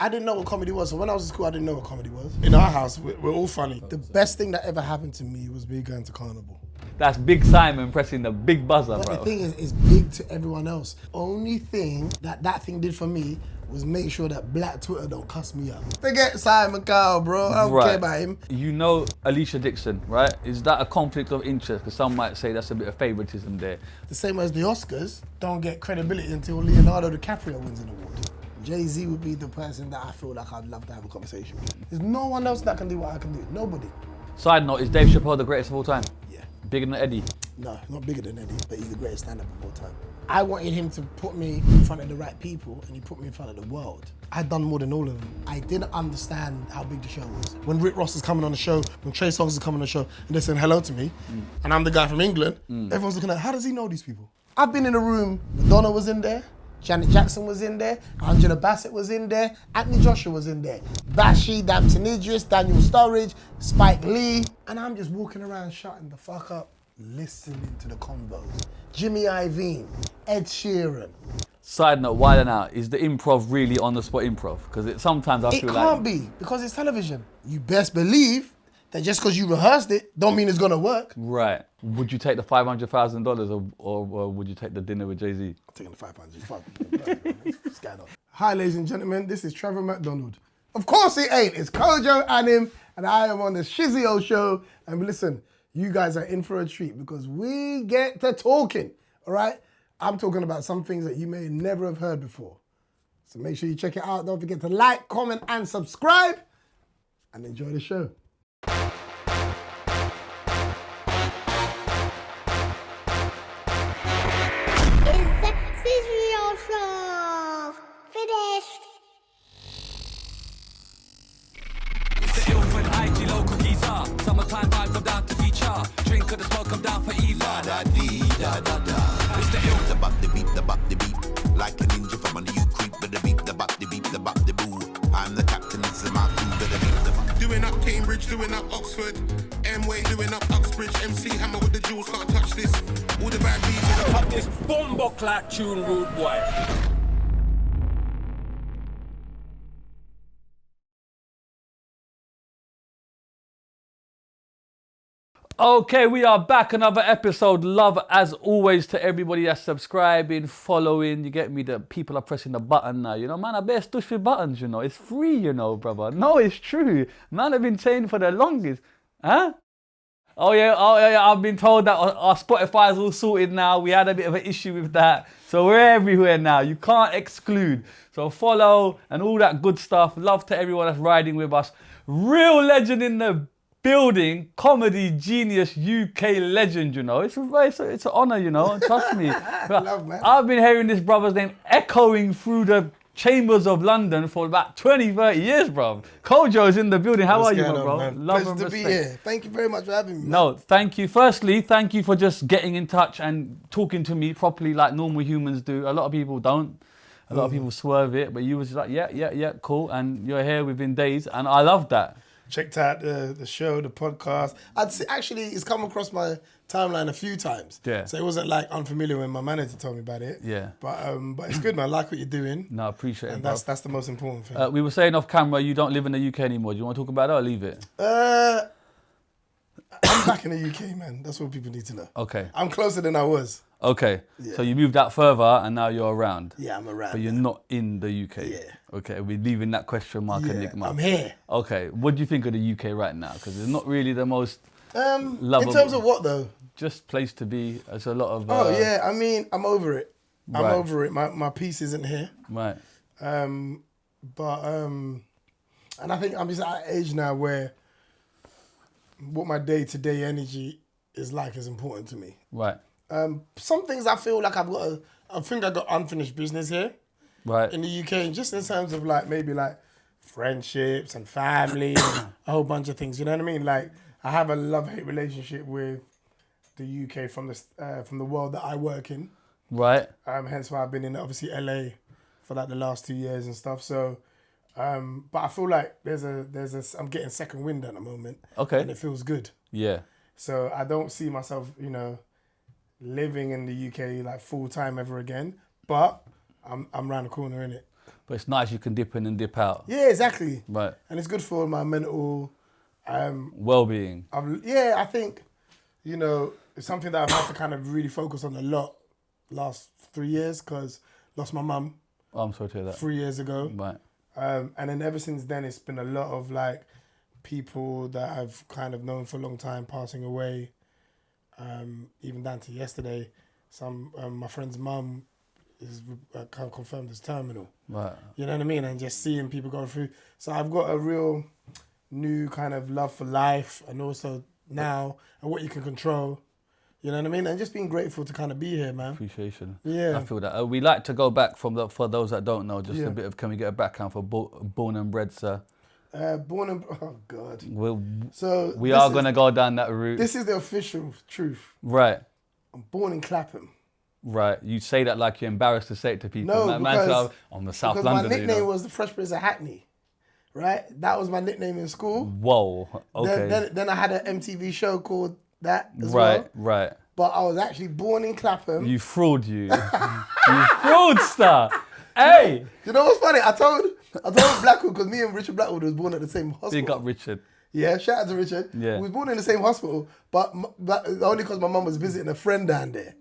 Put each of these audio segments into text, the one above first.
I didn't know what comedy was, so when I was in school, I didn't know what comedy was. In our house, we're all funny. The best thing that ever happened to me was me going to Carnival. That's Big Simon pressing the big buzzer, But bro. the thing is, it's big to everyone else. Only thing that thing did for me was make sure that Black Twitter don't cuss me out. Forget Simon Cowell, bro. I don't care about him. You know Alesha Dixon, right? Is that a conflict of interest? Because some might say that's a bit of favoritism there. The same as the Oscars don't get credibility until Leonardo DiCaprio wins an award. Jay-Z would be the person that I feel like I'd love to have a conversation with. There's no one else that can do what I can do. Nobody. Side note, is Dave Chappelle the greatest of all time? Yeah. Bigger than Eddie? No, not bigger than Eddie, but he's the greatest stand-up of all time. I wanted him to put me in front of the right people, and he put me in front of the world. I'd done more than all of them. I didn't understand how big the show was. When Rick Ross is coming on the show, when Trey Songz is coming on the show, and they're saying hello to me, and I'm the guy from England, everyone's looking at, how does he know these people? I've been in a room, Madonna was in there, Janet Jackson was in there, Angela Bassett was in there, Anthony Joshua was in there, Bashi, Damson Idris, Daniel Sturridge, Spike Lee, and I'm just walking around shutting the fuck up, listening to the combos. Jimmy Iovine, Ed Sheeran. Side note, why now? Is the improv really on the spot improv? Because sometimes I feel like... It can't be, because it's television. You best believe that just because you rehearsed it, don't mean it's gonna work. Right. Would you take the $500,000 or would you take the dinner with Jay-Z? I'm taking the 500. What's going on? Hi, ladies and gentlemen. This is Trevor McDonald. Of course it ain't. It's Kojo Anim, and I am on the Shizzio show. And listen, you guys are in for a treat because we get to talking, all right? I'm talking about some things that you may never have heard before. So make sure you check it out. Don't forget to like, comment, and subscribe, and enjoy the show. Summertime vibe come down to feature. Drink of the smoke come down for Eva. Da da da da. It's the ill, the bop the beep. Like a ninja from under you creep with the beep, the bop the beep, the bop the boo. I'm the captain, this is my crew, with the beep, the bop. Doing up Cambridge, doing up Oxford. M-Way doing up Uxbridge. MC Hammer with the jewels, can't touch this. All the bad beats in the pop this bombo clap tune, rude boy. Okay, we are back, another episode. Love as always to everybody that's subscribing, following, you get me, the people are pressing the button now, you know, man, I best push the buttons, you know, it's free, you know, brother. No, it's true, man, I've been saying for the longest, huh? Oh yeah, I've been told that our Spotify is all sorted now, we had a bit of an issue with that, so we're everywhere now, you can't exclude, so follow and all that good stuff. Love to everyone that's riding with us. Real legend in the building, comedy genius, UK legend, you know. It's an honor, you know, and trust me. Love, man. I've been hearing this brother's name echoing through the chambers of London for about 20, 30 years, bro. Kojo's in the building. How are you, bro? Man? Love Pleasure and to respect. be here. Thank you very much for having me, man. No, thank you. Firstly, thank you for just getting in touch and talking to me properly like normal humans do. A lot of people don't. A lot of people swerve it, but you was like, yeah, cool. And you're here within days, and I love that. Checked out the show, the podcast. I'd say, actually, it's come across my timeline a few times. Yeah. So it wasn't like unfamiliar when my manager told me about it. Yeah. But it's good, man. I like what you're doing. No, I appreciate it, And bro. that's the most important thing. We were saying off camera, you don't live in the UK anymore. Do you want to talk about that or leave it? I'm back in the UK, man. That's what people need to know. Okay. I'm closer than I was. Okay. Yeah. So you moved out further and now you're around. Yeah, I'm around. But you're not in the UK. Yeah. Okay, we're leaving that question mark enigma. I'm here. Okay, what do you think of the UK right now? Because it's not really the most lovable. In terms of what, though? Just place to be. There's a lot of... yeah, I mean, I'm over it. I'm Right. over it. My piece isn't here. Right. And I think I'm just at an age now where what my day-to-day energy is like is important to me. Right. Some things I feel like I think I got unfinished business here Right. in the UK, just in terms of like maybe like friendships and family and a whole bunch of things. You know what I mean? Like I have a love-hate relationship with the UK from the world that I work in. Right. Hence why I've been in obviously LA for like the last 2 years and stuff. So, but I feel like I'm getting second wind at the moment. Okay. And it feels good. Yeah. So I don't see myself, you know, living in the UK like full time ever again. But I'm round the corner, innit? But it's nice you can dip in and dip out. Yeah, exactly. Right. And it's good for my mental Well-being. I think, you know, it's something that I've had to kind of really focus on a lot last 3 years because lost my mum Oh, I'm sorry to hear that. 3 years ago. Right. And then ever since then, it's been a lot of like people that I've kind of known for a long time passing away. Even down to yesterday, my friend's mum is kind of confirmed as terminal. Right. You know what I mean? And just seeing people go through. So I've got a real new kind of love for life and also now and what you can control. You know what I mean? And just being grateful to kind of be here, man. Appreciation. Yeah. I feel that. We like to go back for those that don't know, just a bit of, can we get a background for born and bred, sir? Oh God. We are going to go down that route. This is the official truth. Right. I'm born in Clapham. Right. You say that like you're embarrassed to say it to people. No, because I'm the South because London. my nickname was the Fresh Prince of Hackney. Right? That was my nickname in school. Whoa. Okay. Then I had an MTV show called that as right, well. Right. But I was actually born in Clapham. You fraud, you. You fraudster. Hey. You know what's funny? I told Blackwood, because me and Richard Blackwood was born at the same hospital. Big up Richard. Yeah, shout out to Richard. Yeah. We was born in the same hospital, but only because my mum was visiting a friend down there.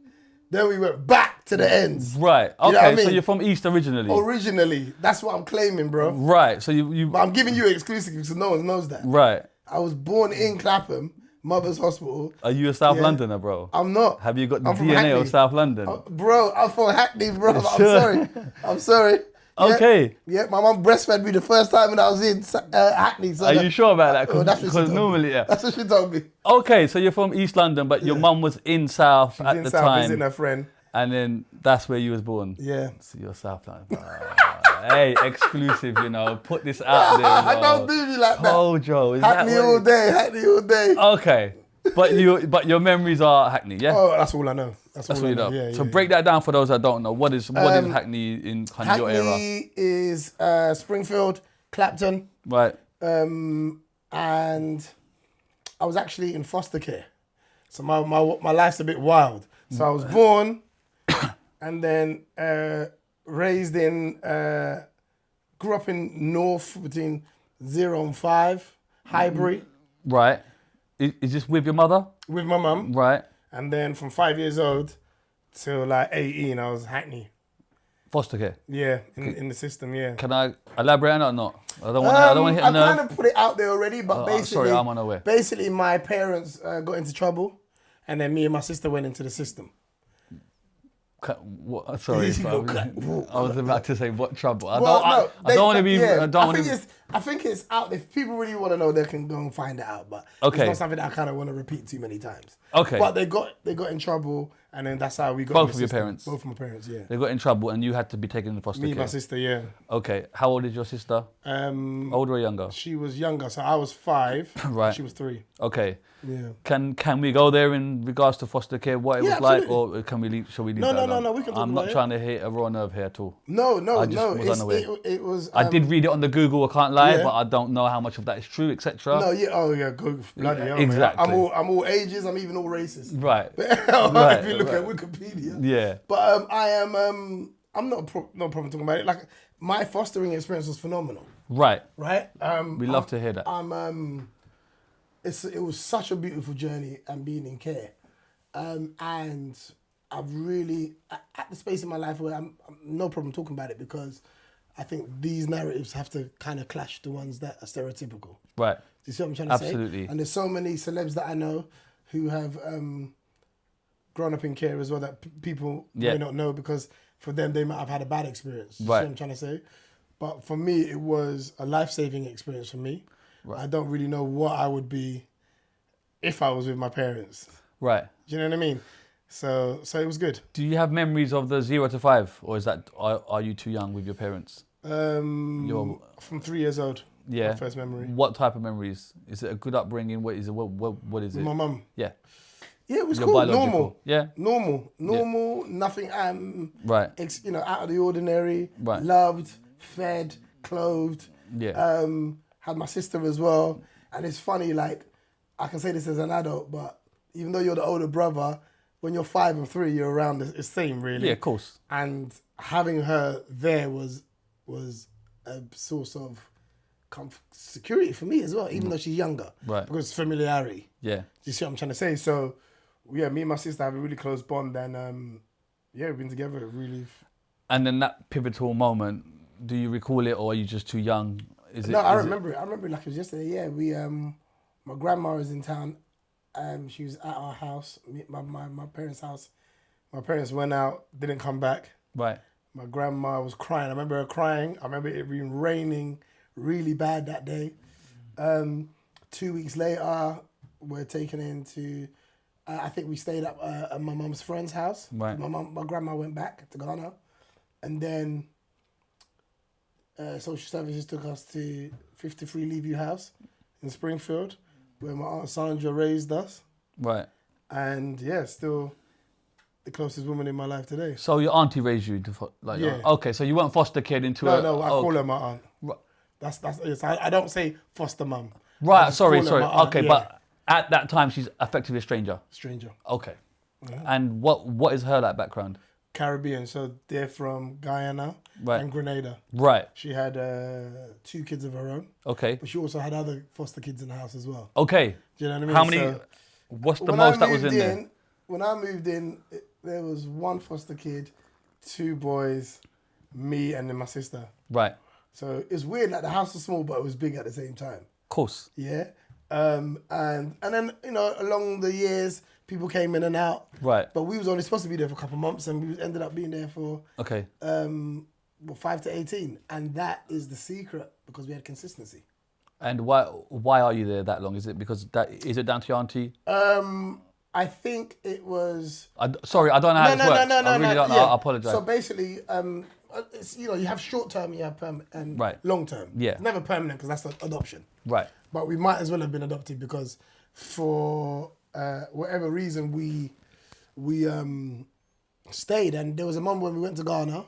Then we went back to the ends. Right. Okay, You know what I mean? so you're from East originally. Originally. That's what I'm claiming, bro. Right. So you But I'm giving you exclusive because no one knows that. Right. I was born in Clapham, Mother's Hospital. Are you a South Yeah. Londoner, bro? I'm not. Have you got the I'm from DNA Hackney. of South London? Bro, I'm from Hackney, bro. I'm Sure. sorry. I'm sorry. Yeah. Okay. Yeah, my mum breastfed me the first time when I was in Hackney. So Are you sure about that? Oh, that's what she Because told normally, me. yeah. That's what she told me. Okay, so you're from East London, but your mum was in South at in the South time. visiting her friend. And then that's where you was born. Yeah. So you're South London. Hey, exclusive, you know. Put this out there. I don't do me like that. Kojo, is Hackney that all day, Hackney all day. Okay. But your memories are Hackney, yeah? Oh, that's all I know. That's what you know. Yeah, So yeah, break that down for those that don't know. What is Hackney in kind of your era? Hackney is Springfield, Clapton, Right. and I was actually in foster care. So my life's a bit wild. So I was born and then raised in, grew up in North between 0 and 5, Highbury, Right. Is this with your mother? with my mum. Right. And then from 5 years old till like 18, I was Hackney. Foster care. Yeah, in the system, yeah. Can I elaborate on that or not? I don't want to hit a I nerve. kind of put it out there already, but basically, sorry, I'm unaware. Basically, my parents got into trouble, and then me and my sister went into the system. What, sorry, I was about to say what trouble. I They- don't want to be. yeah, I don't want to. I think it's out there. If people really want to know, they can go and find it out. But Okay. it's not something that I kind of want to repeat too many times. Okay. But they got in trouble, and then that's how we got. Both in the of your system. parents? Both of my parents, yeah. They got in trouble and you had to be taken into foster Me care. and my sister, yeah. Okay. How old is your sister? Older or younger? She was younger, so I was 5. Right. She was 3. Okay. Yeah. Can we go there in regards to foster care, what it Yeah, was like, absolutely. or can we leave? Shall we leave No, that no, alone? we can talk I'm about not it. trying to hit a raw nerve here at all. No. I just was unaware. It was. I did read it on the Google. I can't lie, Yeah. but I don't know how much of that is true, etc. No, yeah, oh yeah, go bloody hell, exactly. Man. I'm all ages. I'm even all racist. Right. If you look at Wikipedia. Yeah. But I am. I'm not no problem talking about it. Like my fostering experience was phenomenal. Right. Right. We love to hear that. It was such a beautiful journey and being in care, and I've really at the space in my life where I'm no problem talking about it because I think these narratives have to kind of clash the ones that are stereotypical. Right. Do you see what I'm trying to say? Absolutely. And there's so many celebs that I know who have grown up in care as well that people may not know because for them they might have had a bad experience. You see what I'm trying to say? But for me, it was a life-saving experience for me. Right. I don't really know what I would be if I was with my parents. Right. Do you know what I mean? So it was good. Do you have memories of the 0 to 5, or is that are you too young with your parents? From 3 years old. Yeah. My first memory. What type of memories? Is it a good upbringing? What is it? What is it? My mum. Yeah. Yeah, it was Your cool. biological. Normal. Yeah. Normal. Nothing. Right. Out of the ordinary. Right. Loved, fed, clothed. Yeah. Had my sister as well, and it's funny. Like I can say this as an adult, but even though you're the older brother, when you're 5 and 3, you're around the same really. Yeah, of course. And having her there was was a source of security for me as well, even though she's younger. Right. Because it's familiarity. Yeah. Do you see what I'm trying to say? So, yeah, me and my sister have a really close bond, and yeah, we've been together really. And then that pivotal moment, do you recall it, or are you just too young? I remember it. I remember it like it was yesterday. Yeah, my grandma was in town. She was at our house, my parents' house. My parents went out, didn't come back. Right. My grandma was crying. I remember her crying. I remember it being raining really bad that day. 2 weeks later, we're taken into, I think we stayed at my mum's friend's house. Right. My grandma went back to Ghana. And then social services took us to 53 Leaveview House in Springfield, where my Aunt Sandra raised us. Right. And yeah, still the closest woman in my life today. So your auntie raised you Yeah. Okay, so you weren't foster kid into No, I call her my aunt. Right. That's it. I don't say foster mum. Right, sorry. call her my aunt, Okay, yeah. but at that time she's effectively a stranger. Stranger. Okay. Yeah. And what is her like background? Caribbean, so they're from Guyana and Grenada. Right. She had 2 kids of her own, Okay. but she also had other foster kids in the house as well. Okay. Do you know what I mean? How many? So, What's the when most I that was in moved there? When I moved in, there was 1 foster kid, 2 boys, me, and then my sister. Right. So it's weird, like the house was small, but it was big at the same time. Of course. Yeah. And then, along the years, people came in and out. Right. But we was only supposed to be there for a couple of months, and we ended up being there for Okay. 5 to 18. And that is the secret, because we had consistency. And why are you there that long? Is it because is it down to your auntie? I think it was... Sorry, I don't know how this works. No, I really don't know. yeah. I apologise. So basically, it's, you have short term, you have permanent, and Right. long term. Yeah. It's never permanent because that's adoption. Right. But we might as well have been adopted because for whatever reason we stayed, and there was a moment when we went to Ghana,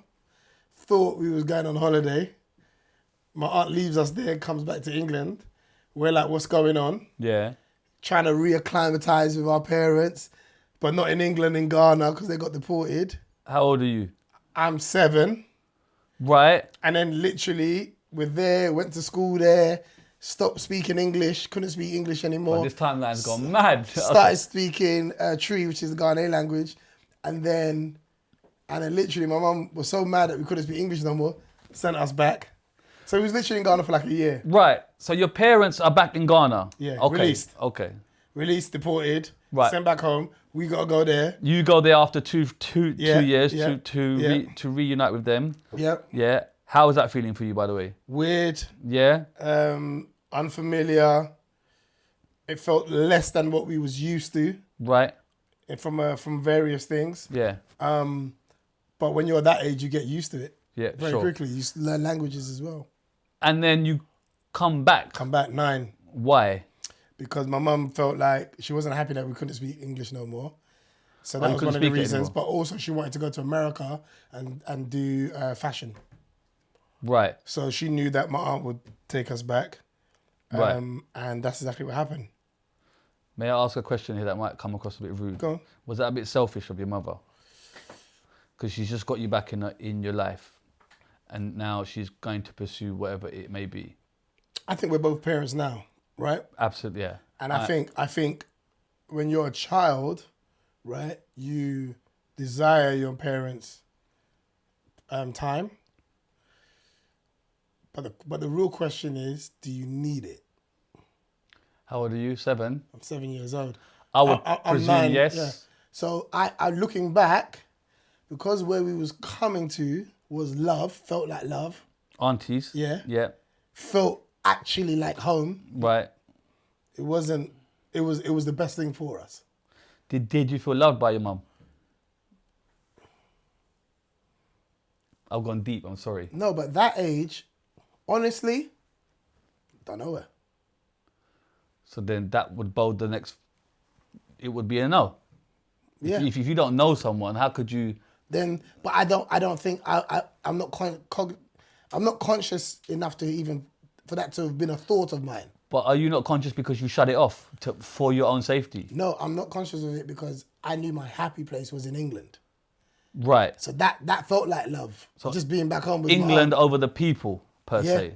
thought we was going on holiday. My aunt leaves us there, comes back to England. We're like, what's going on? Yeah. Trying to reacclimatise with our parents, but not in England, in Ghana, because they got deported. How old are you? I'm 7. Right. And then literally, we're there, went to school there, stopped speaking English, couldn't speak English anymore. Oh, this timeline's gone mad. Started speaking Tree, which is the Ghanaian language. And then literally, my mum was so mad that we couldn't speak English no more, sent us back. So we was literally in Ghana for like a year. Right. So your parents are back in Ghana? Yeah, Okay. released. Okay. Released, deported, Right. sent back home. We got to go there. You go there after two years yeah, to reunite with them. Yep. Yeah. How was that feeling for you, by the way? Weird. Yeah. Unfamiliar. It felt less than what we was used to. Right. From various things. Yeah. But when you're that age, you get used to it. Yeah. Very sure. quickly. You learn languages as well. And then you come back. Come back 9. Why? Because my mum felt like she wasn't happy that we couldn't speak English no more. So that you was couldn't one of the speak it reasons. anymore? But also she wanted to go to America and do fashion. Right. So she knew that my aunt would take us back. Right. And that's exactly what happened. May I ask a question here that might come across a bit rude? Go on. Was that a bit selfish of your mother? Because she's just got you back in your life, and now she's going to pursue whatever it may be. I think we're both parents now, right? Absolutely, yeah. And I think when you're a child, right, you desire your parents' time. But the real question is, do you need it? How old are you? 7? I'm 7 years old. I would I'm presume 9, yes. yeah. So I looking back, because where we was coming to was love, felt like love. Aunties. Yeah. Yeah. Felt actually like home. Right. It wasn't. It was the best thing for us. Did you feel loved by your mum? I've gone deep. I'm sorry. No, but that age, honestly, don't know her. So then that would bode the next. It would be a no. Yeah. If you don't know someone, how could you? Then, but I don't think I'm not I'm not conscious enough to even for that to have been a thought of mine. But are you not conscious because you shut it off for your own safety? No, I'm not conscious of it because I knew my happy place was in England. Right. So that felt like love. So just being back home with England my aunt. over the people, per se.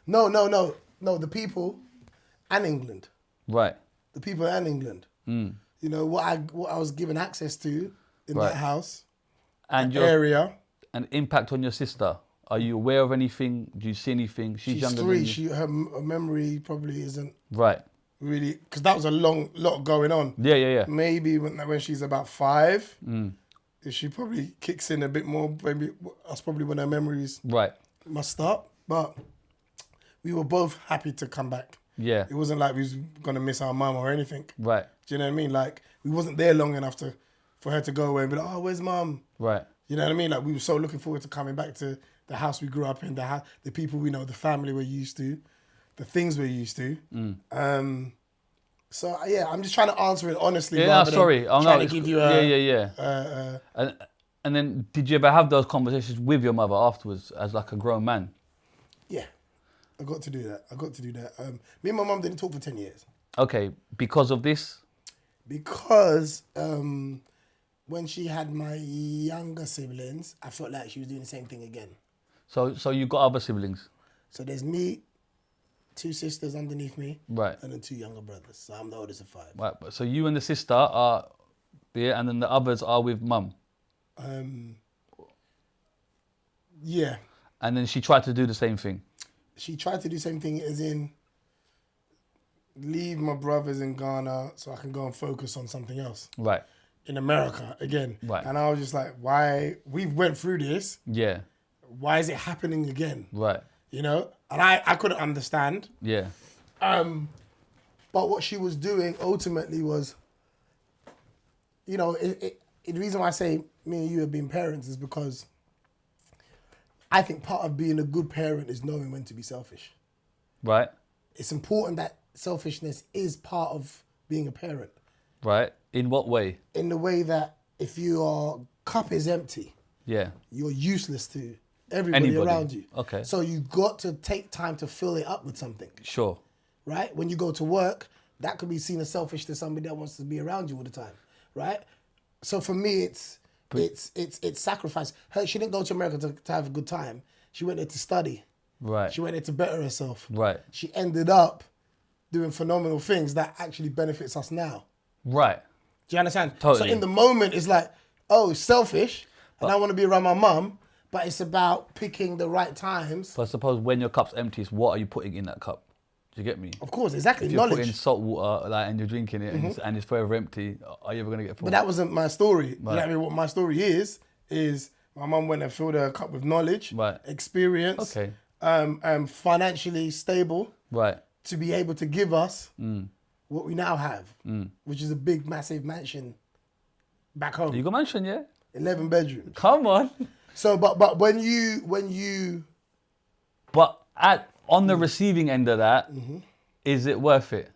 No, the people and England. Right. The people and England. You know, what I was given access to in Right. that house, And that your area. and impact on your sister. Are you aware of anything? Do you see anything? She's younger 3. than you. Her memory probably isn't Right. really, because that was a lot going on. Yeah. Maybe when she's about 5, she probably kicks in a bit more. Maybe that's probably when her memories Right. must start. But we were both happy to come back. Yeah. It wasn't like we was gonna miss our mum or anything. Right. Do you know what I mean? Like we wasn't there long enough for her to go away and be like, oh, where's mum? Right. You know what I mean? Like we were so looking forward to coming back to the house we grew up in, the people we know, the family we're used to, the things we're used to. So yeah, I'm just trying to answer it honestly. Yeah, rather sorry. than Oh, no, trying to it's give cool. you a And then, did you ever have those conversations with your mother afterwards, as like a grown man? yeah. I got to do that. Me and my mum didn't talk for 10 years. Okay, because of this. Because when she had my younger siblings, I felt like she was doing the same thing again. So you got other siblings, So there's me, 2 sisters underneath me, right? and then 2 younger brothers. So I'm the oldest of 5. Right. So you and the sister are there, and then the others are with mum. Yeah. And then she tried to do the same thing. She tried to do the same thing as in leave my brothers in Ghana so I can go and focus on something else. Right. In America again. Right. And I was just like, why? We went through this. Yeah. Why is it happening again? Right. You know? And I couldn't understand. Yeah. But what she was doing ultimately was, you know, the reason why I say me and you have been parents is because I think part of being a good parent is knowing when to be selfish. Right. It's important that selfishness is part of being a parent. Right. In what way? In the way that if your cup is empty, Yeah. you're useless to everybody Anybody. around you. Okay. So you got to take time to fill it up with something, Sure. right? When you go to work, that could be seen as selfish to somebody that wants to be around you all the time, right? So for me, it's sacrifice. She didn't go to America to have a good time. She went there to study. Right. She went there to better herself. Right. She ended up doing phenomenal things that actually benefits us now. Right. Do you understand? Totally. So in the moment, it's like, oh, it's selfish, and I want to be around my mum, but it's about picking the right times. But I suppose when your cup's empty, what are you putting in that cup? Do you get me? Of course, exactly. If you're Knowledge. putting salt water, like, and you're drinking it, and it's forever empty, are you ever gonna get full? But that wasn't my story. Right. You know what I mean? What my story is my mum went and filled her cup with knowledge, Right. experience, Okay. Financially stable, Right. to be able to give us what we now have, which is a big, massive mansion back home. You got mansion, yeah? 11 bedrooms. Come on. So, but when you But on the receiving end of that, is it worth it?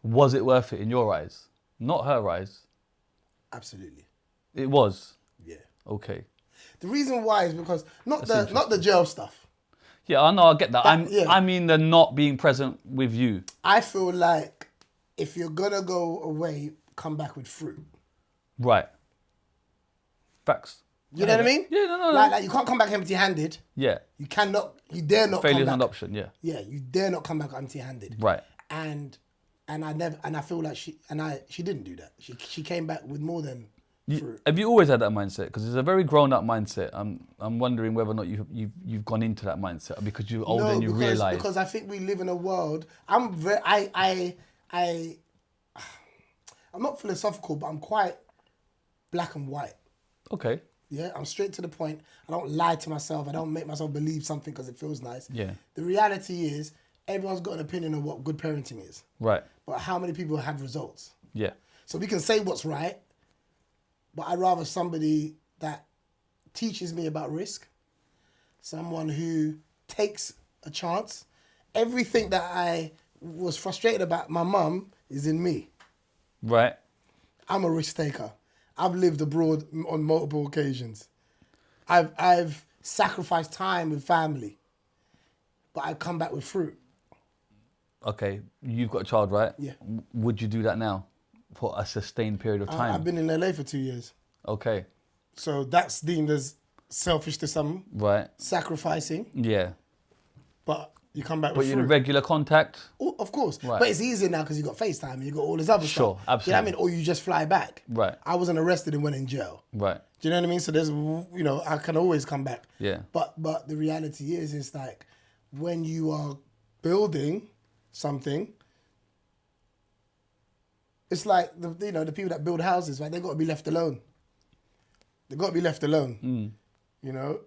Was it worth it in your eyes? Not her eyes. absolutely, It was. yeah. Okay. The reason why is because not the jail stuff. Yeah, I know. I get that. Yeah. I mean, the not being present with you. I feel like if you're gonna go away, come back with fruit. Right. Facts. You know what I mean? Yeah, no. Like you can't come back empty-handed. Yeah. You cannot. You dare not. Failure's come an back. option. Yeah. Yeah, you dare not come back empty-handed. Right. And I feel like she didn't do that. She came back with more than fruit. Have you always had that mindset? Because it's a very grown-up mindset. I'm wondering whether or not you've gone into that mindset because you're older and you realise. Because I think we live in a world. I'm not philosophical, but I'm quite black and white. Okay. Yeah, I'm straight to the point. I don't lie to myself. I don't make myself believe something because it feels nice. Yeah. The reality is, everyone's got an opinion on what good parenting is. Right. But how many people have results? Yeah. So we can say what's right, but I'd rather somebody that teaches me about risk, someone who takes a chance. Everything that I was frustrated about my mum is in me. Right. I'm a risk taker. I've lived abroad on multiple occasions. I've sacrificed time with family, but I come back with fruit. Okay. You've got a child, right? Yeah. Would you do that now for a sustained period of time? I've been in LA for 2 years. Okay. So that's deemed as selfish to some, Right. sacrificing, Yeah. but you come back But with you're in fruit. regular contact. Oh, of course. Right. But it's easier now because you've got FaceTime and you've got all this other Sure, stuff. absolutely. You know what I mean? Or you just fly back. Right. I wasn't arrested and went in jail. Right. Do you know what I mean? So there's, you know, I can always come back. Yeah. But the reality is, it's like when you are building something, it's like the people that build houses, right? They got to be left alone. They got to be left alone. You know,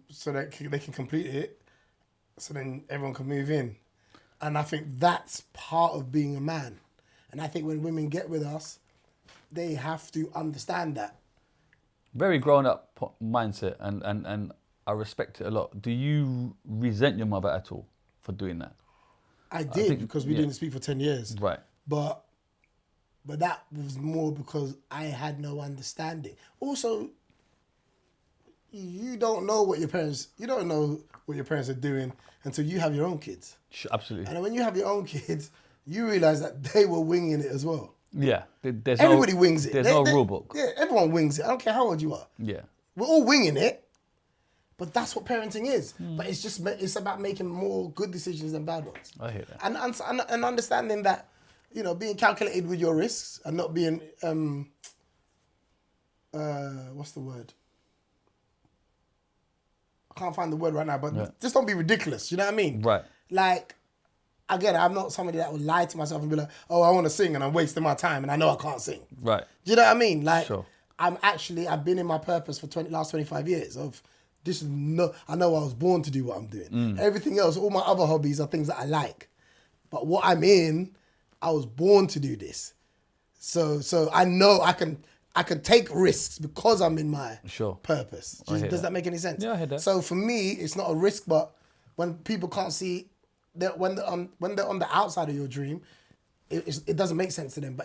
so that they can complete it. So then everyone can move in. And I think that's part of being a man. And I think when women get with us, they have to understand that. Very grown up mindset, and I respect it a lot. Do you resent your mother at all for doing that? I did, think- because we yeah. didn't speak for 10 years. Right. But that was more because I had no understanding. Also, you don't know what your parents are doing until you have your own kids. Absolutely. And when you have your own kids, you realize that they were winging it as well. Yeah. There's Everybody no, wings it. There's no rule book. Yeah, everyone wings it. I don't care how old you are. Yeah. We're all winging it. But that's what parenting is. But it's about making more good decisions than bad ones. I hear that. And understanding that, you know, being calculated with your risks and not being what's the word? I can't find the word right now, but just don't be ridiculous. You know what I mean? Right. Like, again, I'm not somebody that will lie to myself and be like, oh, I want to sing and I'm wasting my time and I know I can't sing. Right. Do you know what I mean? Like, Sure. I've been in my purpose for last 25 years of this is no, I know I was born to do what I'm doing. Everything else, all my other hobbies are things that I like. But what I'm in, I was born to do this. So I know I can take risks because I'm in my purpose. Does that make any sense? Yeah, I hear that. So for me, it's not a risk, but when people can't see that when they're on the outside of your dream, it doesn't make sense to them.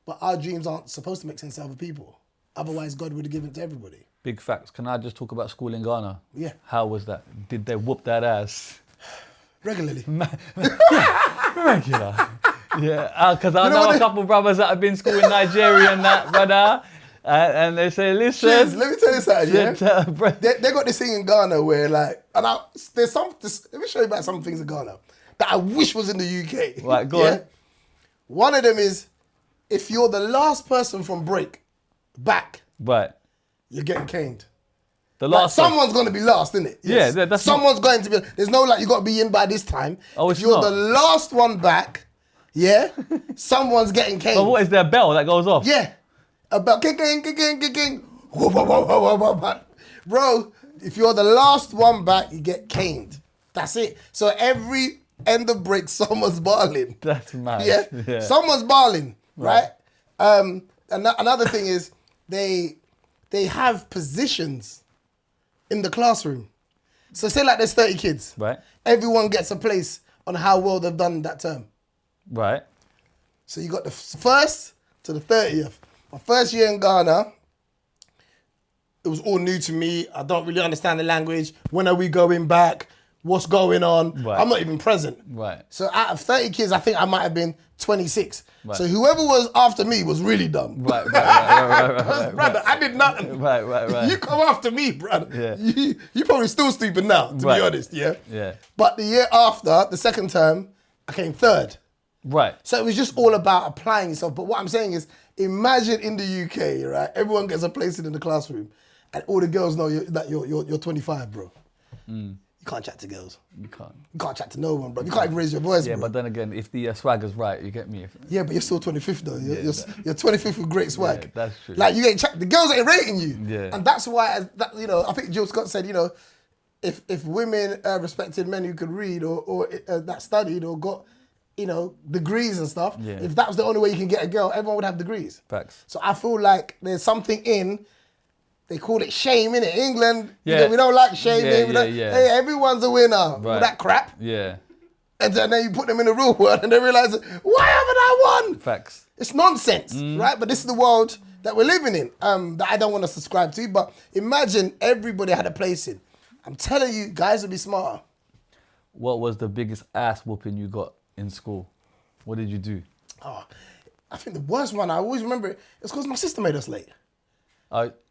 But our dreams aren't supposed to make sense to other people. Otherwise, God would have given it to everybody. Big facts. Can I just talk about school in Ghana? Yeah. How was that? Did they whoop that ass? Regularly. Regular. Yeah, because I know a couple brothers that have been school in Nigeria and that, brother. And they say, listen. Shiz, let me tell you something, yeah? They got this thing in Ghana where, like, and let me show you about some things in Ghana that I wish was in the UK. Right, go on. One of them is, if you're the last person from break back, Right. you're getting caned. The Like, last someone's going to be last, isn't it? Yeah, that's someone's going to be. There's no like you got to be in by this time. Oh, if it's you're not. the last one back, yeah, someone's getting caned. But what is their bell that goes off? Yeah, about kicking. Whoa, whoa, whoa, whoa, whoa, whoa. Bro, if you're the last one back, you get caned. That's it. So every end of break, someone's barling. That's mad. Yeah, someone's barling, right? Another thing is they have positions in the classroom. So say like there's 30 kids. Right. Everyone gets a place on how well they've done that term. Right. So you got the first to the 30th. My first year in Ghana, it was all new to me. I don't really understand the language. When are we going back? What's going on? Right. I'm not even present. Right. So out of 30 kids, I think I might have been 26. Right. So whoever was after me was really dumb. Right. Brother, I did nothing. Right. You come after me, brother. Yeah. You probably still stupid now, to be honest, yeah? Yeah. But the year after, the second term, I came third. Right. So it was just all about applying yourself. But what I'm saying is, imagine in the UK, right? Everyone gets a place in the classroom, and all the girls know that you're 25, bro. You can't chat to girls. You can't. You can't chat to no one, bro. You can't even raise your voice, Yeah, bro. but then again, if the swagger's right, you get me. Yeah, but you're still 25th though. You're 25th with great swag. Yeah, that's true. Like you ain't the girls ain't rating you. Yeah. And that's why, I think Jill Scott said, if women respected men who could read or that studied or got, degrees and stuff, if that was the only way you can get a girl, everyone would have degrees. Facts. So I feel like there's something they call it shame, innit? England, Yeah. we don't like shame. Yeah. Hey, everyone's a winner. All that crap. Yeah. And then you put them in the real world and they realize, why haven't I won? Facts. It's nonsense, right? But this is the world that we're living in, that I don't want to subscribe to. But imagine everybody had a place in. I'm telling you, guys would be smarter. What was the biggest ass whooping you got in school? What did you do? Oh, I think the worst one, I always remember it's because my sister made us late.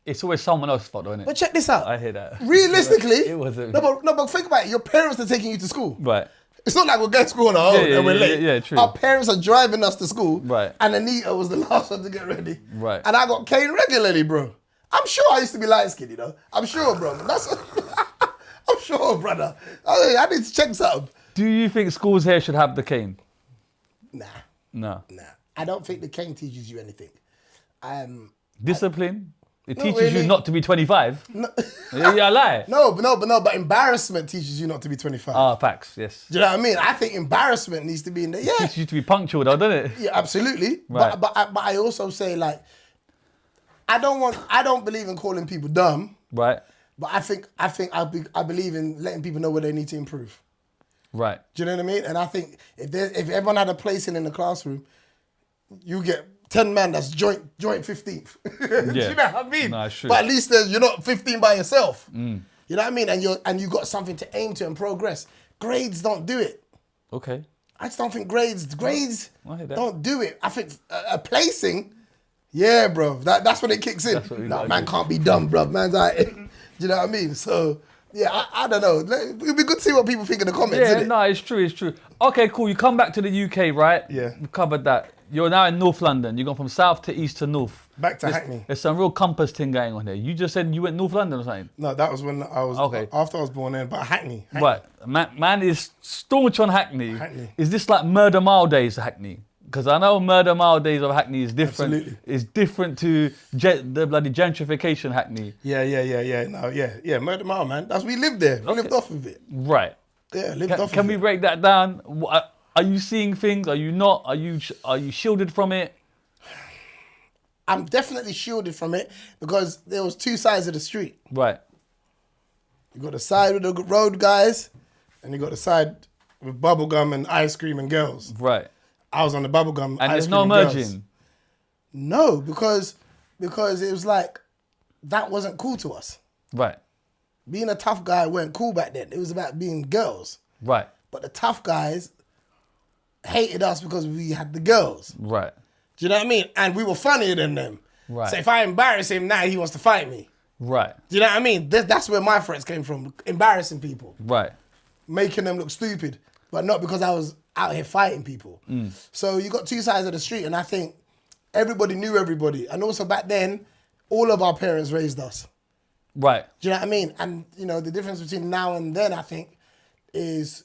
It's always someone else's fault, though, isn't it? But check this out. I hear that. Realistically, It wasn't. No, but think about it. Your parents are taking you to school. Right. It's not like we're going to school on our own and we're late. Yeah, true. Our parents are driving us to school. Right. And Anita was the last one to get ready. Right. And I got cane regularly, bro. I'm sure I used to be light-skinned, you know. I'm sure, bro. I'm sure, brother. I need to check something. Do you think schools here should have the cane? Nah. No. I don't think the cane teaches you anything. Discipline? It Not teaches really. you not to be 25? No. Yeah, I lie. No, but embarrassment teaches you not to be 25. Ah, facts, yes. Do you know what I mean? I think embarrassment needs to be in there. Yeah. Teaches you to be punctual, though, doesn't it? Yeah, absolutely. Right. But I also say, like, I don't believe in calling people dumb. Right. But I believe in letting people know where they need to improve. Right. Do you know what I mean? And I think if everyone had a place in the classroom, you get 10 man that's joint 15th. Do you know what I mean? No, it's true. But at least you're not 15 by yourself. You know what I mean? And you got something to aim to and progress. Grades don't do it. Okay. I just don't think grades I hear that. don't do it. I think a placing, yeah, bro. That's when it kicks in. That's what we No, gotta man do. can't be dumb, bro. Man's like, do you know what I mean? So, yeah, I don't know. It'd be good to see what people think in the comments, Yeah, innit? no, it's true. Okay, cool. You come back to the UK, right? Yeah. We covered that. You're now in North London. You've gone from south to east to north. Back to Hackney. There's some real compass thing going on here. You just said you went North London or something. No, that was when I was, Okay. after I was born in, but Hackney. Right. Man is staunch on Hackney. Hackney. Is this like Murder Mile days of Hackney? Because I know Murder Mile days of Hackney is different. Absolutely. It's different to the bloody gentrification Hackney. Yeah. No, yeah. Murder Mile, man. We lived there. We lived off of it. Right. Yeah, lived off Can of we it. break that down? Are you seeing things? Are you not? Are you shielded from it? I'm definitely shielded from it because there was two sides of the street. Right. You got the side with the road guys, and you got the side with bubblegum and ice cream and girls. Right. I was on the bubblegum, And ice there's cream no and girls. merging. No, because it was like, that wasn't cool to us. Right. Being a tough guy weren't cool back then. It was about being girls. Right. But the tough guys hated us because we had the girls. Right. Do you know what I mean? And we were funnier than them. Right. So if I embarrass him now, he wants to fight me. Right. Do you know what I mean? That's where my threats came from. Embarrassing people. Right. Making them look stupid. But not because I was out here fighting people. So you got two sides of the street, and I think everybody knew everybody. And also back then, all of our parents raised us. Right. Do you know what I mean? And, you know, the difference between now and then, I think, is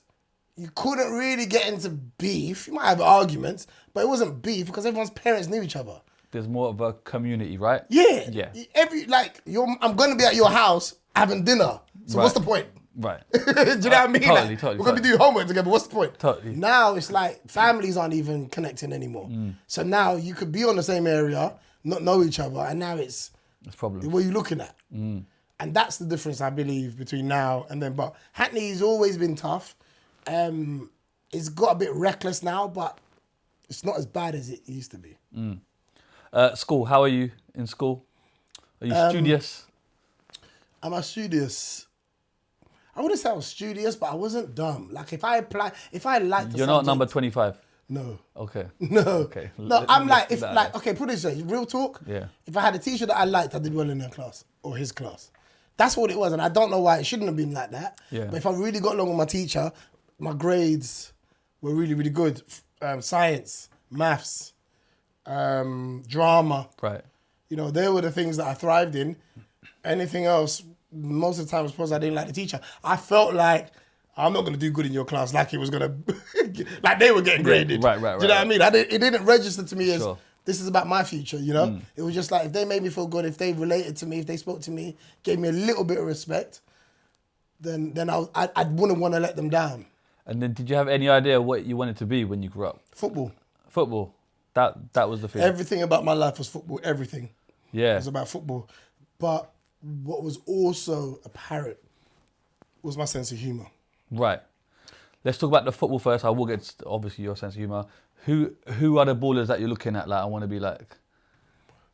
you couldn't really get into beef. You might have arguments, but it wasn't beef because everyone's parents knew each other. There's more of a community, right? Yeah. Yeah. I'm going to be at your house having dinner. So what's the point? Right. Do you know what I mean? Totally. We're going to be doing homework together. What's the point? Totally. Now it's like families aren't even connecting anymore. So now you could be on the same area, not know each other, and now it's That's a problem. what are you looking at? And that's the difference, I believe, between now and then. But Hackney's always been tough. It's got a bit reckless now, but it's not as bad as it used to be. School, how are you in school? Are you studious? Am I studious? I wouldn't say I was studious, but I wasn't dumb. Like if I liked the You're not subject- number 25. No. Okay. No. Okay. No, I'm like, okay, put it this way, real talk. Yeah. If I had a teacher that I liked, I did well in her class or his class. That's what it was, and I don't know why it shouldn't have been like that. Yeah. But if I really got along with my teacher, my grades were really, really good. Science, maths, drama. Right. You know, they were the things that I thrived in. Anything else, most of the time, I suppose I didn't like the teacher. I felt like I'm not going to do good in your class like it was going to, like they were getting graded. Right. Do you know what I mean? It didn't register to me as, Sure. this is about my future, you know? It was just like, if they made me feel good, if they related to me, if they spoke to me, gave me a little bit of respect, then I wouldn't want to let them down. And then did you have any idea what you wanted to be when you grew up? Football. Football. That was the thing. Everything about my life was football. Everything Yeah. was about football. But what was also apparent was my sense of humour. Right. Let's talk about the football first. I will get to, obviously your sense of humour. Who are the ballers that you're looking at? Like I want to be like.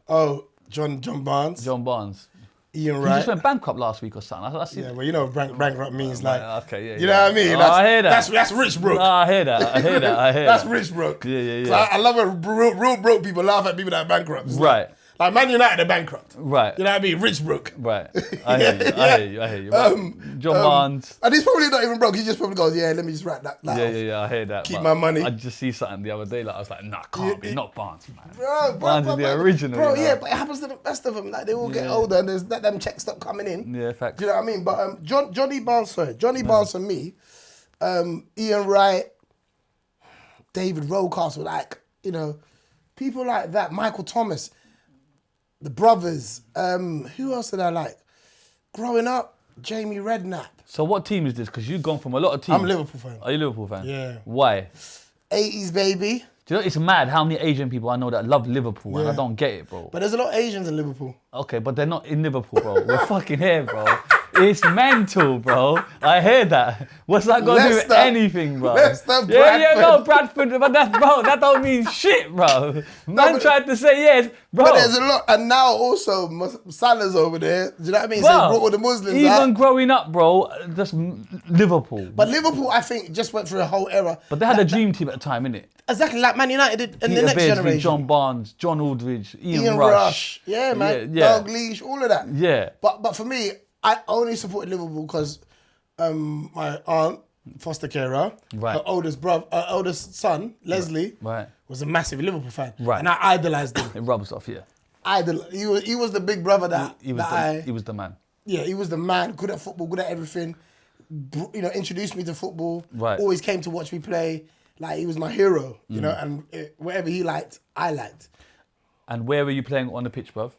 Oh, John Barnes, John Barnes. Ian He Wright. just went bankrupt last week or something. Yeah, well, you know what bankrupt means, like. Okay, yeah. You know what I mean? Oh, I hear that. That's rich broke. No, I hear that. I hear that. That's rich broke. Yeah. So I love when real broke people laugh at people that are bankrupt. It's Right. Like Man United are bankrupt. Right. You know what I mean? Rich broke. Right. I hear you. Right. John Barnes. And he's probably not even broke. He just probably goes, yeah, let me just write that off. Yeah, I hear that. Keep but my money. I just see something the other day, like I was like, nah, can't be, not Barnes, man. Bro, Barnes is the original. Bro, you know? yeah, but it happens to the best of them. Like they all get older and there's them checks stop coming in. Yeah, fact. Do you know what I mean? But Johnny Barnes for me, Ian Wright, David Rocastle, like, you know, people like that, Michael Thomas, the brothers, who else did I like? Growing up, Jamie Redknapp. So what team is this? Because you've gone from a lot of teams. I'm a Liverpool fan. Are you a Liverpool fan? Yeah. Why? 80s baby. Do you know, it's mad how many Asian people I know that love Liverpool, and I don't get it, bro. But there's a lot of Asians in Liverpool. Okay, but they're not in Liverpool, bro. We're fucking here, bro. It's mental, bro. I hear that. What's that got to do with Leicester. anything, bro? Leicester, Bradford, but that don't mean shit, bro. Man tried to say yes, bro. But there's a lot, and now also Salah's over there. Do you know what I mean? Bro, So he brought all the Muslims even out. growing up, bro, just Liverpool. But Liverpool, I think, just went through a whole era. But they had a dream team at the time, innit? Exactly like Man United did in the Peter next Beardsley, generation. John Barnes, John Aldridge, Ian Rush. Yeah, man. Yeah. Doug Leash, all of that. Yeah. But for me, I only supported Liverpool because my aunt, foster carer, Right. her oldest son, Leslie, Right. was a massive Liverpool fan. Right. And I idolized him. It rubs off, yeah. He was the big brother that He was the man. Yeah, he was the man, good at football, good at everything. You know, introduced me to football. Right. Always came to watch me play. Like, he was my hero, you know, and whatever he liked, I liked. And where were you playing on the pitch, bruv?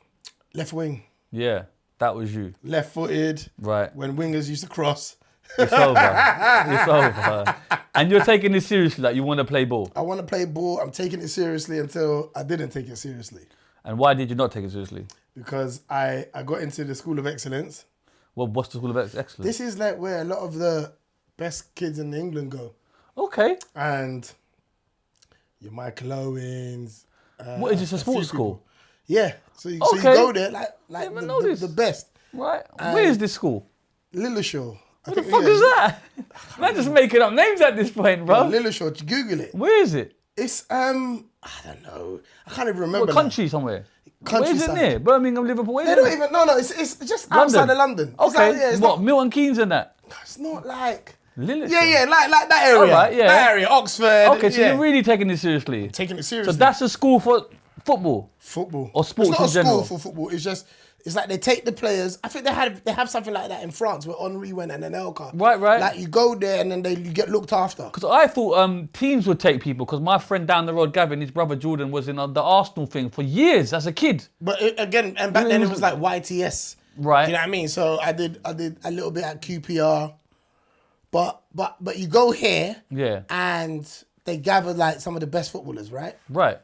Left wing, Yeah, that was you. left-footed. Right. When wingers used to cross. It's over. It's over. And you're taking this seriously, like you want to play ball. I want to play ball. I'm taking it seriously until I didn't take it seriously. And why did you not take it seriously? Because I got into the School of Excellence. Well, what's the School of Excellence? This is like where a lot of the best kids in England go. Okay. And your Michael Owens. What is this, a few sports school? people. Yeah. So you Okay. go there like Didn't know this. the best. Right. Where is this school? Lilleshall. What the fuck is that? Man, just making up names at this point, bro. Lilleshall. Google it. Where is it? It's I don't know. I can't even remember. What country somewhere? Where is it Countryside. near? Birmingham, Liverpool? Where They is don't it? even. No. It's just outside of London. It's Okay. like, yeah, it's What? Milton Keynes and that? It's not like. Lilleshall? Yeah, like that area. All right, yeah. That area, Oxford. Okay, so yeah. you're really taking this seriously. Taking it seriously. So that's a school for football. football Or sports It's not in a general. school for football. It's like they take the players. I think they have something like that in France where Henri went and Anelka. Right. Like you go there and then you get looked after. Because I thought teams would take people, because my friend down the road, Gavin, his brother Jordan, was in the Arsenal thing for years as a kid. But again, and back then it was like YTS. Right. Do you know what I mean? So I did a little bit at QPR. But you go here. Yeah. And they gathered like some of the best footballers, right? Right.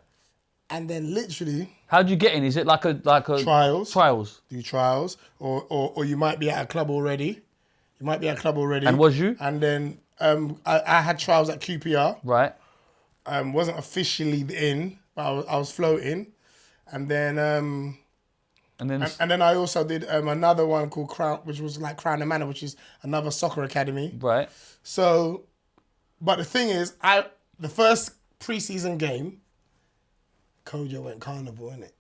And then literally How do you get in? Is it like a Trials. Trials. do trials, or you might be at a club already. And was you? And then I had trials at QPR. Right. Wasn't officially in, but I was floating. And then And then I also did another one called Crown, which was like Crown and Manor, which is another soccer academy. right. So, but the thing is, the first preseason game, Kojo went carnival, innit?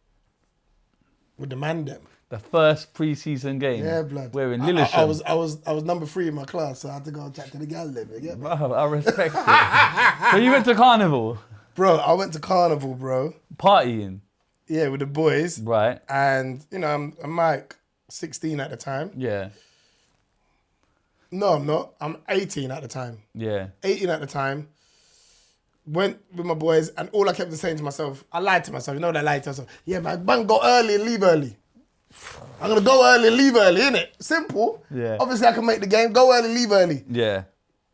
With the man them. The first pre-season game. Yeah, blood. We're in I Lilleshall. was number 3 in my class, so I had to go and chat to the gal there. You get me? Bro, I respect it. So you went to Carnival, Bro, I went to carnival, bro. partying. Yeah, with the boys. Right. And, you know, I'm like 16 at the time. Yeah. No, I'm not. I'm 18 at the time. Yeah. 18 at the time. Went with my boys, and all I kept saying to myself, I lied to myself. You know what I lied to myself? Yeah, man, go early and leave early. I'm going to go early and leave early, innit? Simple. Yeah. Obviously, I can make the game. Go early, leave early. Yeah.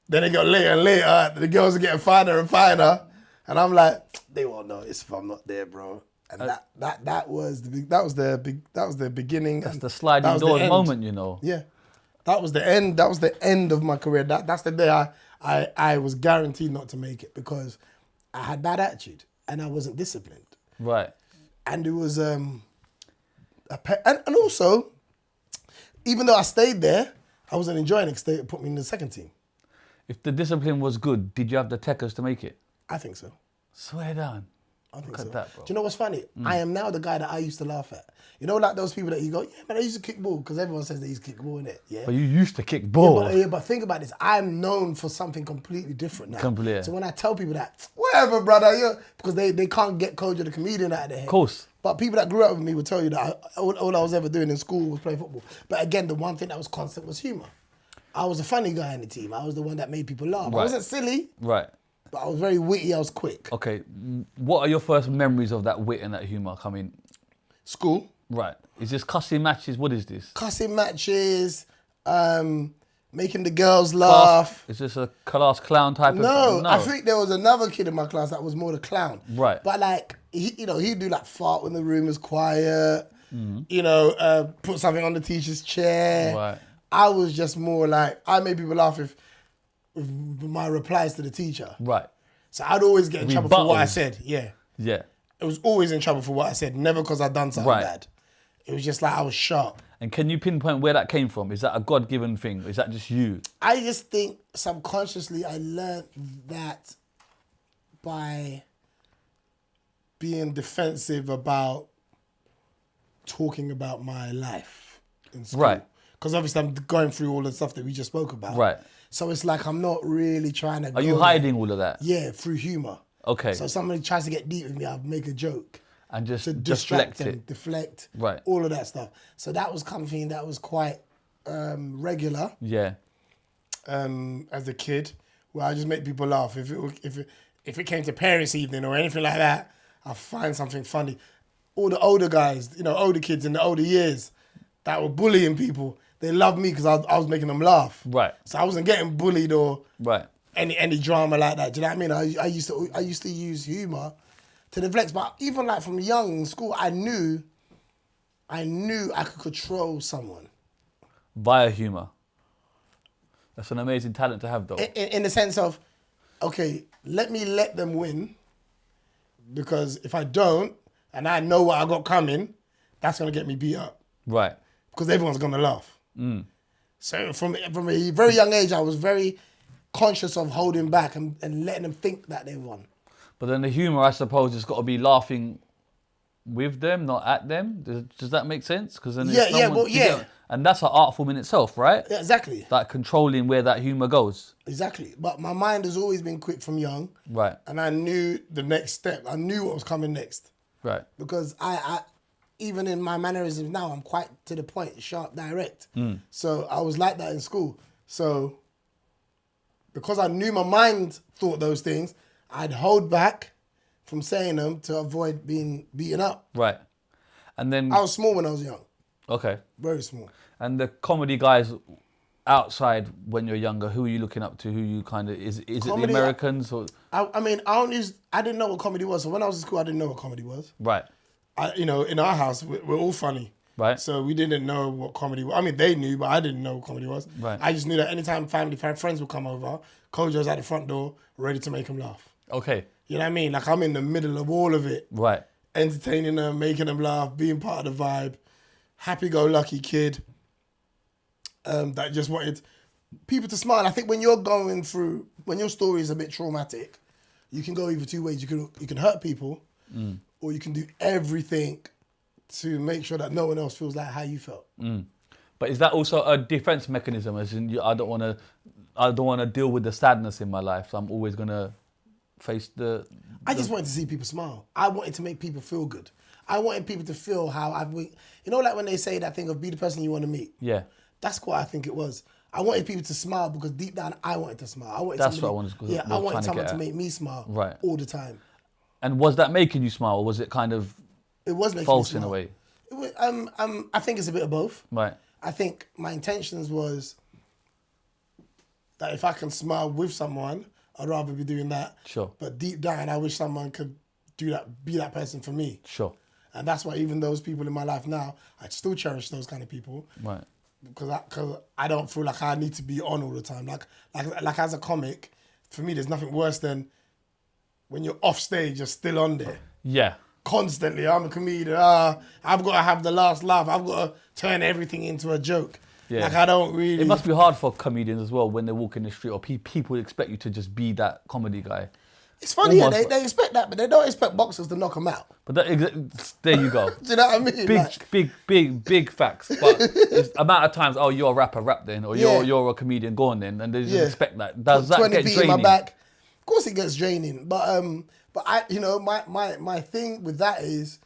Then it got later and later. The girls are getting finer and finer. And I'm like, they won't notice if I'm not there, bro. And that was the beginning. That's the sliding doors moment, you know. Yeah. That was the end. That was the end of my career. That's the day I was guaranteed not to make it, because I had bad attitude and I wasn't disciplined. Right. And it was and also, even though I stayed there, I wasn't enjoying it because they put me in the second team. If the discipline was good, did you have the techers to make it? I think so. Swear down. I think Look so. at that, bro. Do you know what's funny? I am now the guy that I used to laugh at. You know, like those people that you go, yeah, man, I used to kick ball, because everyone says they used to kick ball, innit? Yeah. But you used to kick ball. But think about this. I'm known for something completely different now. Completely, yeah. So when I tell people that, whatever, brother, because they can't get Kojo the comedian out of their head. Of course. But people that grew up with me will tell you that all I was ever doing in school was playing football. But again, the one thing that was constant was humour. I was a funny guy in the team. I was the one that made people laugh. Right. I wasn't silly, Right. but I was very witty. I was quick. Okay. What are your first memories of that wit and that humour coming? School. Right. Is this cussing matches? What is this? Cussing matches, making the girls laugh. Is this a class clown type No, of... I think there was another kid in my class that was more the clown. Right. But like, he'd do like fart when the room was quiet, put something on the teacher's chair. Right. I was just more like, I made people laugh with my replies to the teacher. Right. So I'd always get in trouble for what I Rebuttals. said. Yeah. Yeah. It was always in trouble for what I said, never because I'd done something Right. bad. It was just like I was sharp. And can you pinpoint where that came from? Is that a God-given thing? Is that just you? I just think subconsciously I learned that by being defensive about talking about my life in school. Right. Because obviously I'm going through all the stuff that we just spoke about. Right. So it's like I'm not really trying to Are you hiding all of that? Yeah, through humour. Okay. So if somebody tries to get deep with me, I'll make a joke. And just To distract deflect them, it. deflect, Right. all of that stuff. So that was something that was quite regular Yeah. as a kid, where I just make people laugh. If it came to parents' evening or anything like that, I find something funny. All the older guys, older kids in the older years that were bullying people, they loved me because I was making them laugh. Right. So I wasn't getting bullied or Right. any drama like that. Do you know what I mean? I used to use humour to deflect, but even like from young in school, I knew I could control someone. Via humour. That's an amazing talent to have, though. In the sense of, okay, let them win, because if I don't, and I know what I got coming, that's gonna get me beat up, Right. because everyone's gonna laugh. So from a very young age, I was very conscious of holding back and letting them think that they won. But then the humour, I suppose, has got to be laughing with them, not at them. Does that make sense? Because then and that's an art form in itself, right? Yeah, exactly. Like controlling where that humour goes. Exactly. But my mind has always been quick from young. Right. And I knew the next step. I knew what was coming next. Right. Because I even in my mannerisms now, I'm quite to the point, sharp, direct. So I was like that in school. So because I knew my mind thought those things, I'd hold back from saying them to avoid being beaten up. Right. And then... I was small when I was young. Okay. Very small. And the comedy guys outside when you're younger, who are you looking up to? Who you kind of... Is it the Comedy, Americans or... I didn't know what comedy was. So when I was in school, I didn't know what comedy was. Right. In our house, we're all funny. Right. So we didn't know what comedy was. I mean, they knew, but I didn't know what comedy was. Right. I just knew that anytime friends would come over, Kojo's at the front door, ready to make them laugh. Okay. You know what I mean? Like, I'm in the middle of all of it. Right. Entertaining them, making them laugh, being part of the vibe. Happy-go-lucky kid that just wanted people to smile. I think when you're going through, when your story is a bit traumatic, you can go either two ways. You can hurt people, or you can do everything to make sure that no one else feels like how you felt. But is that also a defense mechanism? As in, I don't want to deal with the sadness in my life, so I'm always gonna face the... I just wanted to see people smile. I wanted to make people feel good. I wanted people to feel how like when they say that thing of be the person you want to meet. Yeah. That's what I think it was. I wanted people to smile because deep down I wanted to smile. I wanted That's what I wanted to... Yeah, I wanted someone to make me smile all the time. And was that making you smile, or was it kind of... It was making false me smile. in a way? It was, I think it's a bit of both. Right. I think my intentions was that if I can smile with someone, I'd rather be doing that. Sure. But deep down, I wish someone could do that, be that person for me. Sure. And that's why even those people in my life now, I still cherish those kind of people. Right. Because I don't feel like I need to be on all the time. Like as a comic, for me, there's nothing worse than when you're off stage, you're still on there. Yeah. Constantly, I'm a comedian. I've got to have the last laugh. I've got to turn everything into a joke. Yeah. Like I don't really... It must be hard for comedians as well when they walk in the street, or people expect you to just be that comedy guy. It's funny, yeah, Almost. they expect that, but they don't expect boxers to knock them out. But there you go. Do you know what I mean? Big facts. But it's amount of times, oh, you're a rapper, rap then, or Yeah. you're a comedian, go on then, and they just Yeah. expect that. Does Put that get 20p draining? in my back. Of course, it gets draining, but I, you know, my thing with that is,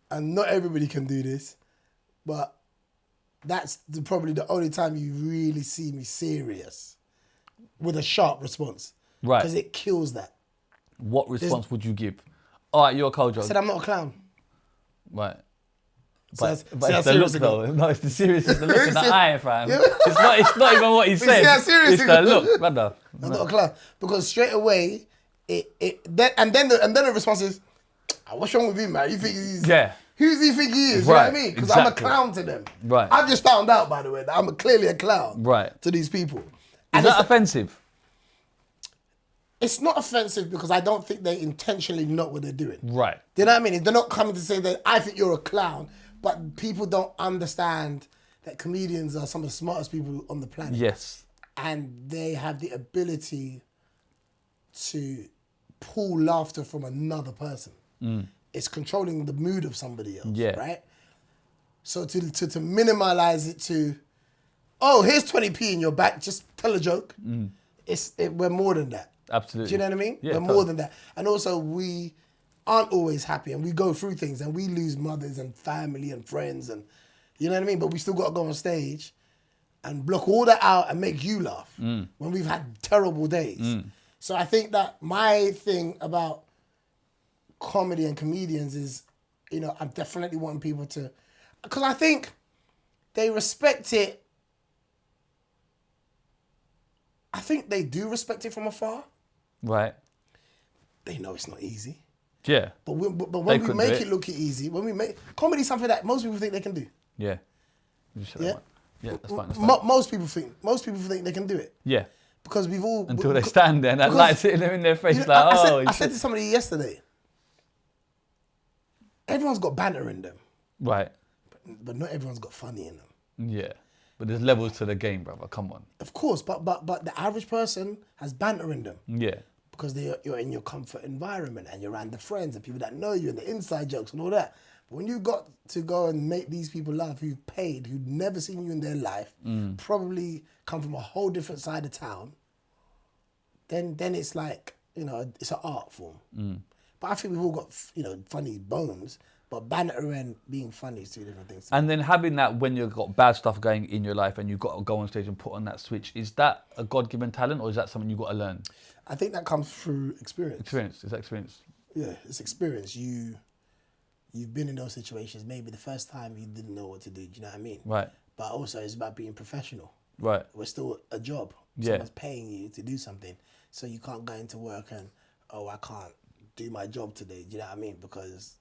and not everybody can do this, but that's probably the only time you really see me serious with a sharp response, Right. Because it kills that. What response would you give? All right, you're a Kojo. I said I'm not a clown. Right. So But see it's how the look serious I though. got? No, it's the serious. It's the look in the Yeah. eye, fam. Yeah. It's not even what he said. how serious It's he the got? look, brother. I'm not a clown, because straight away then the response is, what's wrong with him, man? You think he's Yeah. Who does he think he is? Right, You know what I mean? Because I'm a exactly. clown to them. Right. I've just found out, by the way, that I'm clearly a clown. Right. To these people. Is And that offensive? it's not offensive because I don't think they intentionally know what they're doing. Right. Do you know what I mean? They're not coming to say that I think you're a clown, but people don't understand that comedians are some of the smartest people on the planet. Yes. And they have the ability to pull laughter from another person. It's controlling the mood of somebody else, Yeah. right? So to minimalize it to, oh, here's 20p in your back, just tell a joke. We're more than that. Absolutely. Do you know what I mean? Yeah, We're more than that. And also we aren't always happy and we go through things and we lose mothers and family and friends and, you know what I mean? But we still got to go on stage and block all that out and make you laugh when we've had terrible days. So I think that my thing about comedy and comedians is, you know, I'm definitely wanting people to, because I think they respect it. I think they do respect it from afar. Right. They know it's not easy. Yeah. But when They we couldn't make do it look easy, when we make comedy something that most people think they can do. Yeah. You said Yeah. that, yeah, that's fine. That's fine. Most people think they can do it. Yeah. Because we've all Until they stand there and that because- light hitting them in their face, You know, like, I said to somebody yesterday, everyone's got banter in them, right. but not everyone's got funny in them. Yeah. But there's levels to the game, brother. Come on. Of course, but the average person has banter in them Yeah. because you're in your comfort environment and you're around the friends and people that know you and the inside jokes and all that. But when you've got to go and make these people laugh who've paid, who've never seen you in their life, probably come from a whole different side of town, then it's like, you know, it's an art form. But I think we've all got, you know, funny bones, but banter and being funny is two different things. And then having that when you've got bad stuff going in your life and you've got to go on stage and put on that switch, is that a God-given talent or is that something you've got to learn? I think that comes through experience. Experience, is that experience? Yeah, it's experience. You've been in those situations. Maybe the first time you didn't know what to do. Do you know what I mean? Right. But also it's about being professional. Right. We're still a job. Yeah. Someone's paying you to do something. So you can't go into work and, oh, I can't do my job today. Do you know what I mean? Because,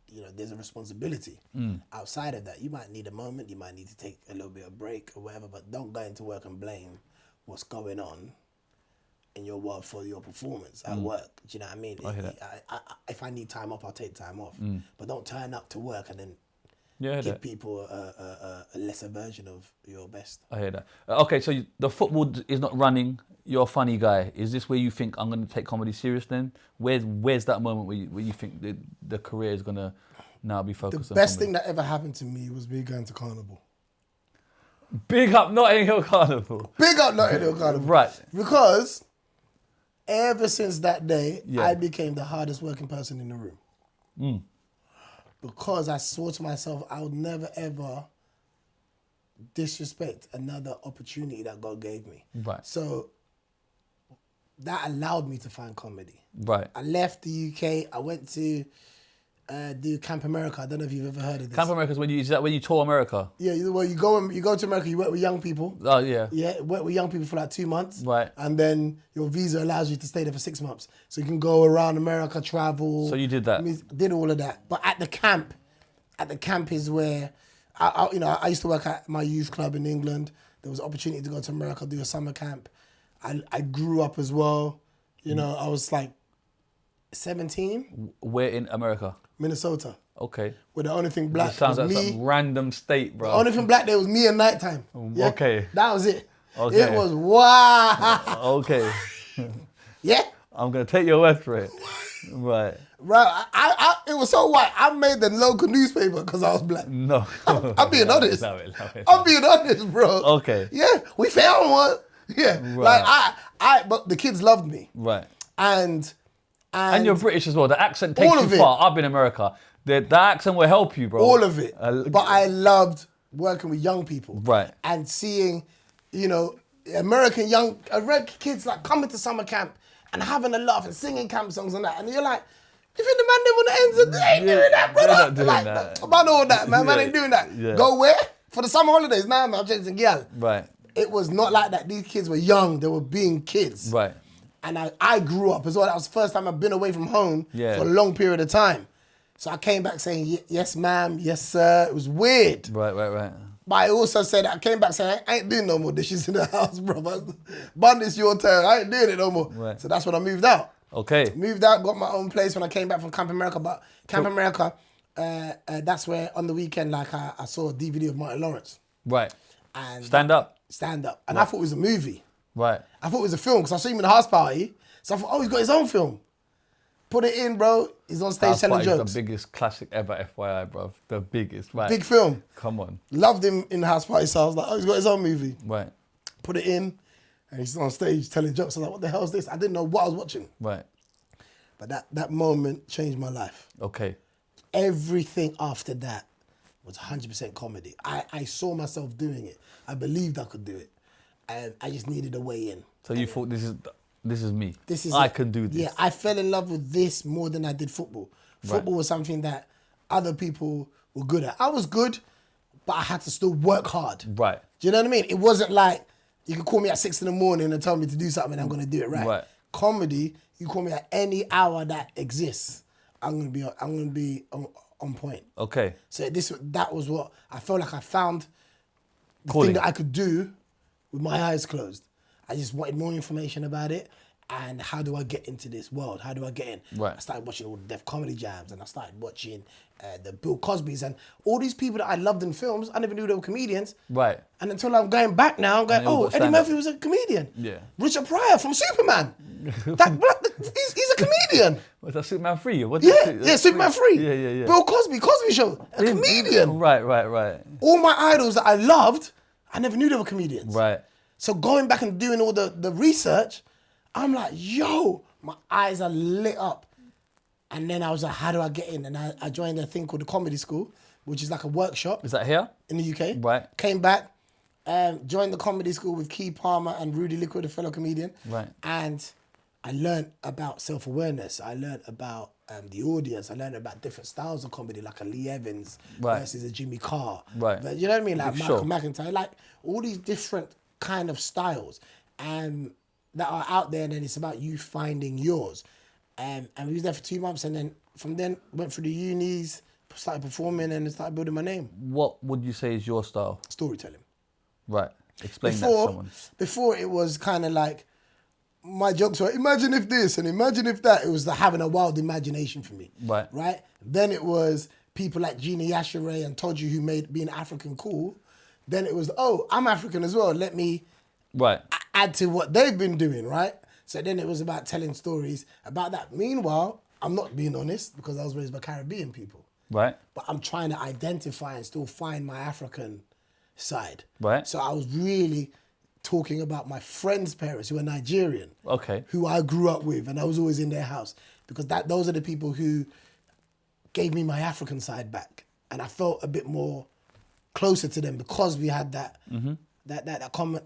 you know, there's a responsibility. Outside of that, you might need a moment. You might need to take a little bit of break or whatever. But don't go into work and blame what's going on in your work for your performance at work. Do you know what I mean? I hear that. If I need time off, I'll take time off. But don't turn up to work and then Yeah, I hear give that. people a lesser version of your best. I hear that. Okay, so the football is not running. You're a funny guy. Is this where you think I'm going to take comedy serious then? Where's that moment where you think the career is going to now be focused The on best comedy? thing that ever happened to me was me going to Carnival. Big up Notting Hill Carnival. Big up Notting Hill Carnival. Right. Because ever since that day, Yeah. I became the hardest working person in the room. Because I swore to myself I would never ever disrespect another opportunity that God gave me. Right. So that allowed me to find comedy. Right. I left the UK. I went to do Camp America. I don't know if you've ever heard of this. Camp America is that when you tour America? Yeah, well, you go to America. You work with young people. Oh yeah. Yeah, work with young people for like 2 months. Right. And then your visa allows you to stay there for 6 months. So you can go around America, travel. So you did that? Did all of that. But at the camp is where, I used to work at my youth club in England. There was an opportunity to go to America, do a summer camp. I grew up as well. You know, I was like 17, Where in America? Minnesota. Okay. Where the only thing black It sounds was like me. some random state, bro. The only thing black there was me at nighttime. Yeah? Okay. That was it. Okay. It was wow. Okay. Yeah. I'm gonna take your word for it. Right. Right, it was so white. I made the local newspaper because I was black. No. I'm being honest. Love it. I'm being honest, bro. Okay. Yeah, we found one. Yeah, Right. like but the kids loved me. Right. And you're British as well. The accent takes All you of it. far. I've been in America. The accent will help you, bro. all of it. But I loved working with young people. Right. And seeing, American kids like coming to summer camp and having a laugh and singing camp songs and that. And you're like, you think the man them on the ends they ain't doing that, brother? They're not doing like, that. Man, all that, man. Man Yeah. ain't doing that. Yeah. Go where? For the summer holidays. Nah, man, I'm chasing girl. Right. It was not like that. These kids were young. They were being kids. Right. And I grew up as well. That was the first time I've been away from home Yeah. for a long period of time. So I came back saying, yes, ma'am, yes, sir. It was weird. Right. But I also said, I came back saying, I ain't doing no more dishes in the house, bro. Bun, it's your turn. I ain't doing it no more. Right. So that's when I moved out. Okay. Moved out, got my own place when I came back from Camp America. But Camp America, that's where on the weekend, like I saw a DVD of Martin Lawrence. Right. And Stand up. And I thought it was a movie. Right. I thought it was a film because I saw him in a house party. So I thought, he's got his own film. Put it in, bro. He's on stage House telling Party's jokes. the biggest classic ever, FYI, bro. The biggest. Right. Big film. Come on. Loved him in the house party. So I was like, he's got his own movie. Right. Put it in. And he's on stage telling jokes. I was like, what the hell is this? I didn't know what I was watching. Right. But that moment changed my life. Okay. Everything after that was 100% comedy. I saw myself doing it. I believed I could do it. And I just needed a way in. So you thought this is me. I can do this. Yeah, I fell in love with this more than I did football. Football was something that other people were good at. I was good, but I had to still work hard. Right. Do you know what I mean? It wasn't like you could call me at 6 a.m. and tell me to do something and I'm going to do it right. Right. Comedy, you call me at any hour that exists, I'm going to be on point. Okay. So that was what I felt like I found the Calling. thing that I could do with my eyes closed. I just wanted more information about it and how do I get into this world? How do I get in? Right. I started watching all the Def Comedy Jams and I started watching the Bill Cosbys and all these people that I loved in films. I never knew they were comedians. Right. And until I'm going back now, I'm going, And they all got Eddie stand-up. Murphy was a comedian. Yeah. Richard Pryor from Superman. He's a comedian. Was that Superman 3? Yeah, Superman 3. Yeah. Bill Cosby Show, a comedian. Right. All my idols that I loved, I never knew they were comedians. Right. So going back and doing all the research, I'm like, yo, my eyes are lit up. And then I was like, how do I get in? And I joined a thing called the Comedy School, which is like a workshop Is that here? in the UK. Right. Came back, joined the Comedy School with Key Palmer and Rudy Liquid, a fellow comedian. Right. And I learned about self-awareness. I learned about the audience. I learned about different styles of comedy, like a Lee Evans versus a Jimmy Carr. Right. But you know what I mean? Like Sure. Michael McIntyre. Like all these different kind of styles and that are out there, and then it's about you finding yours. And we was there for 2 months, and then from then went through the unis, started performing, and started building my name. What would you say is your style? Storytelling. Right. Explain that to someone. Before it was kind of like, my jokes were, imagine if this and imagine if that. It was having a wild imagination for me. Right. Right? Then it was people like Gina Yashere and Told You who made being African cool. Then it was, I'm African as well. Let me add to what they've been doing, right? So then it was about telling stories about that. Meanwhile, I'm not being honest because I was raised by Caribbean people. Right. But I'm trying to identify and still find my African side. Right. So I was really talking about my friends' parents who are Nigerian. Okay. Who I grew up with, and I was always in their house because those are the people who gave me my African side back, and I felt a bit more closer to them because we had that common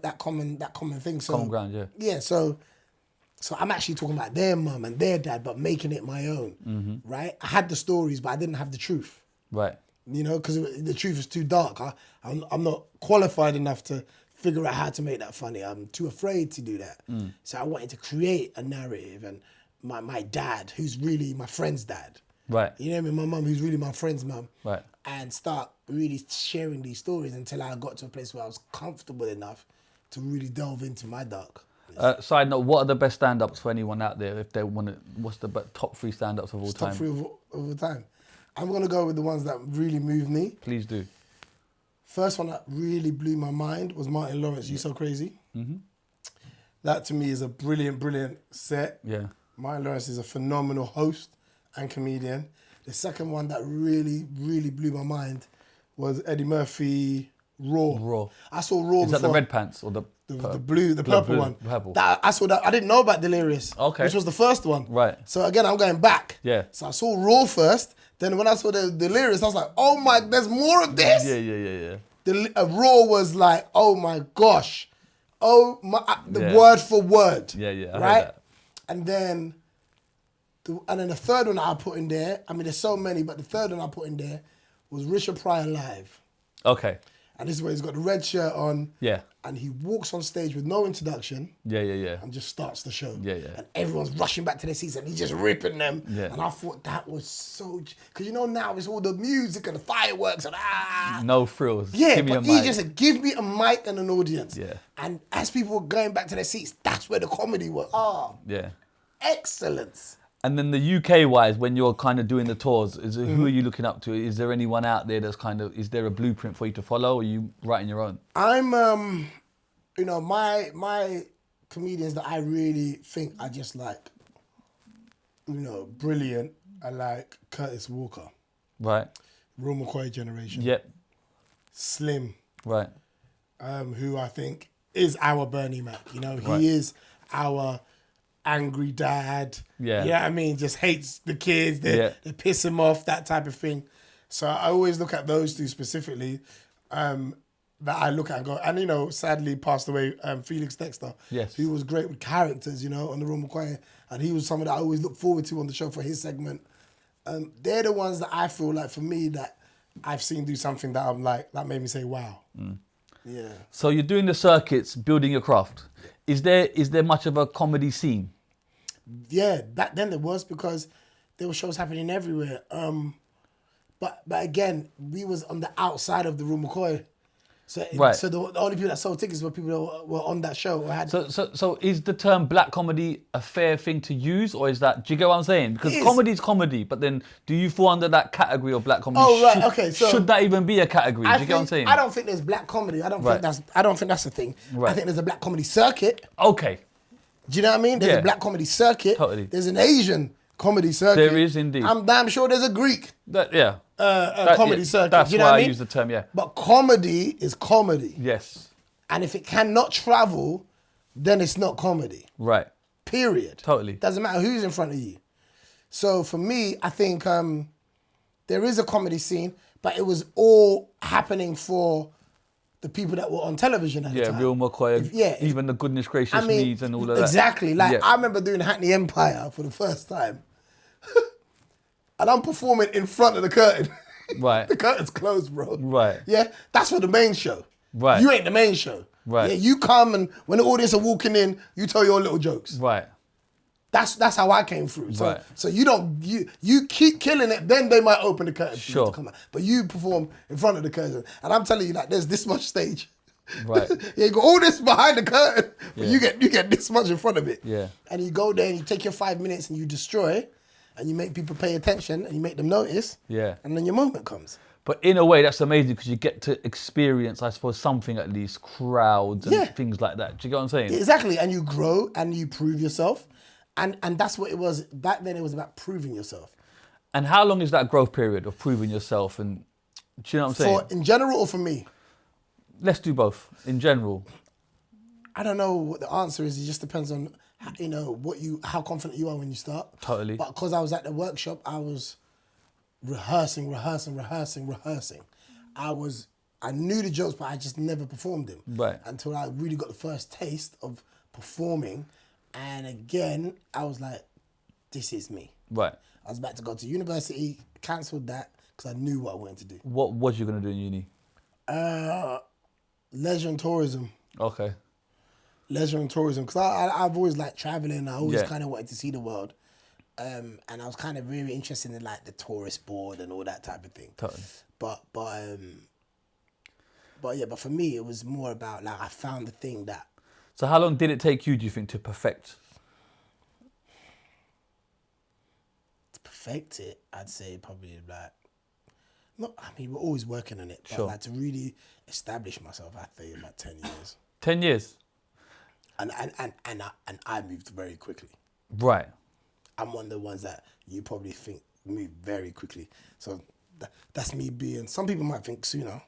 thing. So Common ground, yeah. Yeah. So I'm actually talking about their mum and their dad, but making it my own, right? I had the stories, but I didn't have the truth. Right. You know, because the truth is too dark. I'm not qualified enough to figure out how to make that funny. I'm too afraid to do that. So I wanted to create a narrative, and my dad, who's really my friend's dad. Right. You know what I mean? My mum, who's really my friend's mum. Right. And start really sharing these stories until I got to a place where I was comfortable enough to really delve into my dark. Side note, what are the best stand-ups for anyone out there if they want to, what's the top 3 stand-ups of all time? Top 3 of all time. I'm going to go with the ones that really moved me. Please do. First one that really blew my mind was Martin Lawrence, You So Crazy. That to me is a brilliant, brilliant set. Yeah. Martin Lawrence is a phenomenal host. and comedian. The second one that really, really blew my mind was Eddie Murphy Raw. Raw. I saw Raw Is that before. the red pants or the purple one? Purple. I saw that. I didn't know about Delirious. Okay. Which was the first one. Right. So again, I'm going back. Yeah. So I saw Raw first. Then when I saw the Delirious, I was like, oh my, there's more of this. Yeah. The Raw was like, oh my gosh. Oh my, Yeah. word for word. Yeah, I heard right? that. And then the third one I put in there, I mean, there's so many, but the third one I put in there was Richard Pryor Live. Okay. And this is where he's got the red shirt on. Yeah. And he walks on stage with no introduction. Yeah. And just starts the show. Yeah. And everyone's rushing back to their seats and he's just ripping them. Yeah. And I thought that was so... Because you know now it's all the music and the fireworks and No frills. Yeah, Give me but a he mic. just said, give me a mic and an audience. Yeah. And as people were going back to their seats, that's where the comedy was. Yeah. Excellence. And then the UK wise, when you're kind of doing the tours, who are you looking up to? Is there anyone out there that's kind of, is there a blueprint for you to follow, or are you writing your own? I'm, you know, my comedians that I really think are just like, you know, brilliant are like Curtis Walker, Right. Real McCoy generation. Yep. Slim, Right. who I think is our Bernie Mac. You know, Right. he is our angry dad. Yeah. You know what I mean? Just hates the kids. They piss him off, that type of thing. So I always look at those two specifically that I look at and go, and you know, sadly passed away, Felix Dexter. Yes. Who was great with characters, you know, on the Real McCoy. And he was someone that I always look forward to on the show for his segment. They're the ones that I feel like, for me, that I've seen do something that I'm like, that made me say, wow. Yeah. So you're doing the circuits, building your craft. Is there much of a comedy scene? Yeah, back then there was, because there were shows happening everywhere. But again, we was on the outside of the Real McCoy. So, Right. so the only people that sold tickets were people that were on that show. Or had, So is the term black comedy a fair thing to use, or is that, do you get what I'm saying? Because It is. comedy is comedy, but then do you fall under that category of black comedy? Oh, right, okay, so- should that even be a category? Do you get what I'm saying? I don't think there's black comedy. I don't Right. think that's a thing. Right. I think there's a black comedy circuit. Okay. Do you know what I mean? There's Yeah. a black comedy circuit. Totally. There's an Asian comedy circuit. There is indeed. I'm damn sure there's a Greek comedy circuit. That's Do you know why what I I mean? use the term, yeah. But comedy is comedy. Yes. And if it cannot travel, then it's not comedy. Right. Period. Totally. Doesn't matter who's in front of you. So for me, I think there is a comedy scene, but it was all happening for the people that were on television at the Yeah, time. Real McCoy, If- even the goodness gracious needs and all of that. Exactly. Like, Yeah. I remember doing Hackney Empire for the first time. And I'm performing in front of the curtain. Right. The curtain's closed, bro. Right. Yeah, that's for the main show. Right. You ain't the main show. Right. Yeah, you come and when the audience are walking in, you tell your little jokes. Right. That's how I came through. So Right. so you keep killing it, then they might open the curtain for you Sure. to come out. But you perform in front of the curtain. And I'm telling you, like, there's this much stage. Right. Yeah, you got all this behind the curtain, but Yeah. you get this much in front of it. Yeah. And you go there and you take your 5 minutes and you destroy, and you make people pay attention and you make them notice. Yeah. And then your moment comes. But in a way, that's amazing because you get to experience, I suppose, something at least, crowds and Yeah. things like that. Do you get what I'm saying? Exactly. And you grow and you prove yourself. And that's what it was. Back then it was about proving yourself. And how long is that growth period of proving yourself? And do you know what I'm saying? For in general or for me? Let's do both. In general. I don't know what the answer is. It just depends on how confident you are when you start. Totally. But because I was at the workshop, I was rehearsing. I knew the jokes, but I just never performed them. Right. Until I really got the first taste of performing. And again, I was like, this is me. Right. I was about to go to university, cancelled that because I knew what I wanted to do. What was you going to do in uni? Leisure and tourism. Okay. Leisure and tourism, because I've always liked traveling. I always Yeah. kind of wanted to see the world, and I was kind of really interested in like the tourist board and all that type of thing. Totally. But for me, it was more about like I found the thing that. So how long did it take you, do you think, to perfect? To perfect it, I'd say probably like. We're always working on it, but Sure. like to really establish myself, I'd say about 10 years. 10 years? And I moved very quickly. Right. I'm one of the ones that you probably think move very quickly. So that's me being, some people might think sooner,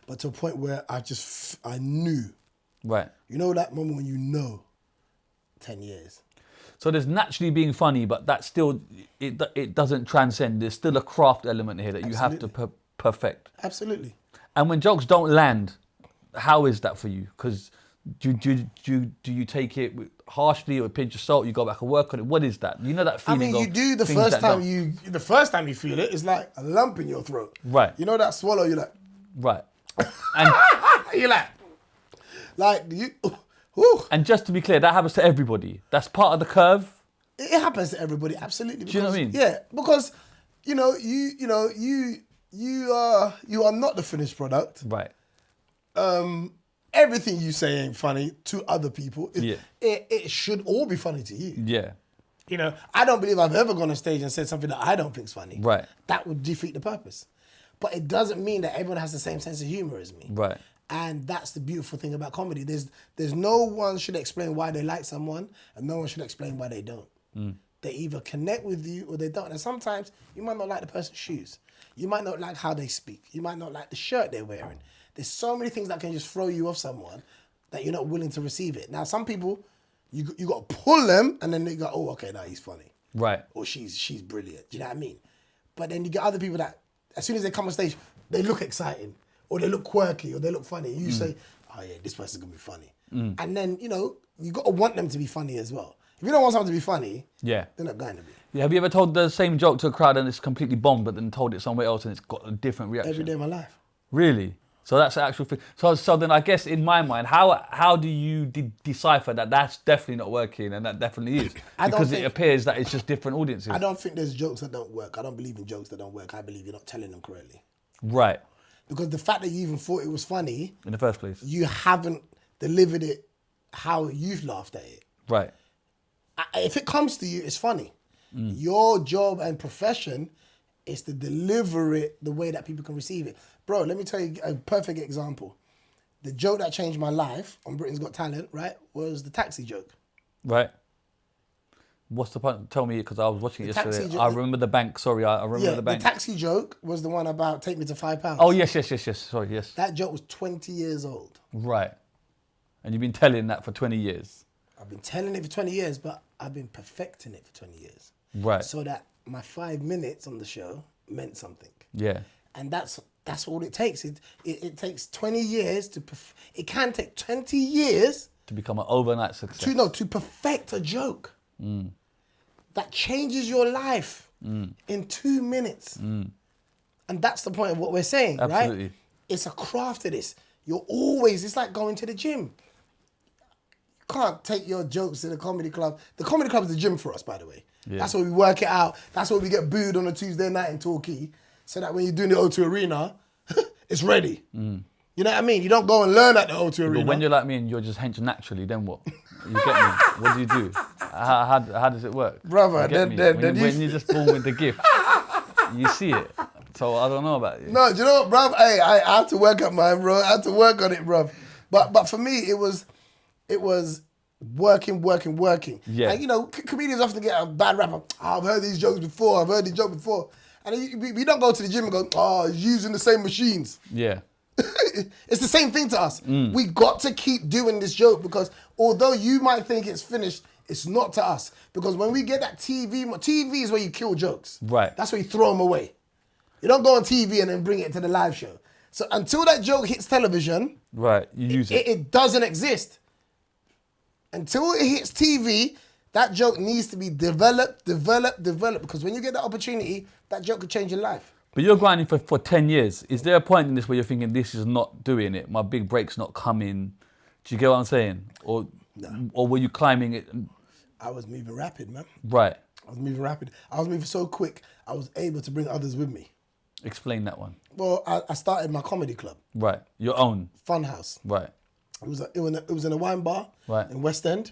but to a point where I knew. Right. You know that moment when you know 10 years. So there's naturally being funny, but that still, it doesn't transcend. There's still a craft element here that you have to perfect. Absolutely. And when jokes don't land, how is that for you? Because do you take it harshly or a pinch of salt? You go back and work on it. What is that? You know that feeling. I mean, you do the first time you feel it, it's like a lump in your throat. Right. You know that swallow. You're like. Right. And you're like you. Whew. And just to be clear, that happens to everybody. That's part of the curve. It happens to everybody, absolutely. Do you know what I mean? Yeah, because you are not the finished product. Right. Everything you say ain't funny to other people. Yeah. It should all be funny to you. Yeah. You know, I don't believe I've ever gone on stage and said something that I don't think's funny. Right. That would defeat the purpose. But it doesn't mean that everyone has the same sense of humor as me. Right. And that's the beautiful thing about comedy. There's no one should explain why they like someone, and no one should explain why they don't. They either connect with you or they don't. And sometimes you might not like the person's shoes. You might not like how they speak. You might not like the shirt they're wearing. There's so many things that can just throw you off someone that you're not willing to receive it. Now, some people, you got to pull them, and then they go, oh, okay, now he's funny. Right. Or she's brilliant. Do you know what I mean? But then you get other people that, as soon as they come on stage, they look exciting, or they look quirky, or they look funny. You say, oh yeah, this person's gonna be funny. And then, you got to want them to be funny as well. If you don't want someone to be funny, they're not going to be. Yeah, have you ever told the same joke to a crowd and it's completely bombed, but then told it somewhere else and it's got a different reaction? Every day of my life. Really? So that's the actual thing. So then I guess in my mind, how do you decipher that that's definitely not working and that definitely is? Because it appears that it's just different audiences. I don't think there's jokes that don't work. I don't believe in jokes that don't work. I believe you're not telling them correctly. Right. Because the fact that you even thought it was funny... in the first place. You haven't delivered it how you've laughed at it. Right. If it comes to you, it's funny. Your job and profession is to deliver it the way that people can receive it. Bro, let me tell you a perfect example. The joke that changed my life on Britain's Got Talent, right, was the taxi joke. Right. What's the point? Tell me, because I was watching it yesterday. Joke, I remember the bank. Sorry, I remember the bank. The taxi joke was the one about take me to £5. Oh, yes. Sorry, yes. That joke was 20 years old. Right. And you've been telling that for 20 years. I've been telling it for 20 years, but I've been perfecting it for 20 years. Right. So that my 5 minutes on the show meant something. Yeah. And that's all it takes. It takes 20 years to... It can take 20 years... to become an overnight success. To perfect a joke. That changes your life in 2 minutes. And that's the point of what we're saying, Absolutely. Right? It's a craft to this. It's like going to the gym. You can't take your jokes to the comedy club. The comedy club is the gym for us, by the way. Yeah. That's where we work it out. That's where we get booed on a Tuesday night in Torquay, so that when you're doing the O2 Arena, it's ready. You know what I mean? You don't go and learn at the O2 Arena. But when you're like me and you're just hench naturally, then what? You get me? What do you do? How does it work? Brother, when you're just born with the gift, you see it. So I don't know about you. No, do you know what, bruv? Hey, I had to work at mine, bro. I had to work on it, bruv. But for me, it was working. Yeah. And comedians often get a bad rap. Oh, I've heard these jokes before. And we don't go to the gym and go, oh, he's using the same machines. Yeah. It's the same thing to us. We got to keep doing this joke because although you might think it's finished, it's not to us. Because when we get that TV is where you kill jokes. Right. That's where you throw them away. You don't go on TV and then bring it to the live show. So until that joke hits television, right, you use it. It doesn't exist. Until it hits TV, that joke needs to be developed, because when you get that opportunity, that joke could change your life. But you're grinding for 10 years. Is there a point in this where you're thinking, this is not doing it, my big break's not coming? Do you get what I'm saying? Or were you climbing it? I was moving rapid, man. Right. I was moving rapid. I was moving so quick, I was able to bring others with me. Explain that one. Well, I started my comedy club. Right. Your own. Funhouse. Right. It was in a wine bar in West End.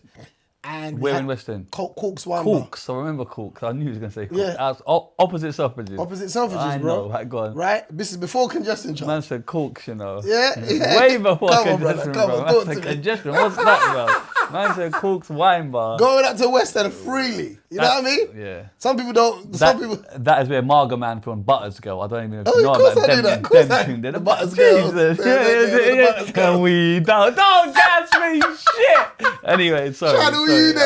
And where in West End? Cork's wine bar. Cork's. I remember Cork's. I knew he was going to say Cork's. Yeah. Opposite Selfridges. Opposite Selfridges, I bro. know. Right, go on. Right? This is before congestion charge. Man said Cork's, you know. Yeah. Way before Come on, congestion, brother. Come bro. on, Man talk said to me. congestion. What's that, bro? Man said Cork's wine bar. Going up to West End freely. You know what I mean? Yeah. Some people don't. Some people. That is where Marga Man from Butters Girl. I don't even know if Oh, you know of course about I them. knew that. Of course I- Them the Butters Girls. Jesus. The Butters Girls. And we don't gas me, shit. Anyway, sorry. Channel sorry. you days,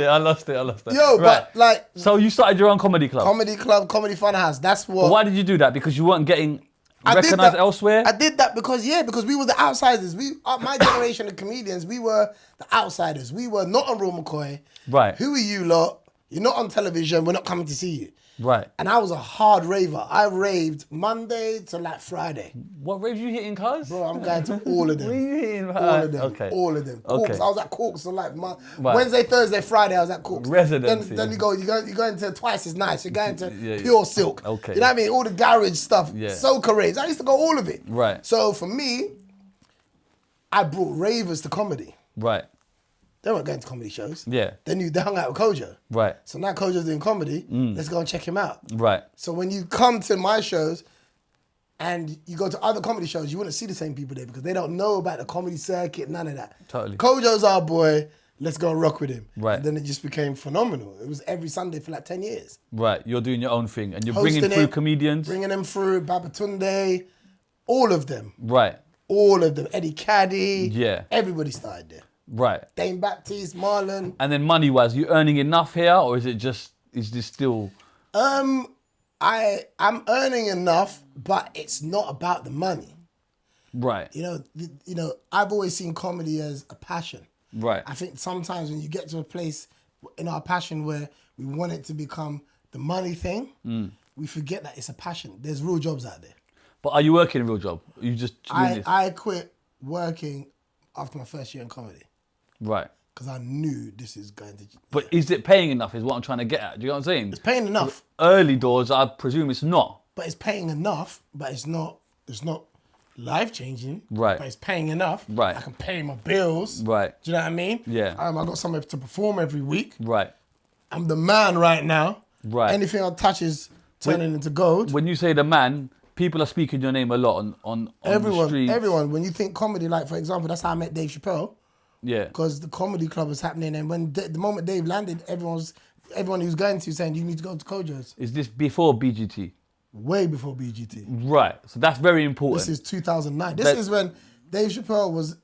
I lost it. Yo, Right. but like So you started your own comedy club. comedy club, comedy fun house. That's what. Why did you do that? Because you weren't getting I did recognized that- elsewhere? I did that because we were the outsiders. My generation of comedians, we were the outsiders. We were not on Raw McCoy. Right. Who are you lot? You're not on television. We're not coming to see you. Right. And I was a hard raver. I raved Monday to like Friday. What raves you hitting, cuz? Bro, I'm going to all of them. What are you hitting? All of them. Okay. All of them. Okay. Corks. I was at Corks. So like Right. Wednesday, Thursday, Friday, I was at Corks. Residency. Then you go into Twice as Nice. You're going to Yeah, yeah. Pure Silk. Okay. You know what I mean? All the garage stuff. Yeah. Soca raves. I used to go all of it. Right. So for me, I brought ravers to comedy. Right. They weren't going to comedy shows. Yeah. They hung out with Kojo. Right. So now Kojo's doing comedy. Let's go and check him out. Right. So when you come to my shows and you go to other comedy shows, you wouldn't see the same people there because they don't know about the comedy circuit, none of that. Totally. Kojo's our boy. Let's go and rock with him. Right. And then it just became phenomenal. It was every Sunday for like 10 years. Right. You're doing your own thing and you're Hosting bringing through it, comedians. Bringing them through, Babatunde, all of them. Right. All of them. Eddie Caddy. Yeah. Everybody started there. Right. Dane Baptiste, Marlon. And then money-wise, you earning enough here, or is this still? I'm earning enough, but it's not about the money. Right. You know, I've always seen comedy as a passion. Right. I think sometimes when you get to a place in our passion where we want it to become the money thing, we forget that it's a passion. There's real jobs out there. But are you working a real job? Are you just doing this? I quit working after my first year in comedy Right. because I knew this is going to... But is it paying enough is what I'm trying to get at. Do you know what I'm saying? It's paying enough, Early doors, I presume it's not. but it's paying enough, but it's not life-changing. Right. But it's paying enough. Right. I can pay my bills. Right. Do you know what I mean? Yeah. I got somewhere to perform every week. Right. I'm the man right now. Right. Anything I touch is turning into gold. When you say the man, people are speaking your name a lot on the streets. Everyone. When you think comedy, like for example, that's how I met Dave Chappelle. Yeah. Because the comedy club was happening, and when the moment Dave landed, everyone he was going to saying you need to go to Kojo's. Is this before BGT? Way before BGT. Right. So that's very important. This is 2009. This is when Dave Chappelle was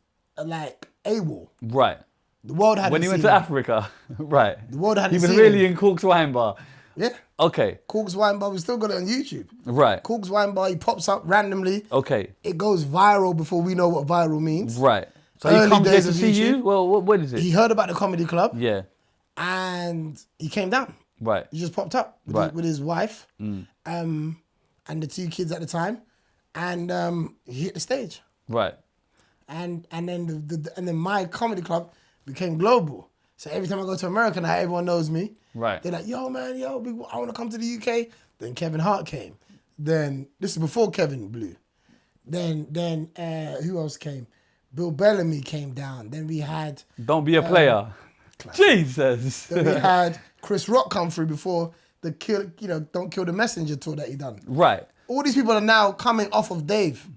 like AWOL. Right. The world hadn't When he went seen to him. Africa. Right. The world hadn't He was seen really him. in Cork's wine bar. Yeah. Okay. Cork's Wine Bar, we still got it on YouTube. Right. Cork's Wine Bar, he pops up randomly. Okay. It goes viral before we know what viral means. Right. So Early he comes here days to of see you? YouTube. Well, what is it? He heard about the comedy club Yeah. and he came down. Right. He just popped up with his wife and the 2 kids at the time, and he hit the stage. Right. And then my comedy club became global. So every time I go to America now, everyone knows me. Right. They're like, yo, man, I want to come to the UK. Then Kevin Hart came. Then, this is before Kevin blew. Then who else came? Bill Bellamy came down. Then we had... Don't be a player. Jesus. Then we had Chris Rock come through before the Don't Kill the Messenger tour that he done. Right. All these people are now coming off of Dave.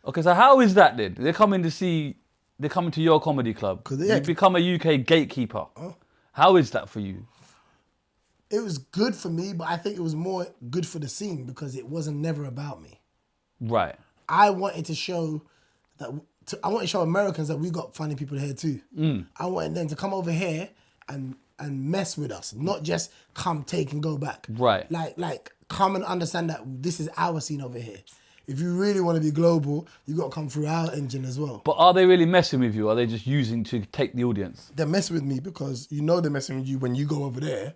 Okay, so how is that then? They're coming to your comedy club. 'Cause You've become a UK gatekeeper. How is that for you? It was good for me, but I think it was more good for the scene because it wasn't never about me. Right. I wanted to show Americans that we got funny people here too. I wanted them to come over here and mess with us, not just come, take and go back. Right. Like come and understand that this is our scene over here. If you really want to be global, you got to come through our engine as well. But are they really messing with you? Or are they just using to take the audience? They're messing with me because you know they're messing with you when you go over there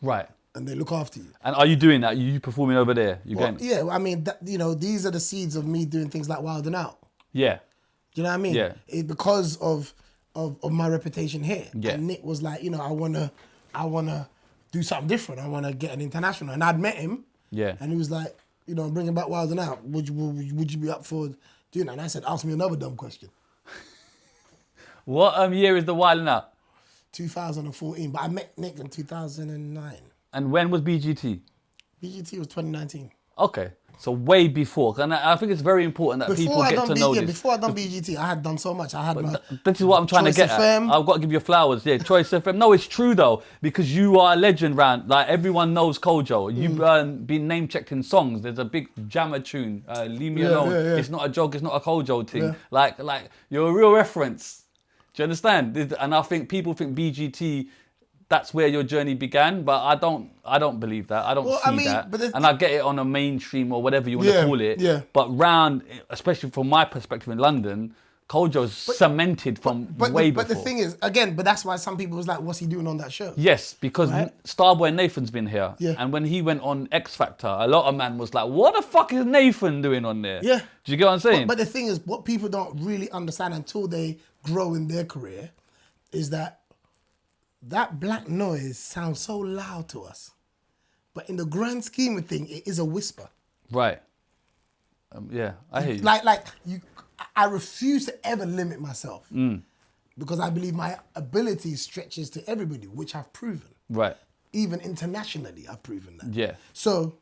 Right. and they look after you. And are you doing that? You performing over there? Yeah, I mean, these are the seeds of me doing things like Wild and Out. Yeah. Do you know what I mean? Yeah. Because of my reputation here. Yeah. And Nick was like, I wanna do something different. I wanna get an international. And I'd met him. Yeah. And he was like, bringing back Wild and Out. Would you be up for doing that? And I said, ask me another dumb question. What year is the Wild and Out? 2014. But I met Nick in 2009. And when was BGT? BGT was 2019. Okay. So way before, and I think it's very important that people get to know this. Before I done BGT, I had done so much. I had This is what I'm trying to get at. I've got to give you flowers. Yeah, Choice FM. No, it's true though, because you are a legend, round. Like everyone knows Kojo. You've been name checked in songs. There's a big jammer tune. Leave me alone. Yeah. It's not a joke. It's not a Kojo thing. Yeah. Like you're a real reference. Do you understand? And I think people think BGT. That's where your journey began, but I don't believe that. I don't see that. And I get it on a mainstream or whatever you want to call it. Yeah. But round, especially from my perspective in London, Kojo's cemented from way before. But the thing is, again, but that's why some people was like, what's he doing on that show? Yes, because Starboy Nathan's been here. Yeah. And when he went on X Factor, a lot of man was like, what the fuck is Nathan doing on there? Yeah. Do you get what I'm saying? But the thing is, what people don't really understand until they grow in their career is that black noise sounds so loud to us. But in the grand scheme of things, it is a whisper. Right. Yeah, I hear you. I refuse to ever limit myself because I believe my ability stretches to everybody, which I've proven. Right. Even internationally, I've proven that. Yeah. So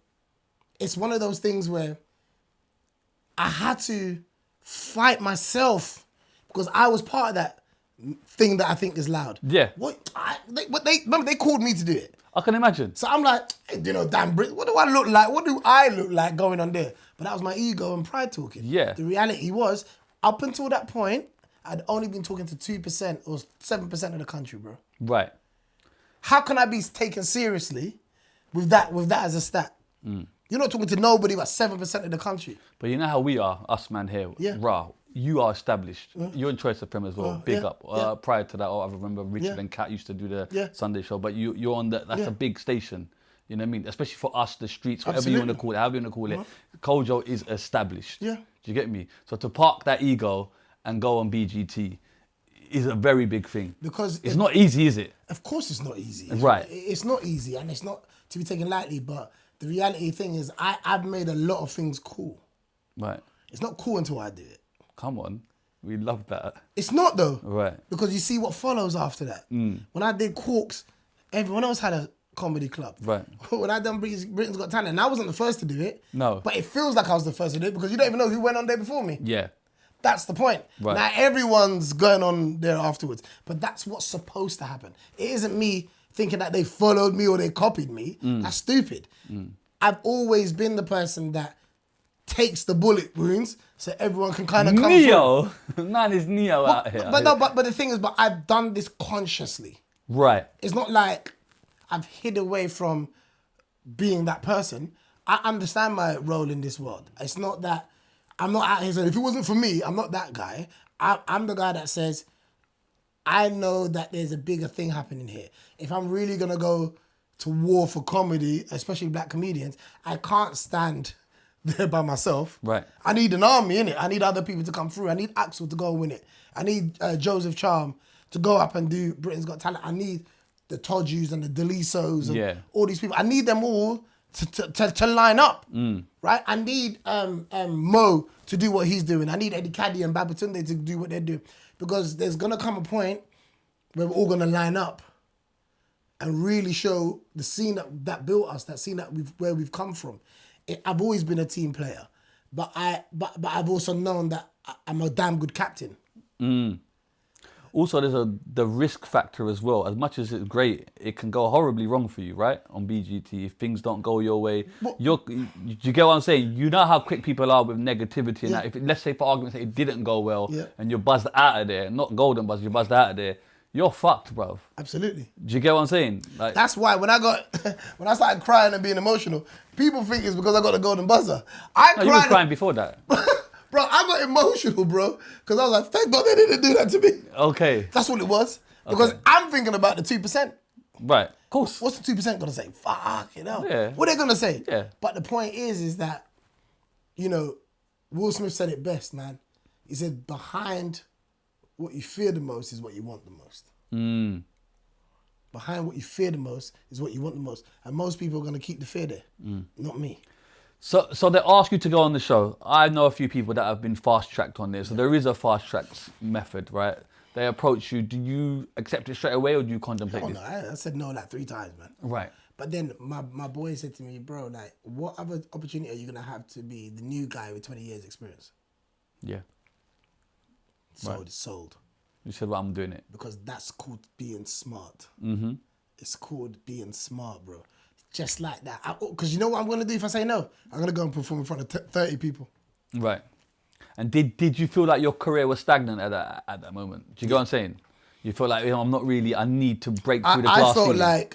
it's one of those things where I had to fight myself because I was part of that thing that I think is loud. Yeah. Remember they called me to do it. I can imagine. So I'm like, hey, damn Brit, what do I look like? What do I look like going on there? But that was my ego and pride talking. Yeah. The reality was, up until that point, I'd only been talking to 2% or 7% of the country, bro. Right. How can I be taken seriously with that as a stat? You're not talking to nobody but 7% of the country. But you know how we are, us man here. Yeah. Raw. You are established. You're in Choice FM as well. Big yeah, up. Prior to that, I remember Richard and Kat used to do the Sunday show. But you're on that's a big station. You know what I mean? Especially for us, the streets, whatever you want to call it, however you want to call it. Kojo is established. Yeah. Do you get me? So to park that ego and go on BGT is a very big thing. Because it's not easy, is it? Of course it's not easy. Right. It's not easy and it's not to be taken lightly, but the reality thing is I've made a lot of things cool. Right. It's not cool until I do it. Come on. We love that. It's not though. Right. Because you see what follows after that. When I did Corks, everyone else had a comedy club. Right. When I done Britain's Got Talent, and I wasn't the first to do it. No. But it feels like I was the first to do it because you don't even know who went on there before me. Yeah. That's the point. Right. Now everyone's going on there afterwards. But that's what's supposed to happen. It isn't me thinking that they followed me or they copied me. That's stupid. I've always been the person that takes the bullet wounds so everyone can kind of come Neo. Man is Neo out here. But the thing is, I've done this consciously. Right. It's not like I've hid away from being that person. I understand my role in this world. It's not that I'm not out here saying, if it wasn't for me, I'm not that guy. I'm the guy that says, I know that there's a bigger thing happening here. If I'm really going to go to war for comedy, especially black comedians, I can't stand there by myself. Right. I need an army in it. I need other people to come through. I need Axel to go and win it. I need Joseph Charm to go up and do Britain's Got Talent. I need the Todjus and the Delisos and all these people. I need them all to line up, right? I need Mo to do what he's doing. I need Eddie Caddy and Babatunde to do what they're doing, because there's gonna come a point where we're all gonna line up and really show the scene that built us, that scene that where we've come from. I've always been a team player, but I've also known that I'm a damn good captain. Also, there's the risk factor as well. As much as it's great, it can go horribly wrong for you, right? On BGT, if things don't go your way. You get what I'm saying? You know how quick people are with negativity and that. If let's say for argument's sake it didn't go well and you're buzzed out of there, not golden buzz, you're buzzed out of there, you're fucked, bruv. Absolutely. Do you get what I'm saying? Like, that's why when I started crying and being emotional, people think it's because I got a golden buzzer. You was crying before that. Bro, I got emotional, bro, because I was like, thank God they didn't do that to me. Okay. That's what it was. Because I'm thinking about the 2%. Right, of course. What's the 2% gonna say? Fuck, you know? Yeah. What are they gonna say? Yeah. But the point is that, you know, Will Smith said it best, man. He said, behind what you fear the most is what you want the most. Behind what you fear the most is what you want the most. And most people are gonna keep the fear there, not me. So they ask you to go on the show. I know a few people that have been fast-tracked on this. So there is a fast-tracked method, right? They approach you. Do you accept it straight away or do you contemplate Oh, this? no, I said no like 3 times, man. Right. But then my boy said to me, bro, like, what other opportunity are you gonna have to be the new guy with 20 years experience? Yeah. Sold, Right. it's sold. You said, well, I'm doing it. Because that's called being smart. Mm-hmm. It's called being smart, bro. Just like that. Because you know what I'm gonna do if I say no? I'm gonna go and perform in front of 30 people. Right. And did you feel like your career was stagnant at that moment? Do you get what I'm saying? You feel like, I'm not really, I need to break through the glass ceiling.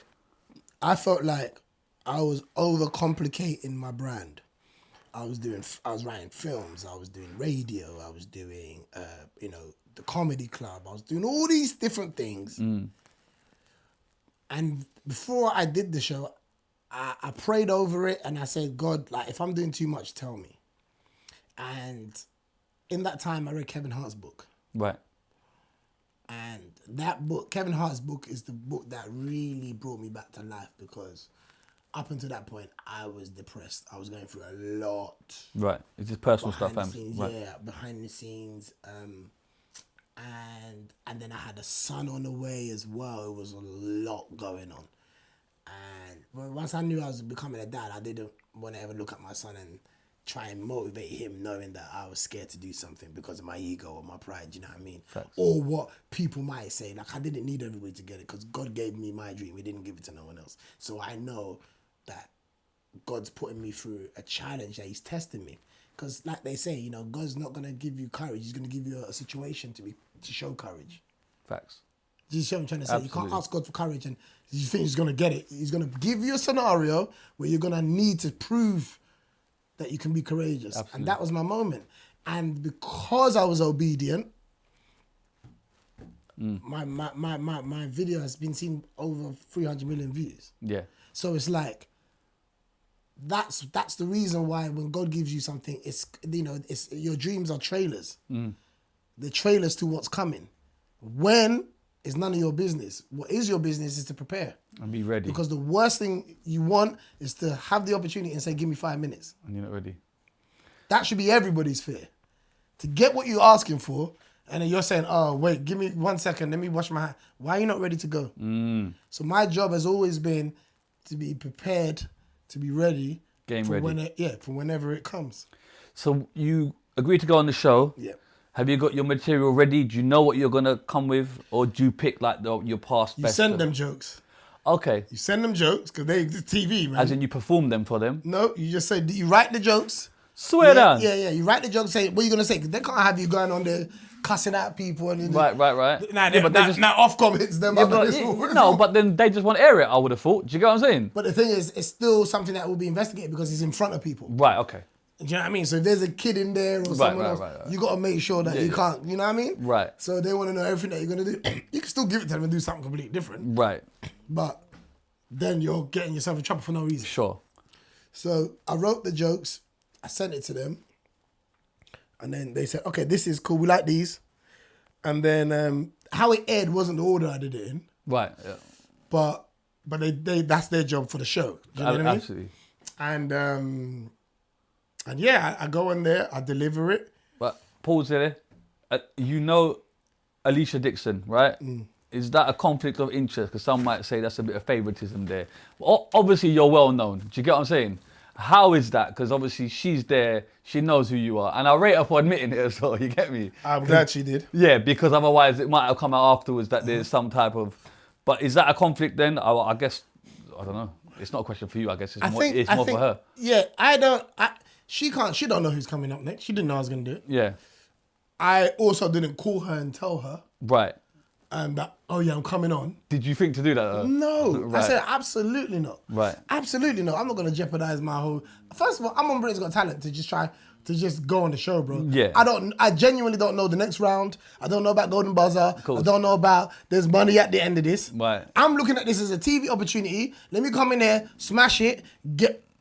I felt like I was overcomplicating my brand. I was writing films, I was doing radio, I was doing, the comedy club, I was doing all these different things. And before I did the show, I prayed over it and I said, God, like, if I'm doing too much, tell me. And in that time, I read Kevin Hart's book. Right. And that book, Kevin Hart's book, is the book that really brought me back to life, because up until that point, I was depressed. I was going through a lot. Right. It's just personal stuff, Behind the scenes, right. yeah, behind the scenes. And then I had a son on the way as well. It was a lot going on. And once I knew I was becoming a dad, I didn't want to ever look at my son and try and motivate him, knowing that I was scared to do something because of my ego or my pride, you know what I mean? Facts. Or what people might say. Like, I didn't need everybody to get it because God gave me my dream. He didn't give it to no one else. So I know that God's putting me through a challenge, that he's testing me. Because like they say, God's not going to give you courage. He's going to give you a situation to show courage. Facts. Do you see what I'm trying to say? Absolutely. You can't ask God for courage and you think he's going to get it. He's going to give you a scenario where you're going to need to prove that you can be courageous. Absolutely. And that was my moment. And because I was obedient, my video has been seen over 300 million views. Yeah. So it's like, that's the reason why when God gives you something, it's your dreams are trailers. The trailers to what's coming. When is none of your business. What is your business is to prepare. And be ready. Because the worst thing you want is to have the opportunity and say, give me 5 minutes. And you're not ready. That should be everybody's fear. To get what you're asking for, and then you're saying, oh, wait, give me 1 second, let me wash my hand. Why are you not ready to go? So my job has always been to be prepared, to be ready. Game ready. For whenever it comes. So you agreed to go on the show. Yeah. Have you got your material ready? Do you know what you're going to come with? Or do you pick like your past You best? send them jokes. Okay. You send them jokes, because it's TV, man. As in you perform them for them? No, you just say, you write the jokes. Swear down. Yeah. You write the jokes, say, what are you going to say? Because they can't have you going on there cussing out people. And Right. Now Ofcom hits them up. No, but then they just want to air it, I would have thought. Do you get what I'm saying? But the thing is, it's still something that will be investigated because it's in front of people. Right, okay. Do you know what I mean? So if there's a kid in there or someone else, you got to make sure that you can't, you know what I mean? Right. So they want to know everything that you're going to do. You can still give it to them and do something completely different. Right. But then you're getting yourself in trouble for no reason. Sure. So I wrote the jokes, I sent it to them, and then they said, okay, this is cool, we like these. And then how it aired wasn't the order I did it in. Right, yeah. But they that's their job for the show. Do you know what I mean? Absolutely. And yeah, I go in there, I deliver it. But pause there. Alesha Dixon, right? Is that a conflict of interest? Because some might say that's a bit of favoritism there. Well, obviously, you're well known. Do you get what I'm saying? How is that? Because obviously she's there, she knows who you are. And I rate her for admitting it as well, you get me? I'm glad she did. Yeah, because otherwise it might have come out afterwards that there's some type of... But is that a conflict then? I guess, I don't know. It's not a question for you, I guess. It's more for her. Yeah, she don't know who's coming up next. She didn't know I was going to do it. Yeah. I also didn't call her and tell her. Right. That, oh yeah, I'm coming on. Did you think to do that? No. Right. I said, absolutely not. Right. Absolutely not. I'm not going to jeopardize my whole... First of all, I'm on Britain's Got Talent to just go on the show, bro. Yeah. I genuinely don't know the next round. I don't know about Golden Buzzer. Cool. I don't know about there's money at the end of this. Right. I'm looking at this as a TV opportunity. Let me come in there, smash it,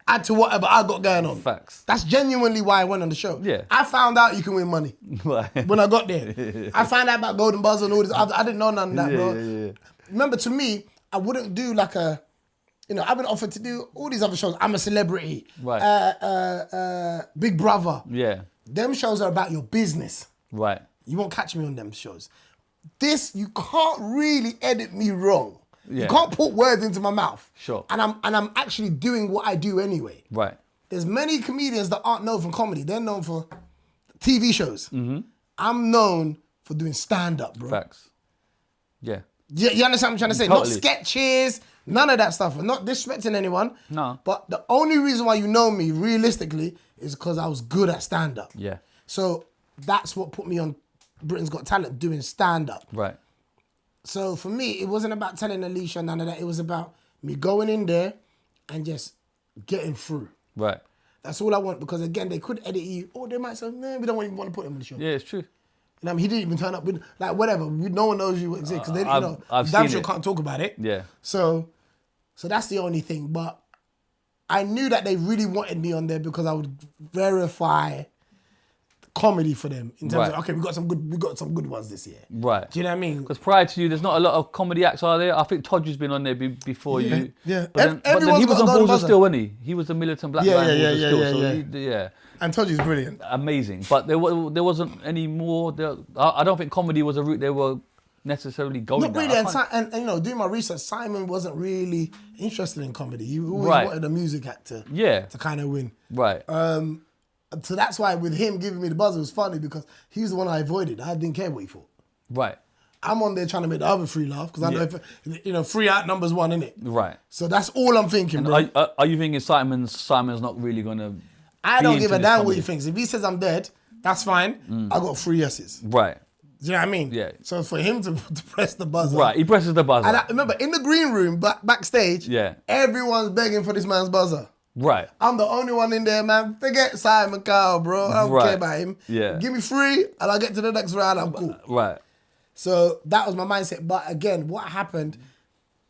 add to whatever I got going on. Facts. That's genuinely why I went on the show. Yeah. I found out you can win money Right. when I got there. I found out about Golden Buzzer and all this. I didn't know none of that, bro. Yeah. Remember, to me, I wouldn't do like a... I've been offered to do all these other shows. I'm a Celebrity. Right. Big Brother. Yeah. Them shows are about your business. Right. You won't catch me on them shows. This, you can't really edit me wrong. Yeah. You can't put words into my mouth. Sure. And I'm actually doing what I do anyway. Right. There's many comedians that aren't known for comedy. They're known for TV shows. I'm known for doing stand-up, bro. Facts. Yeah. You understand what I'm trying to say? Totally. Not sketches, none of that stuff. I'm not disrespecting anyone. No. But the only reason why you know me, realistically, is because I was good at stand-up. Yeah. So that's what put me on Britain's Got Talent, doing stand-up. Right. So for me, it wasn't about telling Alesha, none of that. It was about me going in there and just getting through. Right. That's all I want, because again, they could edit you, or they might say, no, we don't even want to put him on the show. Yeah, it's true. You know, he didn't even turn up with, like, whatever. No one knows you exist, because they, I've damn seen sure it. can't talk about it. Yeah. So that's the only thing. But I knew that they really wanted me on there because I would verify comedy for them in terms of, okay, we got some good ones this year. Right. Do you know what I mean? Because prior to you, there's not a lot of comedy acts, are there? I think Todgy's been on there before you. Yeah. But then Everyone's he was got on a Golden Balls of Buzzer. Steel, wasn't he? He was the militant black guy in Balls of Steel. Yeah. And Todgy's brilliant. Amazing. But there wasn't any more. I don't think comedy was a route they were necessarily going Not down. really, and you know, doing my research, Simon wasn't really interested in comedy. He always wanted a music actor to kind of win. Right. So that's why with him giving me the buzz, it was funny because he's the one I avoided. I didn't care what he thought. Right. I'm on there trying to make the other three laugh because I know, if, free out numbers one, innit? Right. So that's all I'm thinking, bro. Are you thinking Simon's not really going to I don't give a damn what he thinks. If he says I'm dead, that's fine. I got 3 yeses. Right. Do you know what I mean? Yeah. So for him to press the buzzer. Right, he presses the buzzer. And I remember in the green room, backstage, everyone's begging for this man's buzzer. Right. I'm the only one in there, man. Forget Simon Cowell, bro. I don't care about him. Yeah. Give me 3 and I'll get to the next round. I'm cool. Right. So that was my mindset. But again, what happened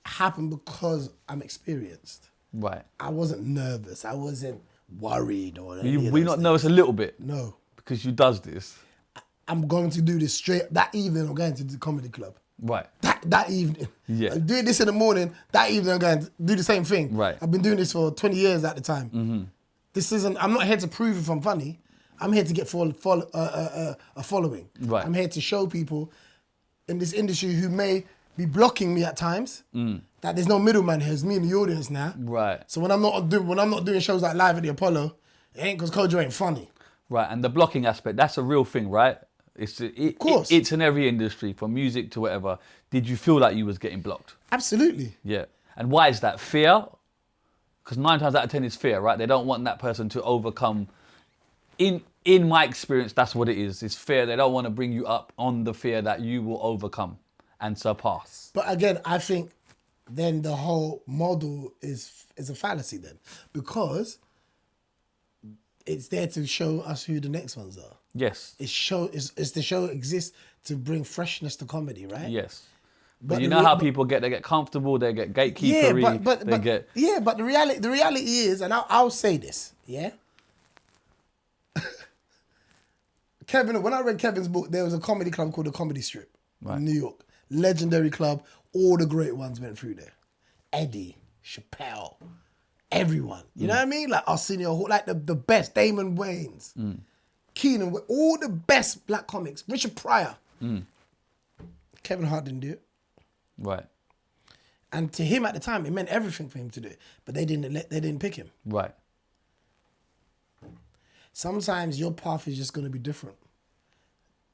because I'm experienced. Right. I wasn't nervous. I wasn't worried or Were you not nervous a little bit? No. Because you does this. I'm going to do this straight. That evening, I'm going to the comedy club. Right. That evening. Yeah. I'm doing this in the morning. That evening, I'm going to do the same thing. Right. I've been doing this for 20 years at the time. Mm-hmm. I'm not here to prove if I'm funny. I'm here to get a following. Right. I'm here to show people in this industry who may be blocking me at times that there's no middleman here. It's me and the audience now. Right. So when I'm not doing shows like Live at the Apollo, it ain't because Kojo ain't funny. Right, and the blocking aspect, that's a real thing, right? Of course. It's in every industry, from music to whatever. Did you feel like you was getting blocked? Absolutely. Yeah. And why is that? Fear? Because 9 times out of 10 is fear, right? They don't want that person to overcome. In my experience, that's what it is. It's fear. They don't want to bring you up on the fear that you will overcome and surpass. But again, I think then the whole model is a fallacy then. Because it's there to show us who the next ones are. Yes. It's the show exists to bring freshness to comedy, right? Yes. But you know how people they get comfortable, they get gatekeepery, but the reality is, and I'll say this, yeah? When I read Kevin's book, there was a comedy club called the Comedy Strip in New York. Legendary club. All the great ones went through there. Eddie, Chappelle, everyone. You know what I mean? Like Arsenio Hall, like the best. Damon Wayans, Keenan, all the best black comics. Richard Pryor. Kevin Hart didn't do it. Right. And to him at the time, it meant everything for him to do it. But they didn't pick him. Right. Sometimes your path is just going to be different.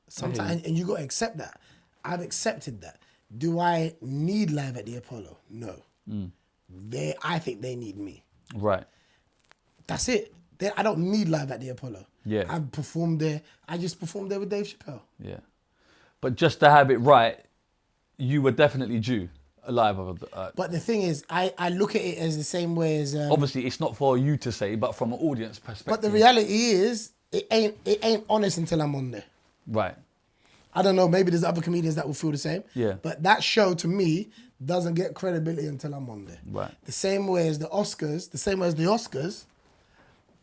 Sometimes, and you got to accept that. I've accepted that. Do I need Live at the Apollo? No. I think they need me. Right. That's it. I don't need Live at the Apollo. Yeah. I've performed there. I just performed there with Dave Chappelle. Yeah. But just to have it right, you were definitely due a live. But the thing is, I look at it as the same way as... obviously, it's not for you to say, but from an audience perspective. But the reality is, it ain't honest until I'm on there. Right. I don't know, maybe there's other comedians that will feel the same. Yeah. But that show, to me, doesn't get credibility until I'm on there. Right. The same way as the Oscars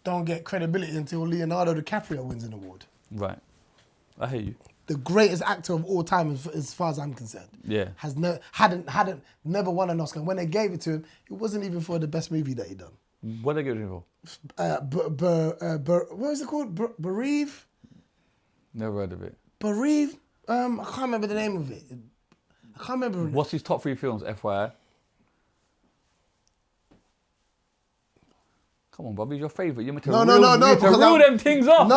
don't get credibility until Leonardo DiCaprio wins an award. Right. I hear you. The greatest actor of all time, as far as I'm concerned. Yeah. Has never won an Oscar. And when they gave it to him, it wasn't even for the best movie that he done. What did they give it What was it called? Bereave? Never heard of it. Bereave? I can't remember the name of it. I can't remember. What's his top 3 films, FYI? Come on, Bobby, your favourite. You're meant to No, because reel them things off.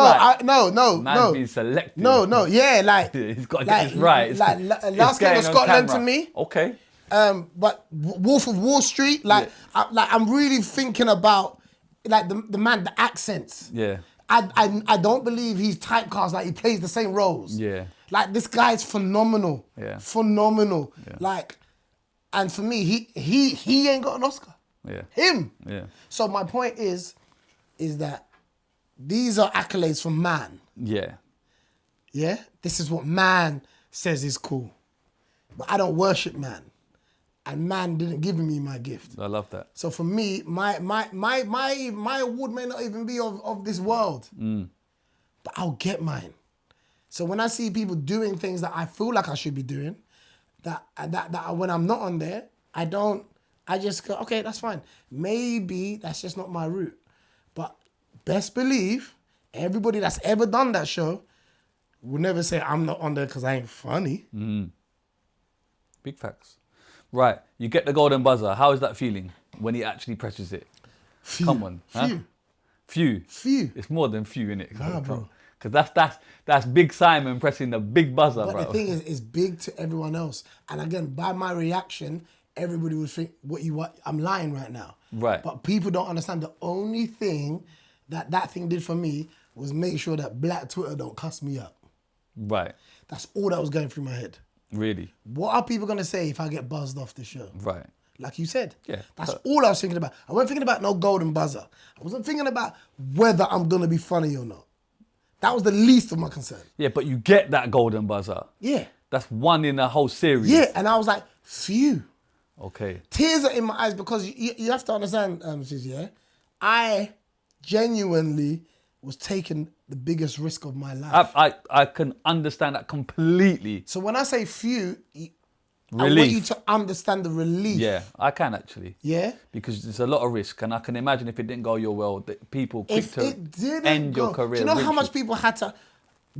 No, being selective. No, yeah, like he's got to get this right. Last game of Scotland to me. Okay. But Wolf of Wall Street, I'm really thinking about like the man, the accents. Yeah. I don't believe he's typecast, like he plays the same roles. Yeah. Like this guy's phenomenal. Yeah. Phenomenal. Yeah. Like, and for me, he ain't got an Oscar. Yeah. Him. Yeah. So my point is that these are accolades from man. Yeah. Yeah? This is what man says is cool. But I don't worship man. And man didn't give me my gift. I love that. So for me, my award may not even be of this world. But I'll get mine. So when I see people doing things that I feel like I should be doing, that when I'm not on there, I just go, okay, that's fine. Maybe that's just not my route. But best believe, everybody that's ever done that show will never say I'm not on there because I ain't funny. Big facts. Right, you get the golden buzzer. How is that feeling when he actually presses it? Few. Come on. Huh? Few. It's more than few, innit? Nah, bro. Because that's Big Simon pressing the big buzzer, But bro. the thing is, it's big to everyone else. And again, by my reaction, everybody would think, I'm lying right now. Right. But people don't understand the only thing that thing did for me was make sure that Black Twitter don't cuss me up. Right. That's all that was going through my head. Really? What are people going to say if I get buzzed off the show? Right. Like you said. Yeah. That's all I was thinking about. I wasn't thinking about no golden buzzer. I wasn't thinking about whether I'm going to be funny or not. That was the least of my concern. Yeah, but you get that golden buzzer. Yeah. That's one in the whole series. Yeah, and I was like, phew. Okay. Tears are in my eyes because you have to understand, Shizzio, yeah? I genuinely was taking the biggest risk of my life. I can understand that completely. So when I say phew, I Relief. want you to understand the relief. Yeah, I can actually. Yeah? Because there's a lot of risk, and I can imagine if it didn't go your well, that people quick If to it didn't end your go, career. do you know how with much people had to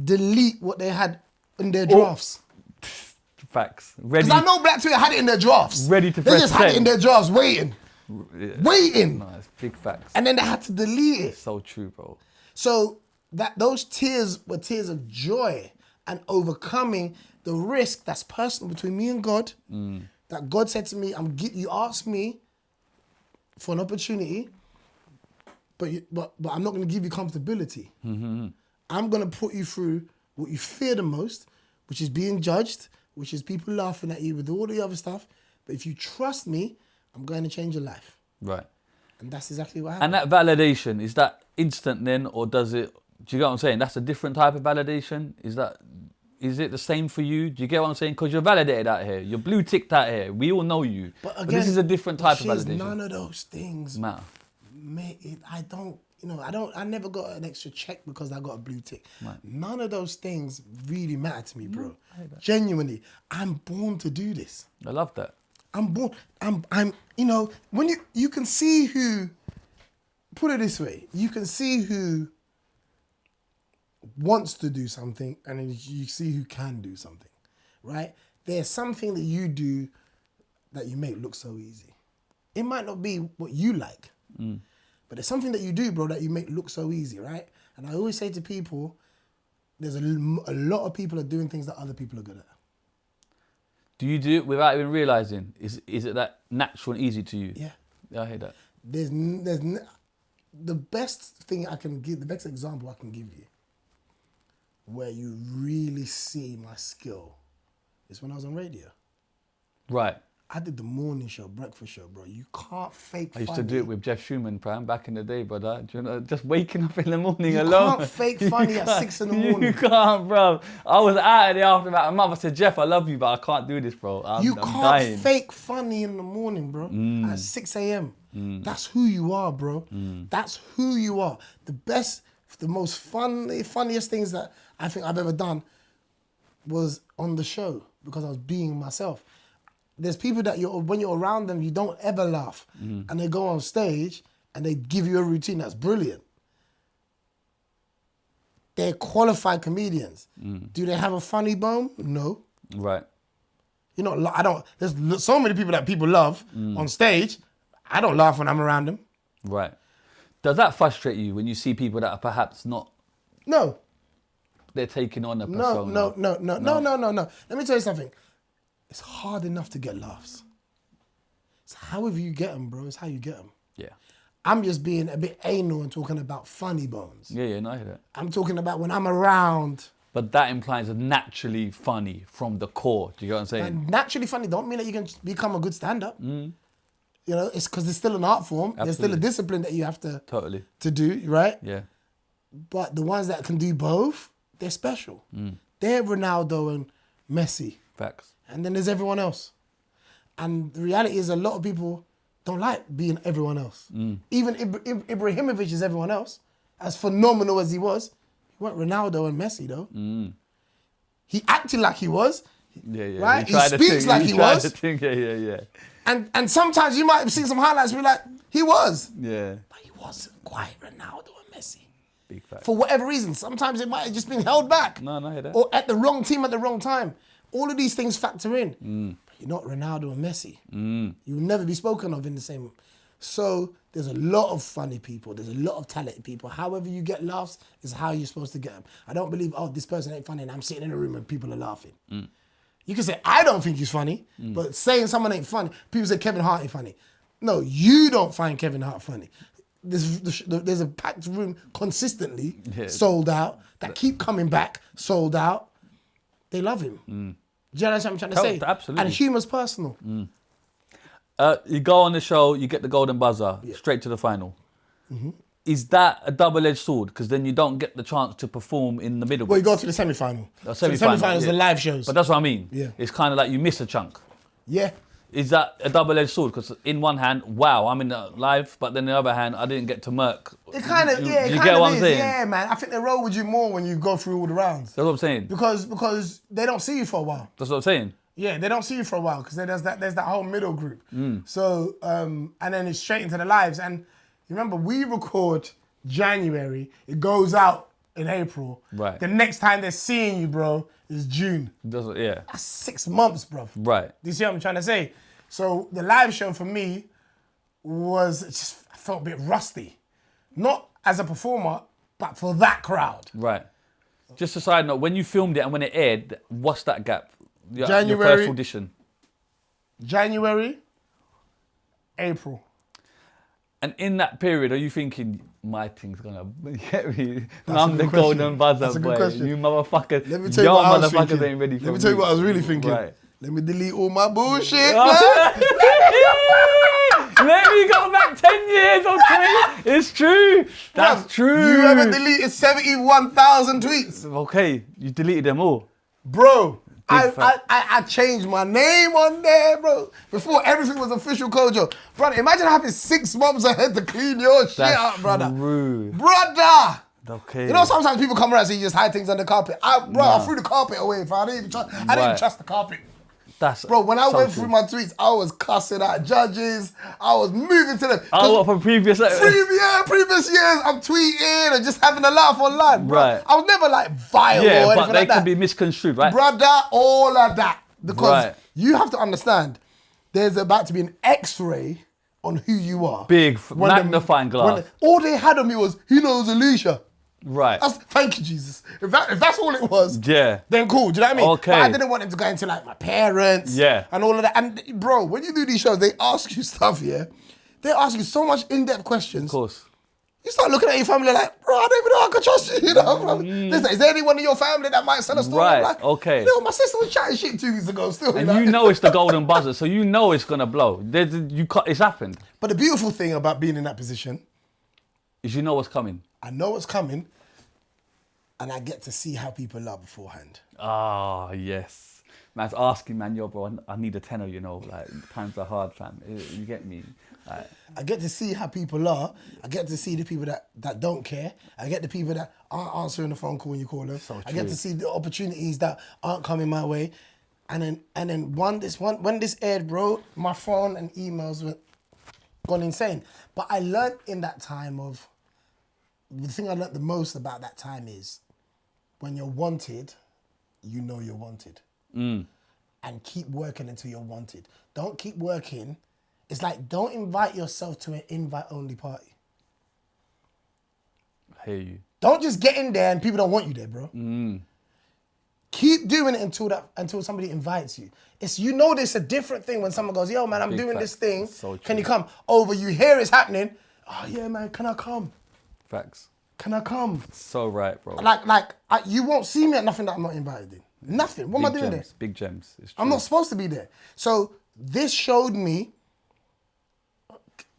delete what they had in their drafts? Facts. Ready. Because I know Black Twitter had it in their drafts. Ready to They press just had it send. in their drafts, waiting. Yeah. Waiting. No, it's big facts. And then they had to delete it. So true, bro. So those tears were tears of joy and overcoming the risk that's personal between me and God. That God said to me, you asked me for an opportunity, but I'm not going to give you comfortability. I'm going to put you through what you fear the most, which is being judged, which is people laughing at you with all the other stuff. But if you trust me, I'm going to change your life. Right. And that's exactly what happened. And that validation, is that instant then, or does it, do you get what I'm saying? That's a different type of validation? Is it the same for you? Do you get what I'm saying? Because you're validated out here. You're blue ticked out here. We all know you. But again, this is a different type of validation. None of those things Matter. I never got an extra check because I got a blue tick. Right. None of those things really matter to me, bro. Genuinely, I'm born to do this. I love that. I'm when you can see who, put it this way, you can see who wants to do something and then you see who can do something, right? There's something that you do that you make look so easy. It might not be what you like, but there's something that you do, bro, that you make look so easy, right? And I always say to people, there's a lot of people are doing things that other people are good at. Do you do it without even realising? Is it that natural and easy to you? Yeah. Yeah, I hear that. The best thing I can give, the best example I can give you, where you really see my skill, is when I was on radio. Right. I did the morning show, breakfast show, bro. You can't fake I used funny. to do it with Jeff Schumann, Pram, back in the day, brother. Do you know, just waking up in the morning You alone. can't fake funny at 6 in the morning. You can't, bro. I was out of the after about a month. I said, Jeff, I love you, but I can't do this, bro. I'm can't dying. fake funny in the morning, bro. At 6 a.m. That's who you are, bro. That's who you are. The most funniest things that I think I've ever done was on the show because I was being myself. There's people that when you're around them, you don't ever laugh. And they go on stage and they give you a routine that's brilliant. They're qualified comedians. Do they have a funny bone? No. Right. You know, there's so many people that people love on stage. I don't laugh when I'm around them. Right. Does that frustrate you when you see people that are perhaps not, No. they're taking on a No, persona? no. Let me tell you something. It's hard enough to get laughs. It's however you get them, bro. It's how you get them. Yeah. I'm just being a bit anal and talking about funny bones. Yeah, no, I hear that. I'm talking about when I'm around. But that implies naturally funny from the core. Do you get what I'm saying? And naturally funny don't mean that you can become a good stand-up. You know, it's because there's still an art form. There's still a Absolutely. discipline that you have to Totally. to do, right? Yeah. But the ones that can do both, they're special. They're Ronaldo and Messi. Facts. And then there's everyone else. And the reality is a lot of people don't like being everyone else. Even Ibrahimovic is everyone else. As phenomenal as he was, he wasn't Ronaldo and Messi though. He acted like he was. Yeah. Right? He tried to speaks think, like he tried was. to think, Yeah. And sometimes you might see some highlights and be like, he was. Yeah. But he wasn't quite Ronaldo and Messi. Big fact. For whatever reason. Sometimes it might have just been held back. No, I hear that. Or at the wrong team at the wrong time. All of these things factor in. But you're not Ronaldo and Messi. You'll never be spoken of in the same. So there's a lot of funny people. There's a lot of talented people. However you get laughs is how you're supposed to get them. I don't believe, oh, this person ain't funny and I'm sitting in a room and people are laughing. You can say, I don't think he's funny, but saying someone ain't funny, people say Kevin Hart ain't funny. No, you don't find Kevin Hart funny. There's a packed room consistently, sold out, that keep coming back, sold out. They love him. Do you know what I'm trying to say? Absolutely. And humour's personal. You go on the show, you get the Golden Buzzer, straight to the final. Is that a double-edged sword? Because then you don't get the chance to perform in the middle. Well, you go to the semi-final. The So the semi-final is the live shows. But that's what I mean. Yeah. It's kind of like you miss a chunk. Yeah. Is that a double-edged sword? Because in one hand, wow, I'm in the live, but then the other hand, I didn't get to murk. It kind of, you it get kind what of I'm is. saying? Yeah, man. I think they roll with you more when you go through all the rounds. That's what I'm saying. Because they don't see you for a while. That's what I'm saying. Yeah, they don't see you for a while because there's that whole middle group. So, and then it's straight into the lives. And remember, we record January, it goes out in April. Right. The next time they're seeing you, bro, is June. Yeah. That's 6 months, bro. Right. Do you see what I'm trying to say? So the live show for me was, I felt a bit rusty. Not as a performer, but for that crowd. Right. Just a side note, when you filmed it and when it aired, what's that gap? Your January. first audition. January, April. And in that period, are you thinking, my thing's gonna get me? That's I'm a the good question. Golden Buzzer That's a good boy. question. You motherfuckers. Let me tell you your what I was motherfuckers thinking. ain't ready for Let me tell you what I was really thinking. Right. Let me delete all my bullshit, Oh. man. Let me go back 10 years or 20. It's true. That's Bruv, true. You ever deleted 71,000 tweets? Okay, you deleted them all. Bro, fact. I changed my name on there, bro. Before everything was official Kojo. Brother, imagine having 6 months ahead to clean your shit up, brother. True. Brother! Okay. You know, sometimes people come around and say you just hide things under the carpet. I threw the carpet away, fam. I didn't even trust the carpet. That's Bro, when I so went true. through my tweets, I was cussing at judges. I was moving to them. Oh, what from previous? Previous years, I'm tweeting and just having a laugh online, bro. Right. I was never like vile or Yeah, anything but they like that. can be misconstrued, right? Brother, all of that. Because Right. you have to understand, there's about to be an X-ray on who you are. Big When magnifying glass. all they had on me was, he knows Alesha. Right. Thank you, Jesus. If that's all it was, Yeah. then cool. Do you know what I mean? Okay. But I didn't want him to go into like my parents, Yeah. and all of that. And bro, when you do these shows, they ask you stuff, yeah. They ask you so much in-depth questions. Of course. You start looking at your family like, bro, I don't even know I can trust you. You know, bro. Listen, is there anyone in your family that might sell a story? Right, I'm like, okay. You know, my sister was chatting shit 2 weeks ago. Still, And you know it's the Golden Buzzer, so you know it's gonna blow. It's happened. But the beautiful thing about being in that position, Is you know what's coming. I know what's coming, and I get to see how people are beforehand. Ah, yes. Man's asking, man, yo, bro, I need a tenner, you know, like, times are hard, fam. You get me? Like, I get to see how people are. I get to see the people that don't care. I get the people that aren't answering the phone call when you call them. I get true. to see the opportunities that aren't coming my way. And then when this aired, bro, my phone and emails were gone insane. But I learned in that time the thing I learned the most about that time is when you're wanted, you know you're wanted. And keep working until you're wanted. Don't keep working. It's like, don't invite yourself to an invite-only party. I hear you. Don't just get in there and people don't want you there, bro. Keep doing it until somebody invites you. It's there's a different thing when someone goes, yo man, I'm doing this thing. So Can you true. come? Over, you hear it's happening. Oh yeah, man, can I come? Facts. Can I come? So right, bro. You won't see me at nothing that I'm not invited in. Nothing. What am I doing there? Big gems. It's true. I'm not supposed to be there. So this showed me,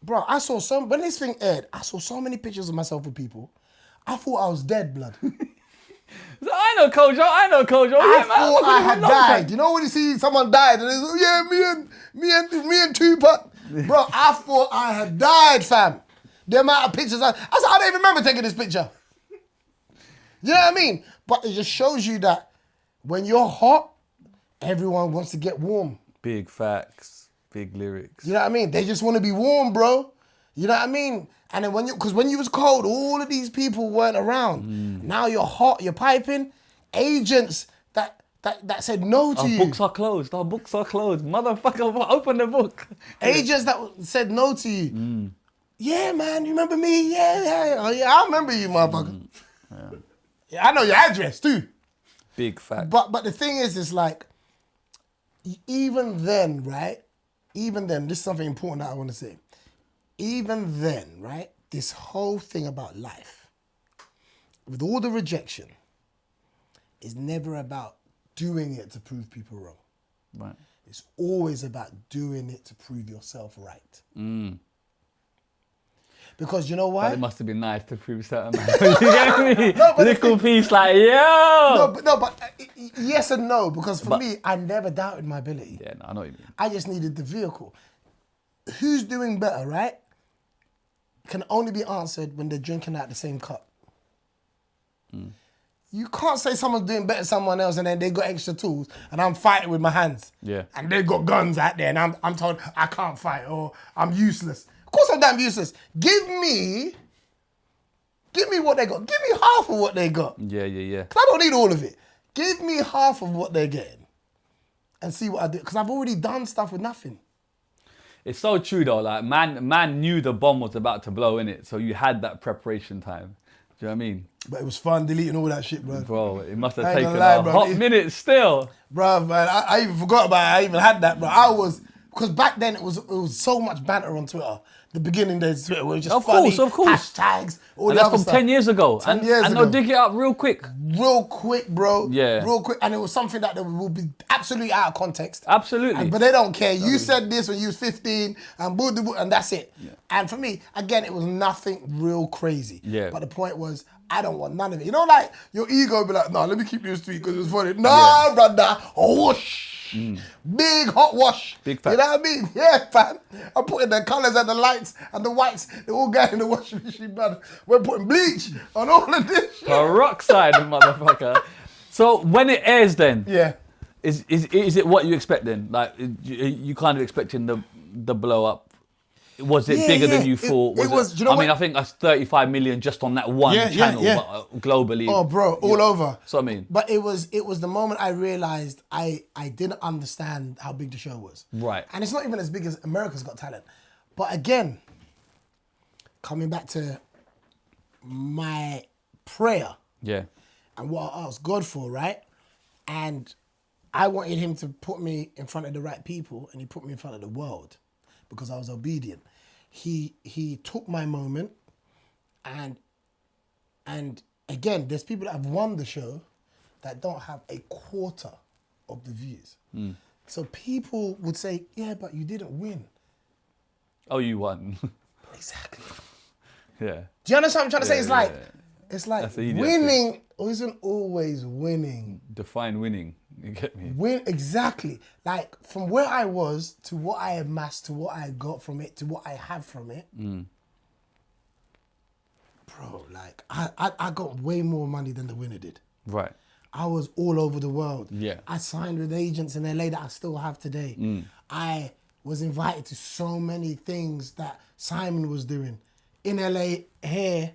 bro, when this thing aired, I saw so many pictures of myself with people. I thought I was dead, blood. I know Kojo. I thought I had died. You know when you see someone died and it's, oh, yeah, me and Tupac. Bro, I thought I had died, fam. The amount of pictures I said, I don't even remember taking this picture. You know what I mean? But it just shows you that when you're hot, everyone wants to get warm. Big facts, big lyrics. You know what I mean? They just want to be warm, bro. You know what I mean? And then when you was cold, all of these people weren't around. Now you're hot, you're piping. Agents that said no to you. Our books are closed. Motherfucker, open the book. Agents that said no to you. Yeah, man, you remember me? Yeah. Oh, yeah, I remember you, motherfucker. Yeah, I know your address too. Big fact. But the thing is, it's like, even then, right? Even then, this is something important that I want to say. Even then, right? This whole thing about life, with all the rejection, is never about doing it to prove people wrong. Right. It's always about doing it to prove yourself right. Because you know why? But it must have been nice to prove certain. You get me? Little piece like, yo. But yes and no, because for me, I never doubted my ability. Yeah, no, I know what you mean. I just needed the vehicle. Who's doing better, right? Can only be answered when they're drinking out the same cup. You can't say someone's doing better than someone else and then they got extra tools and I'm fighting with my hands. Yeah. And they got guns out there and I'm told I can't fight or I'm useless. Of course I'm damn useless. Give me what they got. Give me half of what they got. Yeah. Because I don't need all of it. Give me half of what they're getting and see what I do. Because I've already done stuff with nothing. It's so true though. Like man knew the bomb was about to blow in it, so you had that preparation time. Do you know what I mean? But it was fun deleting all that shit, bro. Bro, it must have I ain't taken gonna lie, a bro. hot minute still. Bro, man, I even forgot about it. I even had that, bro. Because back then it was so much banter on Twitter. The beginning days of Twitter where it was just funny, of course. hashtags, all And the that's other from stuff. 10 years ago. 10 years and ago. they'll dig it up real quick. Real quick, bro. Yeah. Real quick. And it was something that will be absolutely out of context. Absolutely. But they don't care. You said this when you was 15 and that's it. Yeah. And for me, again, it was nothing real crazy. Yeah. But the point was, I don't want none of it. You know, like your ego be like, no, let me keep this tweet because it's funny. Nah, brother. Whoosh. Big hot wash. Big fact. You know what I mean? Yeah, fam. I'm putting the colours and the lights and the whites. They're all going in the washing machine, brother. We're putting bleach on all of this shit. Peroxide, motherfucker. So when it airs then, Yeah. is it what you expect then? Like, you kind of expecting the blow up? Was it bigger than you thought? It was, do you know I mean, what? I think that's 35 million just on that one channel, but globally. Oh, bro, all over. So I mean. But it was the moment I realised I didn't understand how big the show was. Right. And it's not even as big as America's Got Talent. But again, coming back to my prayer Yeah. and what I asked God for, right? And I wanted him to put me in front of the right people and he put me in front of the world because I was obedient. He took my moment and again, there's people that have won the show that don't have a quarter of the views. So people would say, yeah, but you didn't win. Oh, you won. Exactly. Yeah. Do you understand what I'm trying to say? Yeah, It's like That's the idiot winning isn't always winning. Define winning. You get me? Win exactly. Like from where I was to what I amassed to what I got from it to what I have from it. Bro, like I got way more money than the winner did. Right. I was all over the world. Yeah. I signed with agents in LA that I still have today. I was invited to so many things that Simon was doing in LA here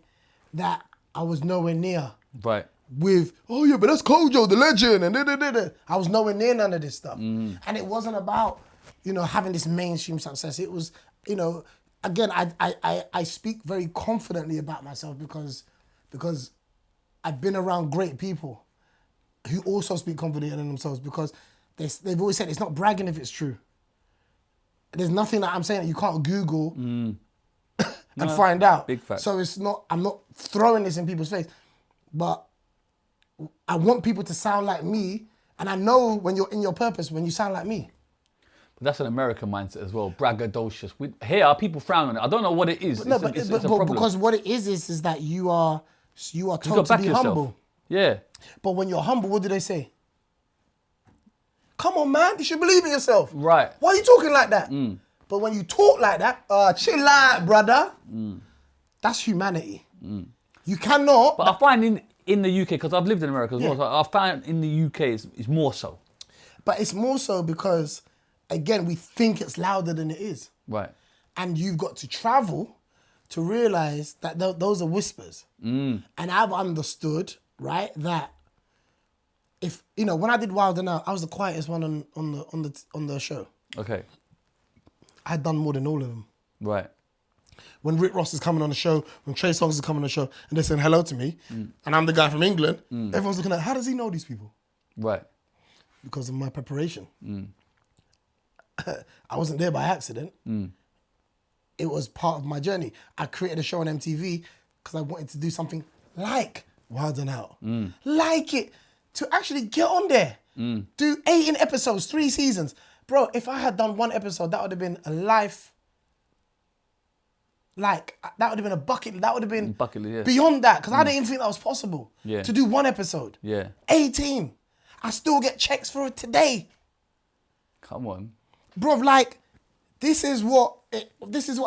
that I was nowhere near. Right. With, oh yeah, but that's Kojo, the legend, and da-da-da-da. I was nowhere near none of this stuff. And it wasn't about, having this mainstream success. It was, again, I speak very confidently about myself because because I've been around great people who also speak confidently in themselves, because they've always said it's not bragging if it's true. There's nothing that I'm saying that you can't Google and find out. Big fact. So I'm not throwing this in people's face, but I want people to sound like me, and I know when you're in your purpose, when you sound like me. But that's an American mindset as well, braggadocious. Here, people frown on it. I don't know what it is. No, it's a problem. because what it is that you are told to back be yourself. humble. Yeah. But when you're humble, what do they say? Come on, man, you should believe in yourself. Right. Why are you talking like that? But when you talk like that, chill out, brother. That's humanity. You cannot. But I find in the UK, because I've lived in America as Yeah. well, so I find in the UK it's more so. But it's more so because, again, we think it's louder than it is. Right. And you've got to travel to realize that those are whispers. And I've understood, right, that if, when I did Wild 'N Out, I was the quietest one on the show. Okay. I had done more than all of them. Right. When Rick Ross is coming on the show, when Trey Songz is coming on the show, and they're saying hello to me, and I'm the guy from England, everyone's looking at, how does he know these people? Right. Because of my preparation. I wasn't there by accident. It was part of my journey. I created a show on MTV because I wanted to do something like Wild 'N Out. Like it. To actually get on there. Do 18 episodes, 3 seasons. Bro, if I had done 1 episode, that would have been a life. Like, that would have been a bucket. That would have been yeah. beyond that, because I didn't even think that was possible. Yeah. To do 1 episode. Yeah. 18. I still get checks for it today. Come on. Bro, like, this is what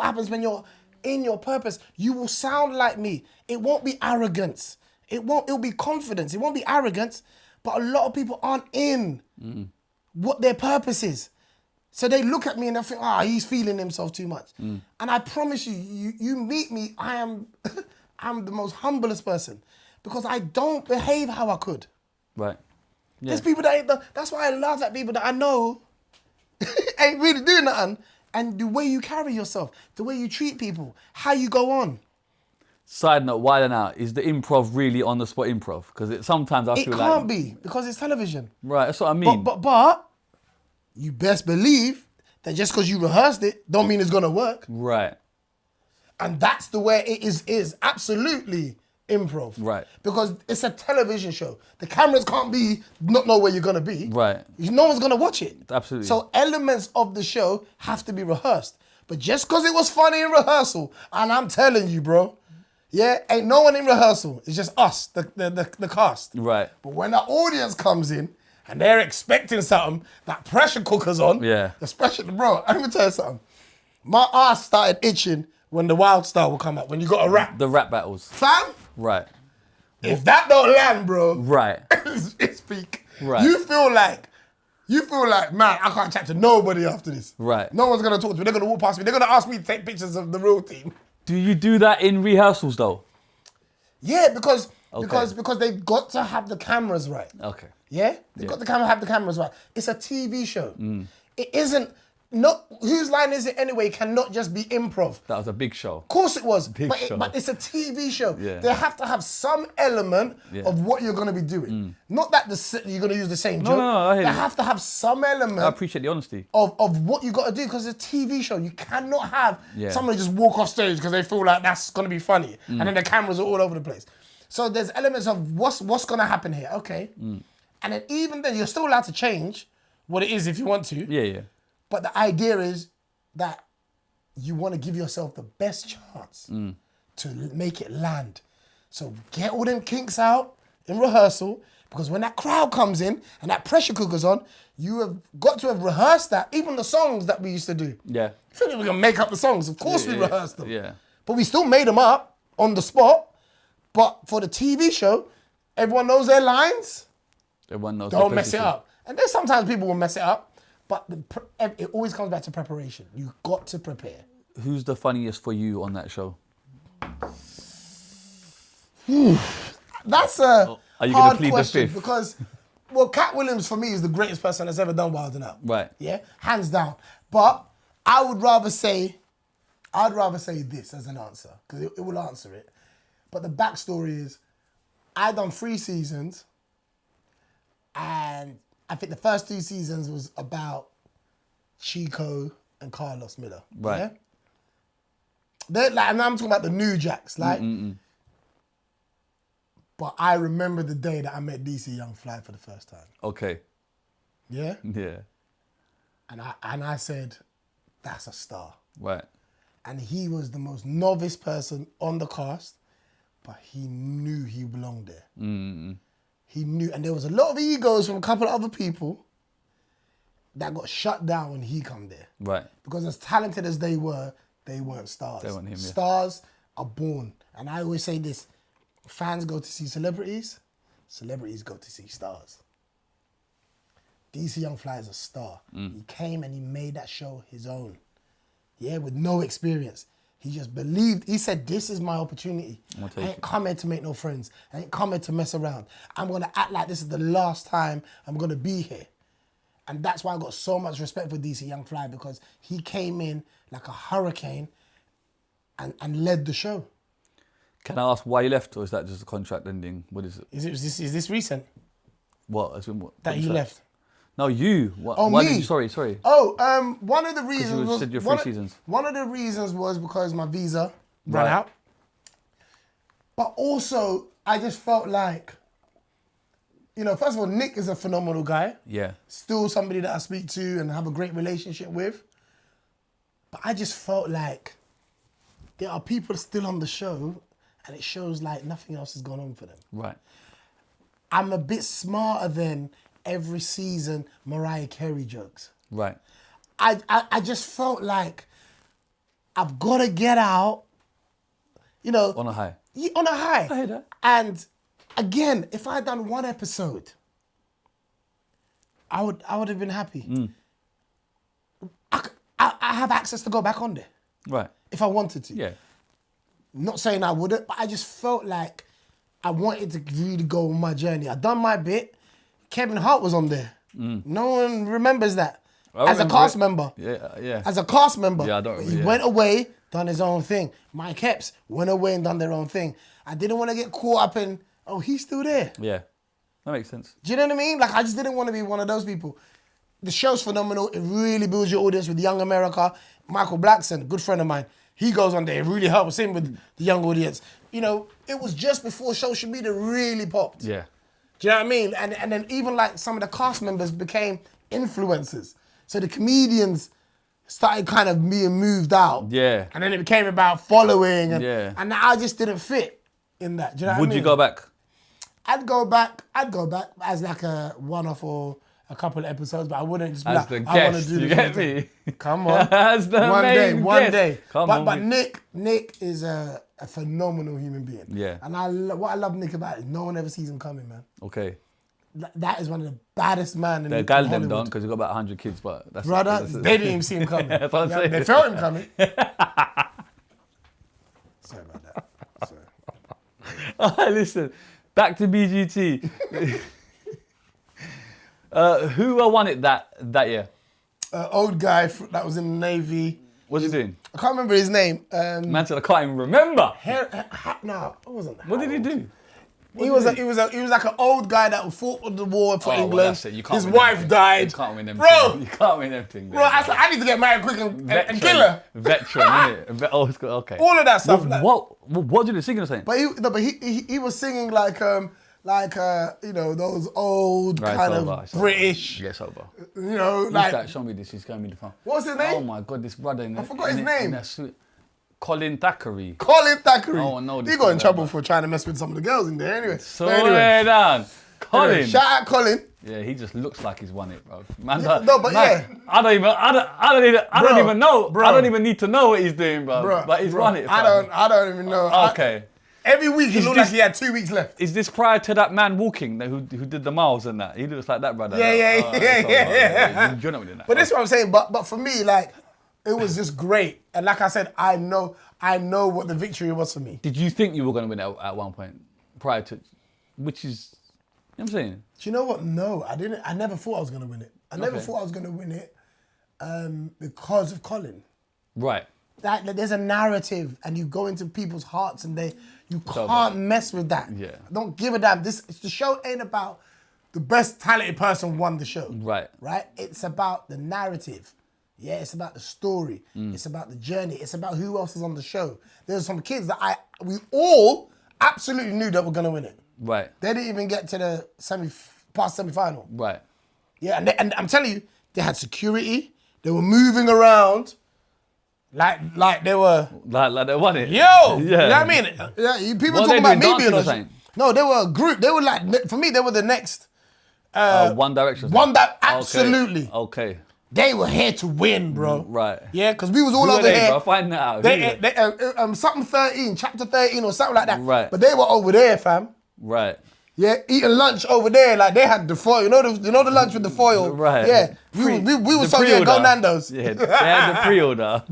happens when you're in your purpose. You will sound like me. It won't be arrogance. It'll be confidence. It won't be arrogance. But a lot of people aren't in what their purpose is. So they look at me and they think, he's feeling himself too much. And I promise you meet me, I'm the most humblest person, because I don't behave how I could. Right. Yeah. There's people that's why I laugh at people that I know ain't really doing nothing. And the way you carry yourself, the way you treat people, how you go on. Side note, Wild 'N Out, is the improv really on the spot improv? Because sometimes I feel like... It can't be, because it's television. Right, that's what I mean. But you best believe that just because you rehearsed it, don't mean it's gonna work. Right. And that's the way it is absolutely improv. Right. Because it's a television show. The cameras can't not know where you're gonna be. Right. No one's gonna watch it. Absolutely. So elements of the show have to be rehearsed. But just because it was funny in rehearsal, and I'm telling you, bro, ain't no one in rehearsal. It's just us, the cast. Right. But when the audience comes in and they're expecting something, that pressure cooker's on. Yeah. Especially, bro, let me tell you something. My ass started itching when the Wild Star will come out, when you got to rap. The rap battles. Fam, Right. if that don't land, bro, Right. it's peak. Right. You feel like, man, I can't chat to nobody after this. Right. No one's going to talk to me. They're going to walk past me. They're going to ask me to take pictures of the real team. Do you do that in rehearsals though? Yeah, because Okay. they've got to have the cameras right. Okay. Yeah? They've got to have the cameras right. It's a TV show. It isn't, whose line is it anyway cannot just be improv. That was a big show. Of course it was, Big show. but it's a TV show. Yeah. They have to have some element of what you're going to be doing. Not that you're going to use the same joke. No, I hear they you. have to have some element I appreciate the honesty. of what you got to do, because it's a TV show. You cannot have somebody just walk off stage because they feel like that's going to be funny, and then the cameras are all over the place. So there's elements of what's going to happen here. Okay, and then even then you're still allowed to change what it is if you want to. Yeah. But the idea is that you want to give yourself the best chance to make it land. So get all them kinks out in rehearsal, because when that crowd comes in and that pressure cooker's on, you have got to have rehearsed that. Even the songs that we used to do. Yeah. I feel like we're going to make up the songs. Of course we rehearsed them. Yeah. But we still made them up on the spot. But for the TV show, everyone knows their lines. Everyone knows. Don't mess it up. And there's sometimes people will mess it up. But it always comes back to preparation. You got to prepare. Who's the funniest for you on that show? That's a Are you gonna hard plead the question, fifth? because, Cat Williams for me is the greatest person that's ever done Wild 'N Out. Right. Yeah, hands down. But I'd rather say this as an answer, because it will answer it. But the backstory is, I done 3 seasons, and I think the first 2 seasons was about Chico and Carlos Miller. Right. Yeah? They're like, and I'm talking about the new Jacks, like. But I remember the day that I met DC Young Fly for the first time. Okay. Yeah? Yeah. And I said, that's a star. Right. And he was the most novice person on the cast, but he knew he belonged there. He knew, and there was a lot of egos from a couple of other people that got shut down when he come there. Right. Because as talented as they weren't stars. They weren't him, yeah. Stars are born. And I always say this, fans go to see celebrities, celebrities go to see stars. DC Young Fly is a star. He came and he made that show his own. Yeah, with no experience. He just believed, he said, this is my opportunity. I ain't come here to make no friends. I ain't come here to mess around. I'm gonna act like this is the last time I'm gonna be here. And that's why I got so much respect for DC Young Fly, because he came in like a hurricane and led the show. Can I ask why you left, or is that just a contract ending? What is it? Is this recent? What? As in what? That what you is left? No, you. What, Oh, why me? Did you, sorry. Oh, one of the reasons you was said you're 3 seasons. One of the reasons was because my visa ran Right. out. But also, I just felt like, you know, first of all, Nick is a phenomenal guy. Yeah. Still somebody that I speak to and have a great relationship with. But I just felt like there are people still on the show, and it shows like nothing else has gone on for them. Right. I'm a bit smarter than every season Mariah Carey jokes. Right. I just felt like I've got to get out, you know. On a high. Yeah, on a high. I hear that. And again, if I had done 1 episode, I would have been happy. I have access to go back on there Right. if I wanted to. Yeah. Not saying I wouldn't, but I just felt like I wanted to really go on my journey. I done my bit. Kevin Hart was on there. No one remembers that. I As a remember cast it. member. Yeah. As a cast member. Yeah, I don't But remember, he yeah. went away, done his own thing. Mike Epps went away and done their own thing. I didn't want to get caught up in, oh, he's still there. Yeah. That makes sense. Do you know what I mean? Like, I just didn't want to be one of those people. The show's phenomenal. It really builds your audience with Young America. Michael Blackson, a good friend of mine, he goes on there. It really helps him with the young audience. You know, it was just before social media really popped. Yeah. Do you know what I mean? And then even like some of the cast members became influencers. So the comedians started kind of being moved out. Yeah. And then it became about following. And, Yeah. and I just didn't fit in that. Do you know what I Would mean? you go back? I'd go back as like a one-off or a couple of episodes, but I wouldn't just be As like, the I want to guest, do you this. get me? Come on. As the one day, main one guest. day. Come But on. Nick is a phenomenal human being. Yeah. And what I love Nick about is no one ever sees him coming, man. Okay. That is one of the baddest men in The in gal them Hollywood. don't, because you got about 100 kids, but that's Brother, that's- they didn't even see him coming. That's what I'm saying. They felt him coming. Sorry about that. Sorry. All right, listen, back to BGT. Who won it that year? Old guy that was in the Navy. What's he doing? I can't remember his name. Man said I can't even remember. No, it wasn't. What did he do? He was like an old guy that fought in the war for Oh, well, England. that's it. You can't His win wife them. died. You can't win them. Bro, You can't win them thing. bro, I said, I need to get married quick and kill her. Veteran, innit? Oh, it's good. Okay. All of that stuff. like- What did he sing or something? But he was singing like you know, those old Right, kind it's over, of it's over. British, Yes, over. you know, Who's like that? Show me this. He's going me the phone. What's his name? Oh my God, this brother. I forgot his name. Colin Thackeray. Colin Thackeray. Oh, no, this He got in guy, trouble man. for trying to mess with some of the girls in there. Anyway, So but anyway, down. Colin. anyway, shout out Colin. Yeah, he just looks like he's won it, bro. Man, Yeah, no, but yeah. I don't even know. Bro. I don't even need to know what he's doing, bro. Bro, but he's bro, won it. I fam. don't even know. Okay. Every week he Is looked this- like he had 2 weeks left. Is this prior to that man walking who did the miles and that? He looks like that brother. Yeah. You're not doing that. But this is what I'm saying. But for me, like, it was just great. And like I said, I know what the victory was for me. Did you think you were going to win it at one point prior to, which is, you know what I'm saying? Do you know what? No, I didn't. I never thought I was going to win it. I never Okay. thought I was going to win it because of Colin. Right. there's a narrative, and you go into people's hearts, and you can't mess with that. Yeah. Don't give a damn. The show ain't about the best talented person won the show. Right. Right? It's about the narrative. Yeah, it's about the story. It's about the journey. It's about who else is on the show. There's some kids that we all absolutely knew that were gonna win it. Right. They didn't even get to the past semi-final. Right. Yeah, and I'm telling you, they had security. They were moving around like they were. Like they won it. Yo, Yeah. you know what I mean? Yeah, people What talking they about doing, me being dancing or on. something? No, they were a group. They were like, for me, they were the next. One Direction. Absolutely. Okay. They were here to win, bro. Right. Yeah, because we was all Who are over they, here. bro? Find that out. They, something 13, chapter 13 or something like that. Right. But they were over there, fam. Right. Yeah, eating lunch over there. Like they had the foil. You know the lunch with the foil. Right. Yeah. We was so yeah, pre-order. go Nando's. Yeah, they had the pre-order.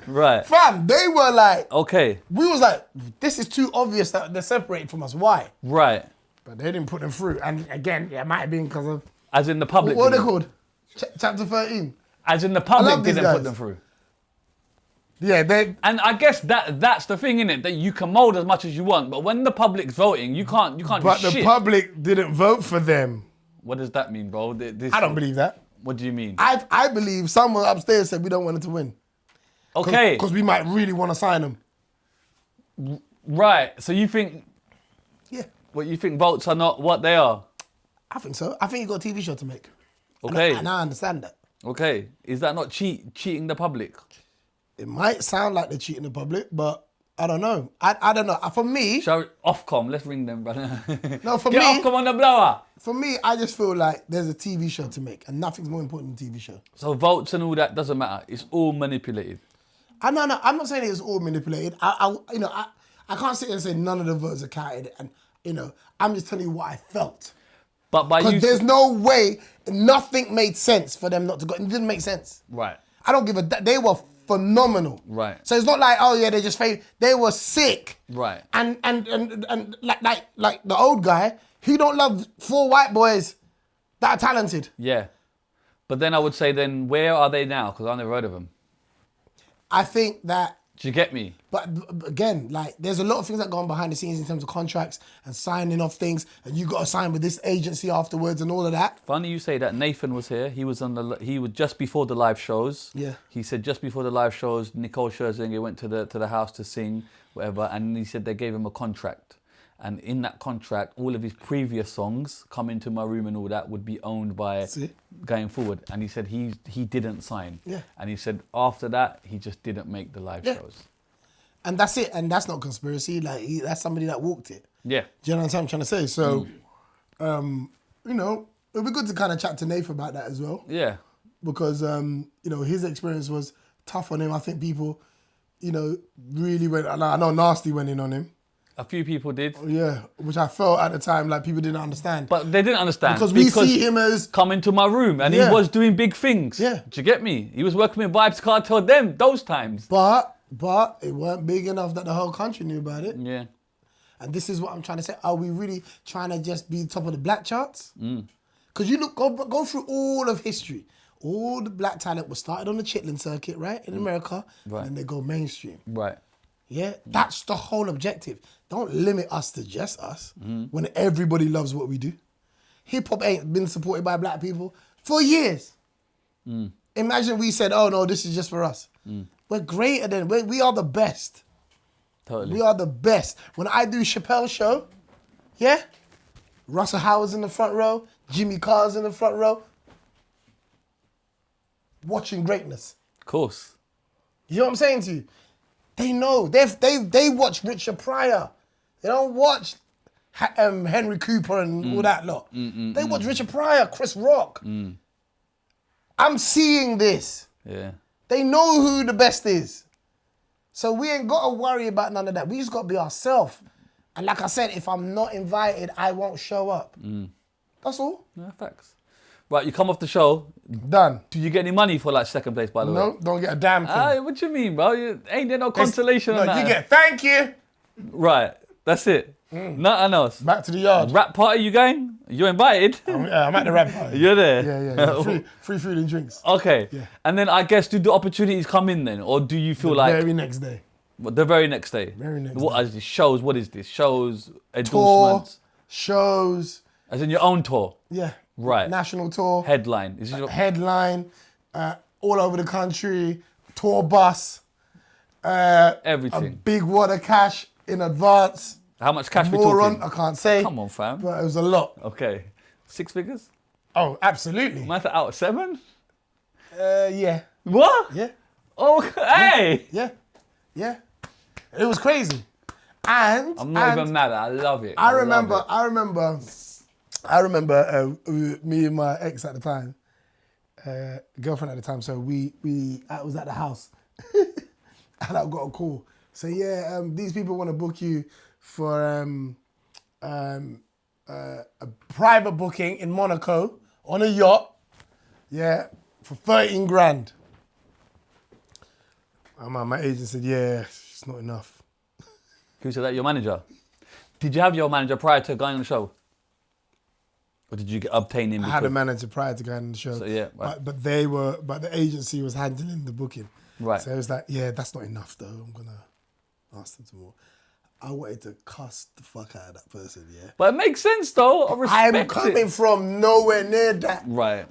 Right. Fam, they were like, Okay. we was like, this is too obvious that they're separated from us. Why? Right. But they didn't put them through. And again, it might have been because of, As in the public. what are they didn't. called? Chapter 13. As in the I public love these didn't guys. put them through. Yeah, they. And I guess that's the thing, innit? That you can mold as much as you want, but when the public's voting, you can't But do the shit. public didn't vote for them. What does that mean, bro? I don't believe that. What do you mean? I believe someone upstairs said we don't want it to win. Okay. Because we might really want to sign them. Right. So you think Yeah, you think votes are not what they are? I think so. I think you got a TV show to make. Okay. And I understand that. Okay. Is that not cheating the public? It might sound like they're cheating the public, but I don't know. I don't know. For me, Shall we, Ofcom, let's ring them, brother. No, for Get me- Ofcom on the blower. I just feel like there's a TV show to make, and nothing's more important than a TV show. So votes and all that doesn't matter. It's all manipulated. No, I'm not saying it's all manipulated. I can't sit here and say none of the votes are counted, and I'm just telling you what I felt. But by you, Because there's no way, nothing made sense for them not to go. It didn't make sense. right. I don't give a. They were phenomenal. Right. So it's not like, oh yeah, they just failed. They were sick. Right. And like the old guy, who don't love 4 white boys that are talented. Yeah. But then I would say, then where are they now? Because I never heard of them. I think that. Do you get me? But again, like there's a lot of things that go on behind the scenes in terms of contracts and signing off things, and you got to sign with this agency afterwards and all of that. Funny you say that. Nathan was here. He was just before the live shows. Yeah. He said just before the live shows, Nicole Scherzinger went to the house to sing, whatever, and he said they gave him a contract. And in that contract, all of his previous songs, Come Into My Room and all that, would be owned by going forward. And he said he didn't sign. Yeah. And he said after that, he just didn't make the live shows. And that's it. And that's not conspiracy. Like that's somebody that walked it. Yeah. Do you know what I'm trying to say? So, it'd be good to kind of chat to Nathan about that as well. Yeah. Because, his experience was tough on him. I think people, really went, I know Narstie went in on him. A few people did. Yeah, which I felt at the time like people didn't understand. But they didn't understand. Because we see him as... Come Into My Room, and Yeah. he was doing big things. Yeah. Do you get me? He was working with Vibes Cartel those times. But it weren't big enough that the whole country knew about it. Yeah. And this is what I'm trying to say. Are we really trying to just be top of the black charts? Because you look, go through all of history. All the black talent was started on the Chitlin circuit, right, in America, Right. and they go mainstream. Right. Yeah, that's the whole objective. Don't limit us to just us when everybody loves what we do. Hip hop ain't been supported by black people for years. Imagine we said, oh no, this is just for us. We're greater than, we are the best. Totally. We are the best. When I do Chappelle's show, yeah, Russell Howard's in the front row, Jimmy Carr's in the front row, watching greatness. Of course. You know what I'm saying to you? They know. They watch Richard Pryor. They don't watch Henry Cooper and all that lot. They watch Richard Pryor, Chris Rock. I'm seeing this. Yeah. They know who the best is. So we ain't got to worry about none of that. We just got to be ourselves. And like I said, if I'm not invited, I won't show up. That's all. Yeah, facts. Right, you come off the show. Done. Do you get any money for like second place, by the way? No, don't get a damn thing. What do you mean, bro? Ain't there no consolation on that? You get thank you. Right. That's it. Nothing else. Back to the yard. Rap party, you going? You're invited. I'm at the rap party. You're there. Yeah. Free food and drinks. Okay. Yeah. And then I guess, do the opportunities come in then? Or do you feel like... Very next day. The very next day? Very next What day. is this? Shows? What is this? Shows, Tour, endorsements? shows. As in your own tour? Yeah. Right. National tour. Headline? Is this your... Headline. All over the country. Tour bus. Everything. A big wad of cash in advance. How much cash we More talking? on, I can't say. Come on, fam. But it was a lot. Okay. 6 figures? Oh, absolutely. Man's out of 7? Yeah. What? Yeah. Oh, hey! Yeah. It was crazy. And I'm not even mad. I love it. I love remember me and my ex at the time, girlfriend at the time. So I was at the house, and I got a call. So yeah, these people want to book you for a private booking in Monaco on a yacht. Yeah, for 13 grand. My agent said, yeah, it's not enough. Who said that? Your manager? Did you have your manager prior to going on the show? Or did you obtain him? I had a manager prior to going on the show. So, yeah, right. but the agency was handling the booking. Right. So it was like, yeah, that's not enough though. I'm gonna ask them to more. I wanted to cuss the fuck out of that person, yeah. But it makes sense though. I respect I'm coming it. from nowhere near that. Right.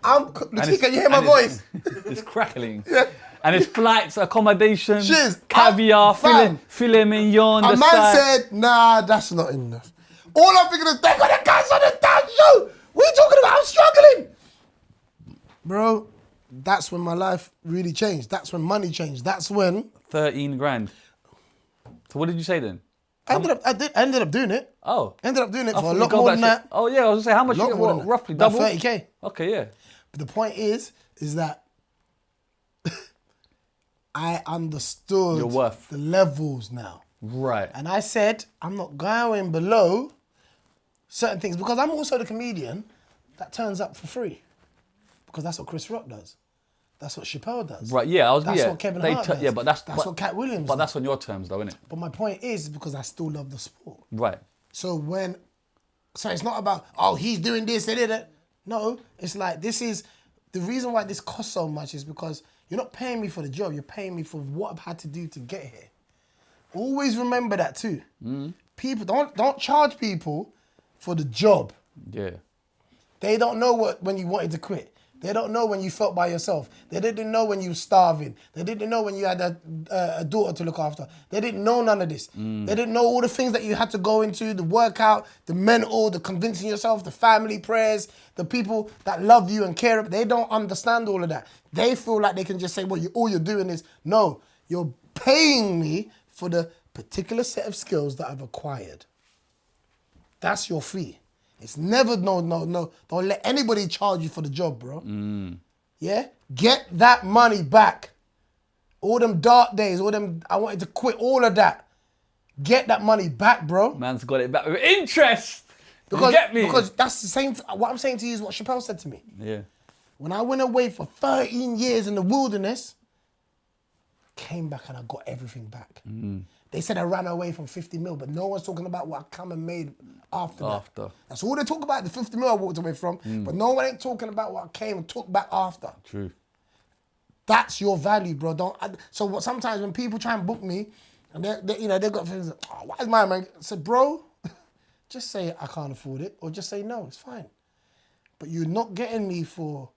Lucia, can you hear my voice? It's crackling. Yeah. And it's flights, accommodation, Shiz, caviar, fam. filet mignon. A the man side. said, nah, that's not enough. All I'm thinking is, they're gonna cancel the damn show. What are you talking about? I'm struggling. Bro, that's when my life really changed. That's when money changed. That's when 13 grand. So what did you say then? I ended up doing it. Oh. Ended up doing it I for a thought lot you go more back than to- that. Oh yeah, I was gonna say how much you Lot get, more what, than that. roughly About double? 30K. Okay, yeah. But the point is that I understood Your worth. the levels now. Right. And I said, I'm not going below certain things because I'm also the comedian that turns up for free. Because that's what Chris Rock does. That's what Chappelle does. Right, yeah, That's what Kevin Hart does. Yeah, but that's what Cat Williams But does. that's on your terms though, isn't it? But my point is because I still love the sport. Right. So it's not about, oh, he's doing this, and that. No, it's like the reason why this costs so much is because you're not paying me for the job, you're paying me for what I've had to do to get here. Always remember that too. People, don't charge people for the job. Yeah. They don't know when you wanted to quit. They don't know when you felt by yourself. They didn't know when you were starving. They didn't know when you had a daughter to look after. They didn't know none of this. They didn't know all the things that you had to go into, the workout, the mental, the convincing yourself, the family prayers, the people that love you and care. They don't understand all of that. They feel like they can just say, well, all you're doing is, no, you're paying me for the particular set of skills that I've acquired. That's your fee. It's never, no. Don't let anybody charge you for the job, bro. Yeah? Get that money back. All them dark days, I wanted to quit, all of that. Get that money back, bro. Man's got it back with interest. Because, you get me? Because that's the same, what I'm saying to you is what Chappelle said to me. Yeah. When I went away for 13 years in the wilderness, came back and I got everything back. They said I ran away from 50 mil, but no one's talking about what I come and made after that. That's all they talk about, the 50 mil I walked away from, but no one ain't talking about what I came and took back after. True. That's your value, bro. Sometimes when people try and book me, and they've got things like, oh, why is my man? I said, bro, just say I can't afford it, or just say no, it's fine. But you're not getting me for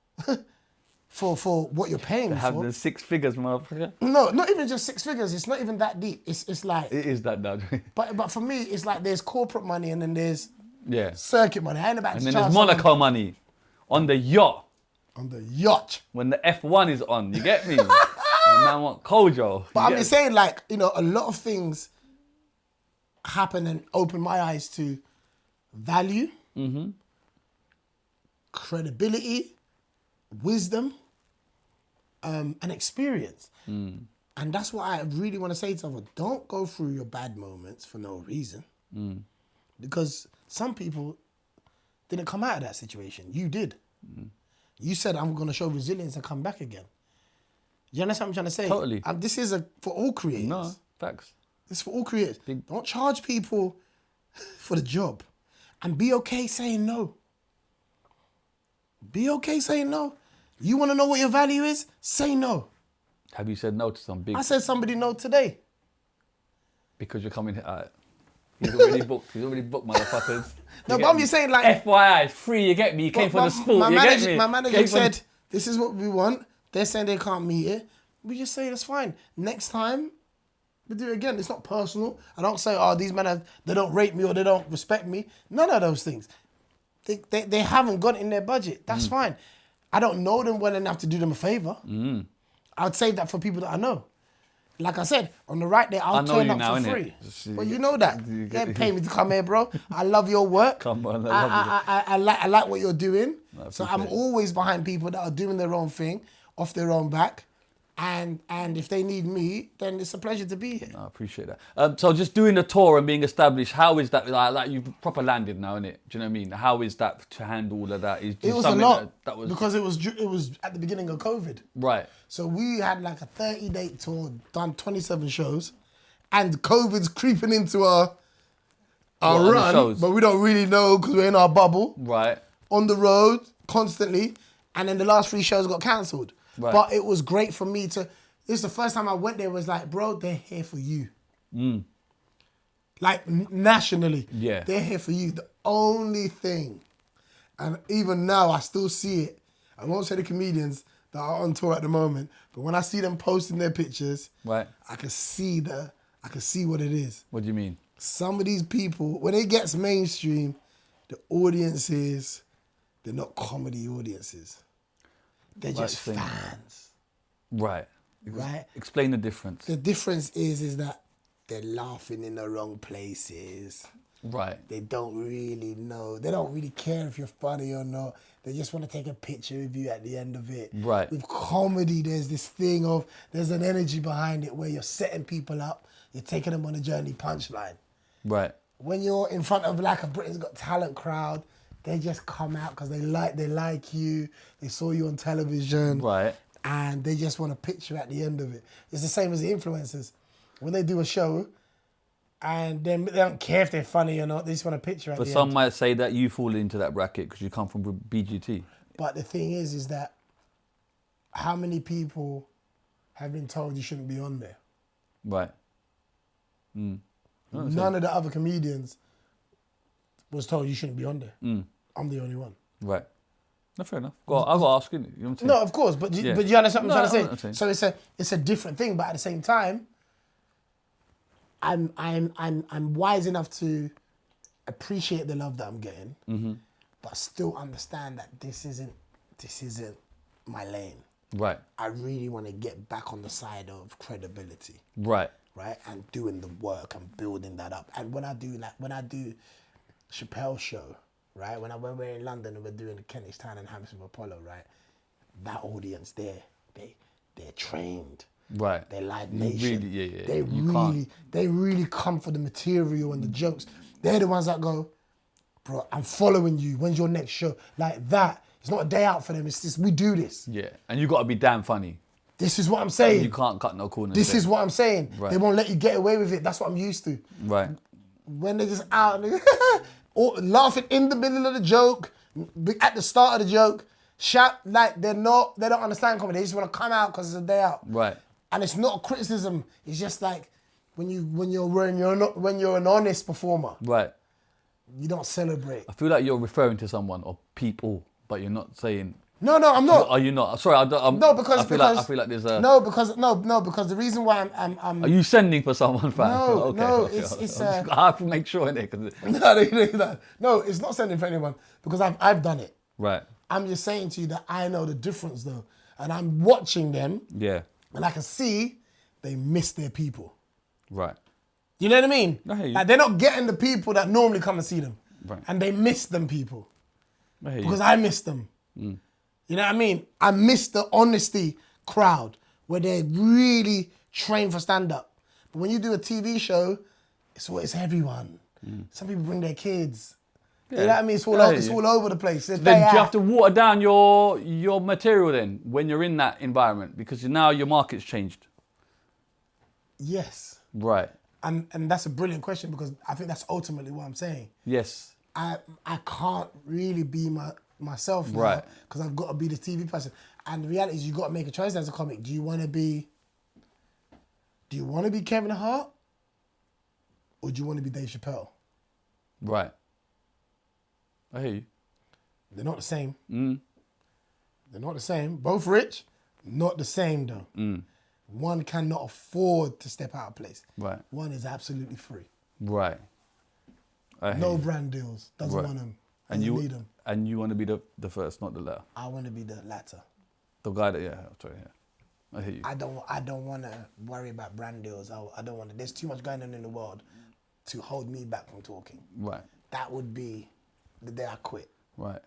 what you're paying me Have for. the 6 figures, motherfucker. No, not even just 6 figures. It's not even that deep. It's like. It is that now. But for me, it's like there's corporate money and then there's Yeah. circuit money. I ain't about And to then charge there's Monaco money on the yacht on the yacht. when the F1 is on. You get me? And man want Kojo. But I'm just saying, like, a lot of things happen and open my eyes to value, credibility, wisdom, and experience. And that's what I really want to say to everyone. Don't go through your bad moments for no reason. Because some people didn't come out of that situation. You did. You said, I'm going to show resilience and come back again. You understand what I'm trying to say? Totally. And this is for all creators. No, facts. This is for all creators. Don't charge people for the job. And be okay saying no. Be okay saying no. You want to know what your value is? Say no. Have you said no to some big... I said somebody no today. Because you're coming here. He's already booked, motherfuckers. No, but I'm just saying, like... FYI, it's free, you get me. You came for the sport, you get me. My manager said, this is what we want. They're saying they can't meet it. We just say, that's fine. Next time, we do it again. It's not personal. I don't say, oh, these men, they don't rate me or they don't respect me. None of those things. They haven't got it in their budget. That's fine. I don't know them well enough to do them a favour. I'd save that for people that I know. Like I said, on the right day, I'll turn up now, for free. But you know that. You ain't pay me to come here, bro. I love your work. Come on, I like what you're doing. So I'm it. always behind people that are doing their own thing, off their own back. And if they need me, then it's a pleasure to be here. I appreciate that. So just doing the tour and being established, how is that? Like you've proper landed now, innit? Do you know what I mean? How is that to handle all of that? It was a lot because it was at the beginning of COVID. Right. So we had like a 30-day tour, done 27 shows, and COVID's creeping into our run, but we don't really know because we're in our bubble. Right. On the road constantly, and then the last 3 shows got cancelled. Right. But it was great for me to... This is the first time I went there, was like, bro, they're here for you. Like, nationally. Yeah. They're here for you. The only thing, and even now, I still see it. I won't say the comedians that are on tour at the moment, but when I see them posting their pictures, right, I can see what it is. What do you mean? Some of these people, when it gets mainstream, the audiences, they're not comedy audiences. They're just fans. Right. Right? Explain the difference. The difference is that they're laughing in the wrong places. Right. They don't really know. They don't really care if you're funny or not. They just want to take a picture with you at the end of it. Right. With comedy, there's this thing of, there's an energy behind it where you're setting people up, you're taking them on a journey punchline. Right. When you're in front of like a Britain's Got Talent crowd, they just come out because they like you, they saw you on television. Right. And they just want a picture at the end of it. It's the same as the influencers. When they do a show, and then they don't care if they're funny or not, they just want a picture at the end. But some might say that you fall into that bracket because you come from BGT. But the thing is that how many people have been told you shouldn't be on there? Right. None of the other comedians was told you shouldn't be on there. I'm the only one. Right. No, fair enough. Well, I'll ask you. You know what I'm saying? No, of course, but you understand what I'm trying to say. I'm So it's a different thing, but at the same time, I'm wise enough to appreciate the love that I'm getting, but still understand that this isn't my lane. Right. I really want to get back on the side of credibility. Right. Right, and doing the work and building that up. And when I do Chappelle show, right, when we're in London and we're doing the Kentish Town and Hammersmith Apollo, right, that audience there, they're trained. Right. They're Live Nation. Really, They really come for the material and the jokes. They're the ones that go, bro, I'm following you. When's your next show? Like that. It's not a day out for them. It's just, we do this. Yeah, and you got to be damn funny. This is what I'm saying. You can't cut no corners. This is what I'm saying. Right. They won't let you get away with it. That's what I'm used to. Right. When they're just out and or laughing in the middle of the joke, at the start of the joke, shout like they don't understand comedy. They just want to come out because it's a day out. Right. And it's not a criticism. It's just like when you're an honest performer. Right. You don't celebrate. I feel like you're referring to someone or people, but you're not saying. No, I'm not. Are you not? Sorry, no, because I feel like there's a. No, because the reason why I'm Are you sending for someone, fam? No, okay. It's I have to make sure in it. No, it's not sending for anyone because I've done it. Right. I'm just saying to you that I know the difference though, and I'm watching them. Yeah. And I can see they miss their people. Right. You know what I mean? I hear you. Like they're not getting the people that normally come and see them. Right. And they miss them people. I hear you. Because I miss them. You know what I mean? I miss the honesty crowd where they're really trained for stand-up. But when you do a TV show, it's everyone. Some people bring their kids. Yeah. You know what I mean? It's all over the place. Then do you have to water down your material then when you're in that environment? Because now your market's changed. Yes. Right. And that's a brilliant question because I think that's ultimately what I'm saying. Yes. I can't really be myself now Right. because I've got to be the TV person. And the reality is you got to make a choice as a comic. Do you want to be Kevin Hart or do you want to be Dave Chappelle? Right. I hear you. They're not the same. They're not the same. Both rich, not the same though. One cannot afford to step out of place. Right. One is absolutely free. Right. I hear No you. brand deals. Doesn't Right. want them. And Doesn't you need them. and you want to be the first, not the latter. I want to be the latter. The guy that sorry, yeah. I hear you. I don't want to worry about brand deals. I don't want to. There's too much going on in the world to hold me back from talking. Right. That would be the day I quit. Right.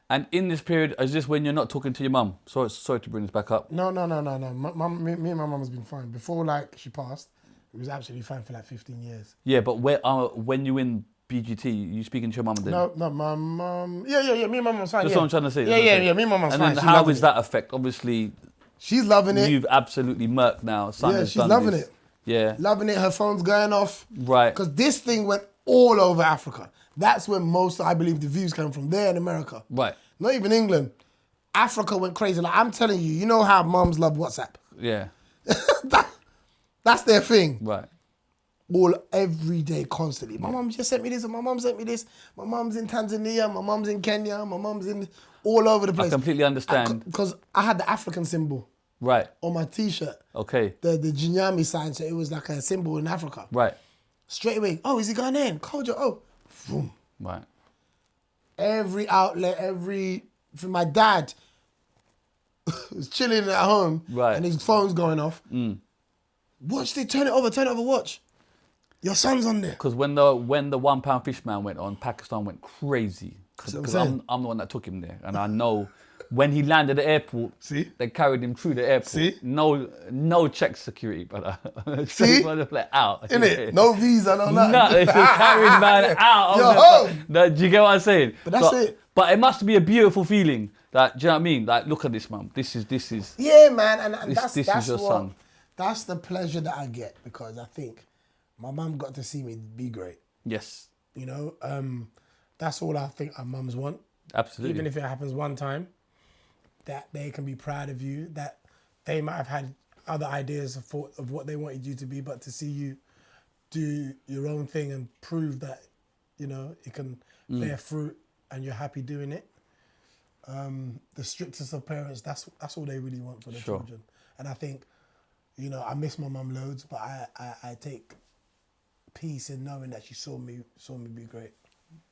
And in this period, is this when you're not talking to your mum? Sorry to bring this back up. No. Me and my mum has been fine. Before she passed, it was absolutely fine for 15 years. Yeah, but when you in BGT, you speaking to your mum then? No, my mum. Yeah. Me and my mum was fine. That's yeah. what I'm trying to say. Yeah. Me and my mum was and fine. then She's how loving is it. that affect? Obviously, She's loving it. you've absolutely murked now. Son Yeah, has she's done loving this. it. Yeah. Loving it. Her phone's going off. Right. Because this thing went all over Africa. That's where most, I believe, the views came from. There in America. Right. Not even England. Africa went crazy. Like I'm telling you, you know how mums love WhatsApp. Yeah. That's their thing. Right. Every day, constantly. My mum just sent me this, and my mum sent me this. My mum's in Tanzania, my mum's in Kenya, my mum's in all over the place. I completely understand. Because I had the African symbol Right. on my T-shirt. Okay. The Jinyami sign, so it was like a symbol in Africa. Right. Straight away, oh, is he Ghanaian? Kojo, oh. Boom. Right. Every outlet, for my dad was chilling at home Right. and his phone's going off. Watch this, turn it over, watch. Your son's on there. Because when the £1 fish man went on, Pakistan went crazy. That's what I'm Because saying. I'm the one that took him there, and I know when he landed at the airport, See? they carried him through the airport. See? No check security, brother. See? Like, out. Innit? No visa, no nothing. No, they just carried man out. You're of home. do you get what I'm saying? But that's it. But it must be a beautiful feeling. That, do you know what I mean? Like, look at this, mum. This is. Yeah, man, and This is your son. That's the pleasure that I get because I think my mum got to see me be great. Yes, You know, that's all I think our mums want. absolutely. Even if it happens one time, that they can be proud of you, that they might have had other ideas of what they wanted you to be, but to see you do your own thing and prove that, you know, it can bear fruit and you're happy doing it. The strictest of parents, that's all they really want for their Sure. children. And I think, you know, I miss my mum loads, but I take peace in knowing that she saw me be great.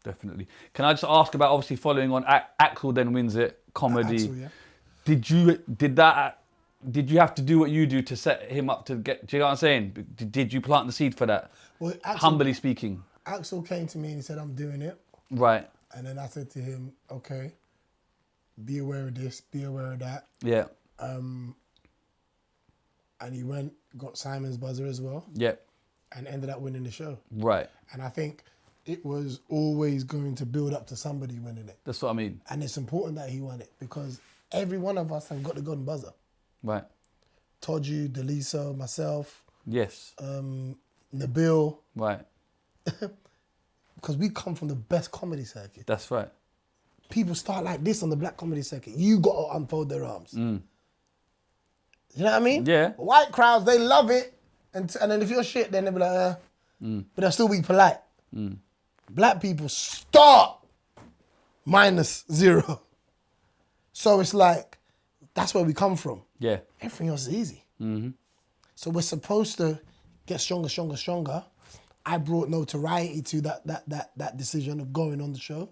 Definitely. Can I just ask about, obviously following on, Axel then wins it, comedy. Axel, yeah. Did you have to do what you do to set him up to get? Do you know what I'm saying? Did you plant the seed for that? Well, Humbly speaking. Axel came to me and he said, I'm doing it. Right. And then I said to him, okay, be aware of this, be aware of that. Yeah. And he got Simon's buzzer as well, Yeah. and ended up winning the show. Right. And I think it was always going to build up to somebody winning it. That's what I mean. And it's important that he won it because every one of us have got the golden buzzer. Right. Toju, Delisa, myself, Yes. Nabil, Right. because we come from the best comedy circuit. That's right. People start like this on the black comedy circuit. You got to unfold their arms. You know what I mean? Yeah. White crowds, they love it. And then if you're shit, then they'll be like, but they'll still be polite. Black people start -0. So it's like, that's where we come from. Yeah. Everything else is easy. So we're supposed to get stronger. I brought notoriety to that decision of going on the show.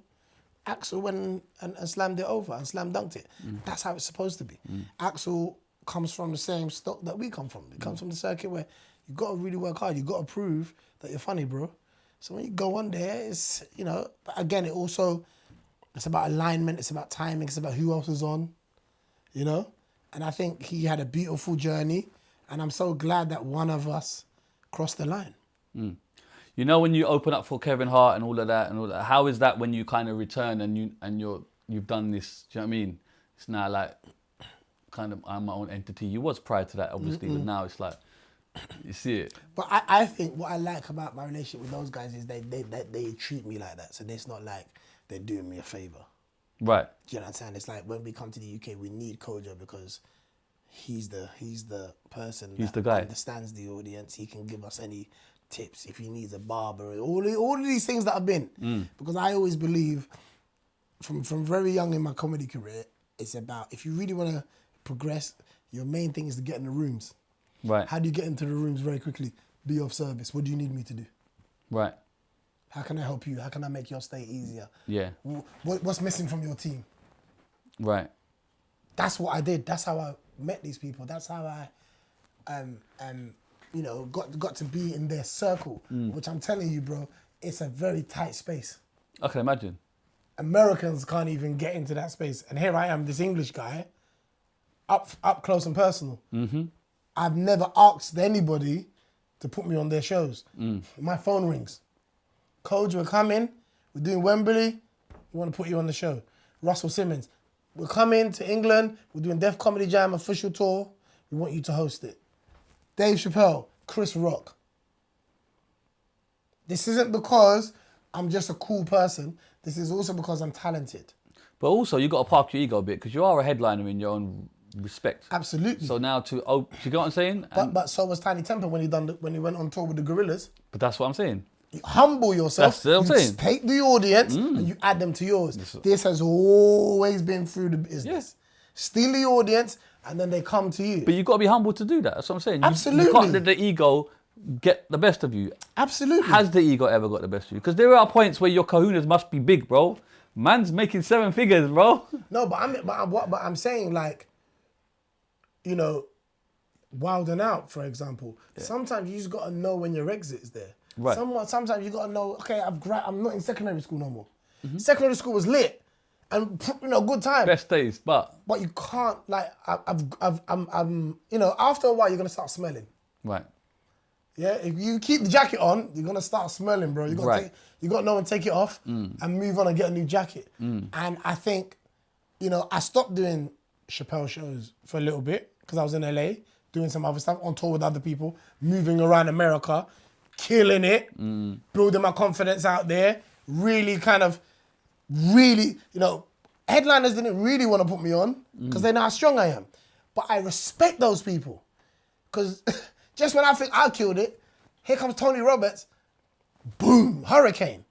Axel went and slammed it over and slam dunked it. That's how it's supposed to be. Axel comes from the same stock that we come from. It comes from the circuit where you got to really work hard. You got to prove that you're funny, bro. So when you go on there, it's, you know, but again, it's about alignment, it's about timing, it's about who else is on, you know? And I think he had a beautiful journey, and I'm so glad that one of us crossed the line. You know, when you open up for Kevin Hart and all of that, how is that when you kind of return and you've done this? Do you know what I mean? It's now like kind of I'm my own entity. You was prior to that, obviously, but now it's like You see it. But I think what I like about my relationship with those guys is they treat me like that. So it's not like they're doing me a favour. Right. Do you know what I'm saying? It's like when we come to the UK, we need Kojo because he's the person He's that the guy. understands the audience. He can give us any tips if he needs a barber. All of these things that I've been. Because I always believe from very young in my comedy career, it's about if you really want to progress, your main thing is to get in the rooms. Right. How do you get into the rooms very quickly? Be of service. What do you need me to do? Right. How can I help you? How can I make your stay easier? Yeah. What's missing from your team? Right. That's what I did. That's how I met these people. That's how I, got to be in their circle. Which I'm telling you, bro, it's a very tight space. I can imagine. Americans can't even get into that space, and here I am, this English guy, up close and personal. Mm-hmm. I've never asked anybody to put me on their shows. My phone rings. Kojo, we're coming. We're doing Wembley. We want to put you on the show. Russell Simmons, we're coming to England. We're doing Def Comedy Jam official tour. We want you to host it. Dave Chappelle, Chris Rock. This isn't because I'm just a cool person. This is also because I'm talented. But also, you got to park your ego a bit because you are a headliner in your own respect. Absolutely. So now do you get what I'm saying? But so was Tiny Temper when he went on tour with the Gorillas. But that's what I'm saying. You humble yourself. That's what I'm saying. Take the audience and you add them to yours. This has always been through the business. Steal the audience and then they come to you. But you've got to be humble to do that. That's what I'm saying. Absolutely. You can't let the ego get the best of you. Absolutely. Has the ego ever got the best of you? Because there are points where your kahunas must be big, bro. Man's making 7 figures, bro. No, but I'm saying, like, you know, Wild and Out, for example. Yeah. Sometimes you just got to know when your exit is there. Right. Sometimes you got to know, okay, I'm not in secondary school no more. Mm-hmm. Secondary school was lit and, good time. Best days, but you can't, like, I'm after a while you're going to start smelling. Right. Yeah, if you keep the jacket on, you're going to start smelling, bro. You got to know when to take it off and move on and get a new jacket. And I think, I stopped doing Chappelle shows for a little bit because I was in LA doing some other stuff, on tour with other people, moving around America, killing it, building my confidence out there, really, headliners didn't really want to put me on because they know how strong I am. But I respect those people because just when I think I killed it, here comes Tony Roberts, boom, hurricane.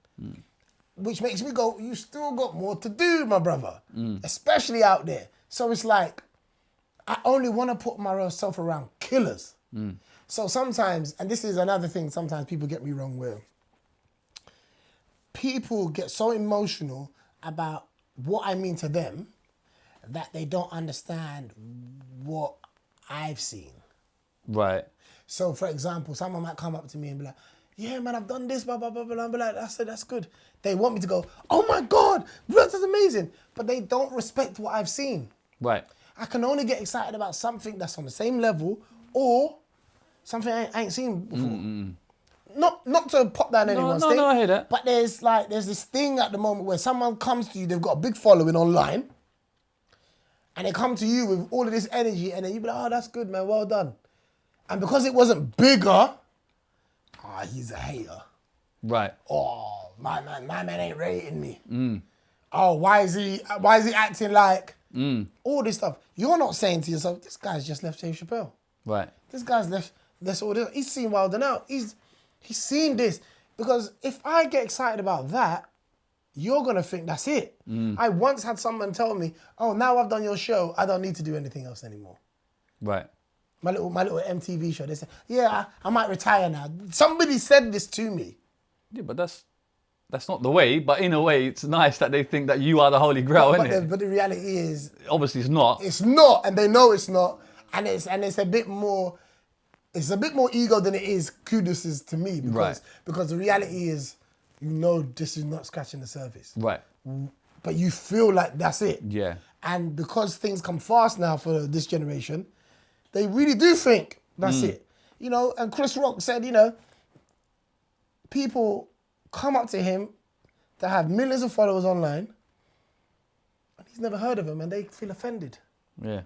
Which makes me go, you still got more to do, my brother, especially out there. So it's like, I only want to put myself around killers. So sometimes, and this is another thing, sometimes people get me wrong with. People get so emotional about what I mean to them that they don't understand what I've seen. Right. So for example, someone might come up to me and be like, yeah, man, I've done this, blah, blah, blah, blah. I'll be like, that's good. They want me to go, oh my God, that's amazing. But they don't respect what I've seen. Right. I can only get excited about something that's on the same level or something I ain't seen before. Not to pop down anyone's thing. No, I hear that. But there's this thing at the moment where someone comes to you, they've got a big following online, and they come to you with all of this energy, and then you be like, oh, that's good, man, well done. And because it wasn't bigger, he's a hater. Right. Oh, my man ain't rating me. Oh, why is he acting like all this stuff? You're not saying to yourself, this guy's just left Dave Chappelle. Right. This guy's left this all this. He's seen Wild and Out. He's seen this. Because if I get excited about that, you're gonna think that's it. I once had someone tell me, oh, now I've done your show, I don't need to do anything else anymore. Right. My little MTV show, they said, yeah, I might retire now. Somebody said this to me. Yeah, but that's not the way. But in a way, it's nice that they think that you are the holy grail, isn't it? But the reality is, obviously, it's not. It's not, and they know it's not, and it's a bit more. It's a bit more ego than it is kudos to me because the reality is, this is not scratching the surface. Right. But you feel like that's it. Yeah. And because things come fast now for this generation, they really do think that's it. And Chris Rock said, people come up to him that have millions of followers online, and he's never heard of them, and they feel offended. Yeah.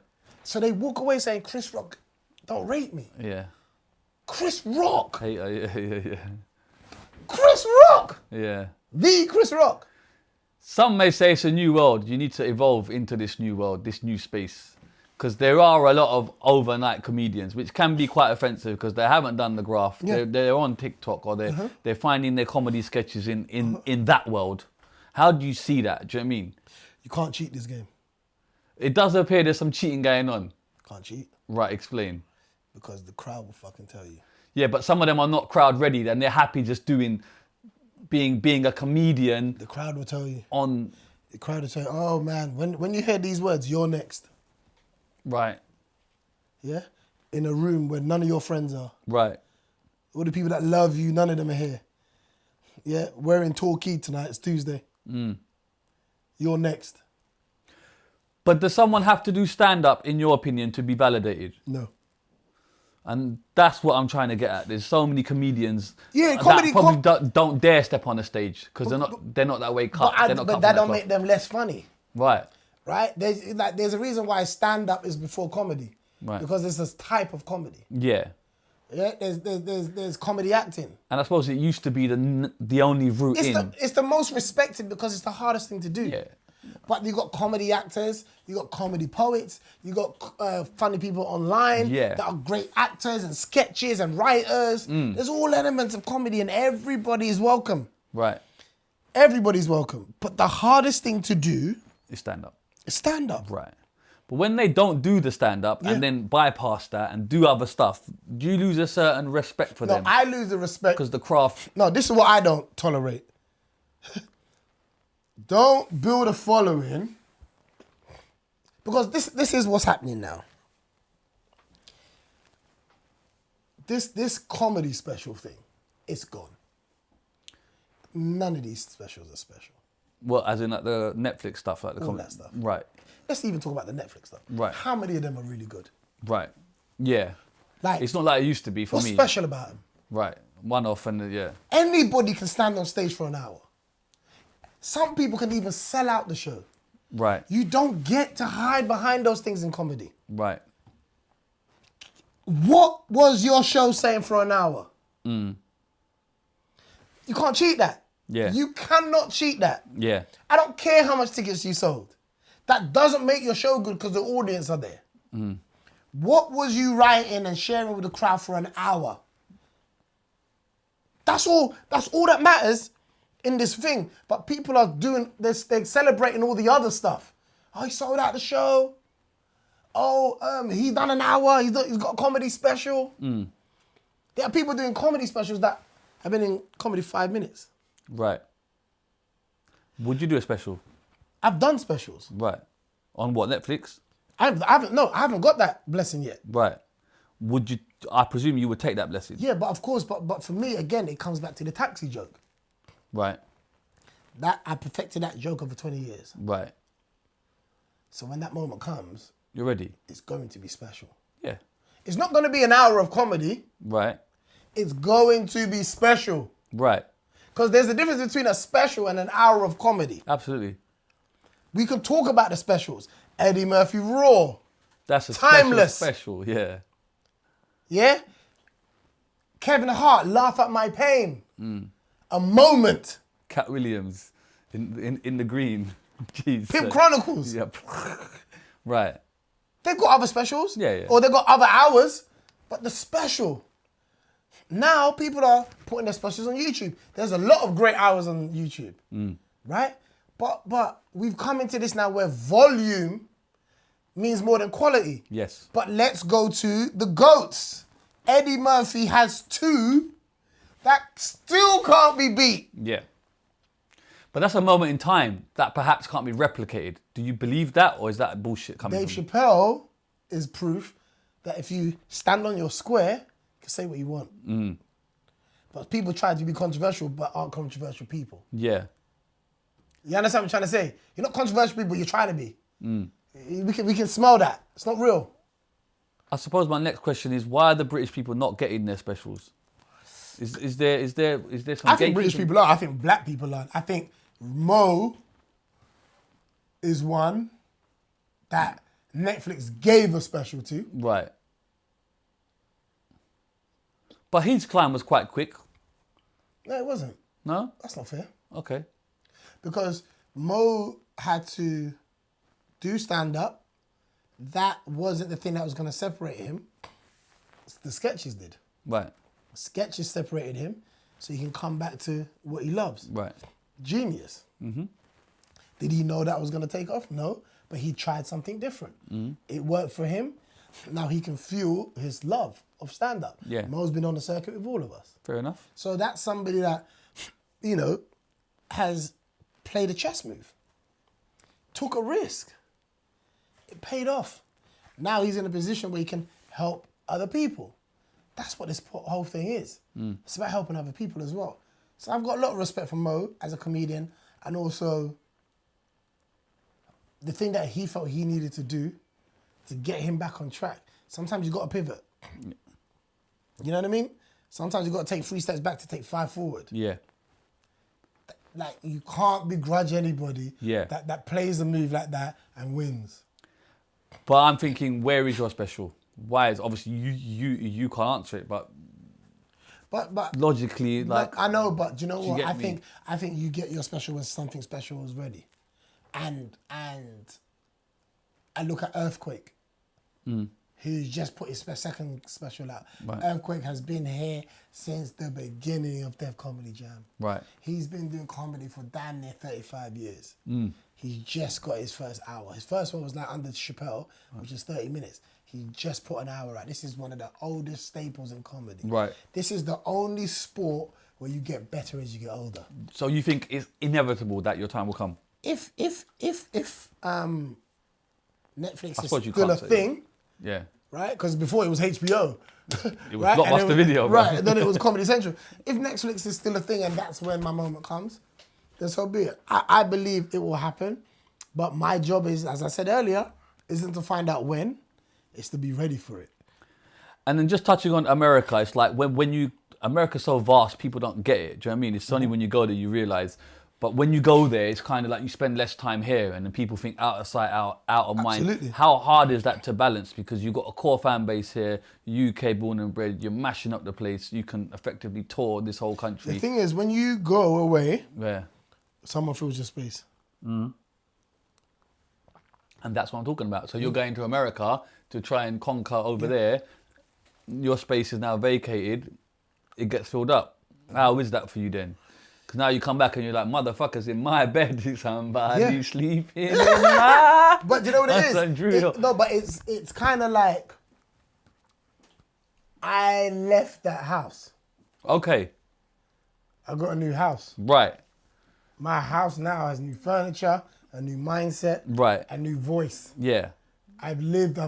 So they walk away saying, Chris Rock, don't rate me. Yeah. Chris Rock. Yeah. Chris Rock. Yeah. The Chris Rock. Some may say it's a new world. You need to evolve into this new world, this new space. Because there are a lot of overnight comedians, which can be quite offensive because they haven't done the graft. Yeah. They're on TikTok or they're finding their comedy sketches in that world. How do you see that? Do you know what I mean? You can't cheat this game. It does appear there's some cheating going on. Can't cheat. Right, explain. Because the crowd will fucking tell you. Yeah, but some of them are not crowd ready and they're happy just being a comedian. The crowd will tell you. The crowd will tell you, oh man, when you hear these words, you're next. Right. Yeah? In a room where none of your friends are. Right. All the people that love you, none of them are here. Yeah? We're in Torquay tonight, it's Tuesday. You're next. But does someone have to do stand-up, in your opinion, to be validated? No. And that's what I'm trying to get at. There's so many comedians Yeah, comedy, that probably don't dare step on the stage because they're not that way cut. But that don't make them less funny. Right. Right? There's a reason why stand-up is before comedy. Right. Because it's a type of comedy. Yeah. Yeah, there's comedy acting. And I suppose it used to be the only route in. It's the most respected because it's the hardest thing to do. Yeah. But you got comedy actors, you got comedy poets, you got funny people online that are great actors and sketches and writers. There's all elements of comedy and everybody is welcome. Right. Everybody's welcome. But the hardest thing to do is stand-up. Is stand-up. Right. But when they don't do the stand-up and then bypass that and do other stuff, do you lose a certain respect for them? No, I lose the respect. Because the craft... No, this is what I don't tolerate. Don't build a following. Because this is what's happening now. This comedy special thing, it's gone. None of these specials are special. Well, as in like the Netflix stuff, like the all that stuff. Right. Let's even talk about the Netflix stuff. Right. How many of them are really good? Right. Yeah. Like, it's not like it used to be for me. What's special about them? Right. One off and yeah. Anybody can stand on stage for an hour. Some people can even sell out the show. Right. You don't get to hide behind those things in comedy. Right. What was your show saying for an hour? You can't cheat that. Yeah. You cannot cheat that. Yeah. I don't care how much tickets you sold. That doesn't make your show good because the audience are there. What was you writing and sharing with the crowd for an hour? That's all that matters in this thing. But people are doing this, they're celebrating all the other stuff. Oh, he sold out the show. Oh, he's done an hour. He's got a comedy special. There are people doing comedy specials that have been in comedy 5 minutes. Right. Would you do a special? I've done specials. Right. On what, Netflix? I haven't got that blessing yet. Right. Would you, I presume you would take that blessing? Yeah, but of course, but for me, again, it comes back to the taxi joke. Right. That I perfected that joke over 20 years. Right. So when that moment comes, you're ready. It's going to be special. Yeah. It's not going to be an hour of comedy. Right. It's going to be special. Right. Because there's a difference between a special and an hour of comedy. Absolutely. We could talk about the specials. Eddie Murphy Raw. That's a timeless special, yeah. Yeah? Kevin Hart, Laugh at My Pain. A moment. Cat Williams in the green. Jeez. Pimp Chronicles. Yep. Right. They've got other specials. Yeah. Or they've got other hours. But the special. Now people are putting their specials on YouTube. There's a lot of great hours on YouTube. Right? But we've come into this now where volume means more than quality. Yes. But let's go to the GOATs. Eddie Murphy has 2 that still can't be beat. Yeah. But that's a moment in time that perhaps can't be replicated. Do you believe that, or is that bullshit coming Dave from you? Chappelle is proof that if you stand on your square, you can say what you want. But people try to be controversial but aren't controversial people. Yeah. You understand what I'm trying to say? You're not controversial people, you're trying to be. We can smell that. It's not real. I suppose my next question is, why are the British people not getting their specials? Is there some? I think British people are. I think black people are. I think Mo is one that Netflix gave a special to. Right. But his climb was quite quick. No, it wasn't. No? That's not fair. Okay. Because Mo had to do stand-up. That wasn't the thing that was going to separate him. The sketches did. Right. Sketches separated him so he can come back to what he loves. Right. Genius. Mm-hmm. Did he know that was going to take off? No. But he tried something different. Mm-hmm. It worked for him. Now he can fuel his love of stand-up. Yeah. Mo's been on the circuit with all of us. Fair enough. So that's somebody that, you know, has played a chess move. Took a risk. It paid off. Now he's in a position where he can help other people. That's what this whole thing is. It's about helping other people as well. So I've got a lot of respect for Mo as a comedian, and also the thing that he felt he needed to do to get him back on track. Sometimes you got to pivot. You know what I mean? Sometimes you got to take 3 steps back to take 5 forward. Yeah. Like, you can't begrudge anybody Yeah. that plays a move like that and wins. But I'm thinking, where is your special? Why is obviously you can't answer it, but logically, like I know, but do you know what? I think you get your special when something special is ready, and I look at Earthquake, who's just put his second special out. Right. Earthquake has been here since the beginning of Def Comedy Jam. Right. He's been doing comedy for damn near 35 years. He's just got his first hour. His first one was like under Chappelle, which is 30 minutes. He just put an hour out. This is one of the oldest staples in comedy. Right. This is the only sport where you get better as you get older. So you think it's inevitable that your time will come? If Netflix is suppose you still can't a say thing, Yeah. right? Because before it was HBO. It was Blockbuster Video, bro. Right, and then it was Comedy Central. If Netflix is still a thing and that's when my moment comes, then so be it. I believe it will happen, but my job is, as I said earlier, isn't to find out when, it's to be ready for it. And then just touching on America, it's like when you, America's so vast, people don't get it. Do you know what I mean? It's only when you go there you realise. But when you go there, it's kind of like you spend less time here and then people think out of sight, out of mind. Absolutely. How hard is that to balance? Because you've got a core fan base here, UK born and bred, you're mashing up the place, you can effectively tour this whole country. The thing is, when you go away, Yeah. someone fills your space. And that's what I'm talking about. So you're going to America to try and conquer over there. Your space is now vacated. It gets filled up. How is that for you then? Because now you come back and you're like, motherfuckers in my bed, somebody sleeping in my... But you know what it is? No, but it's kind of like I left that house. Okay. I got a new house. Right. My house now has new furniture, a new mindset, Right. a new voice. Yeah. I've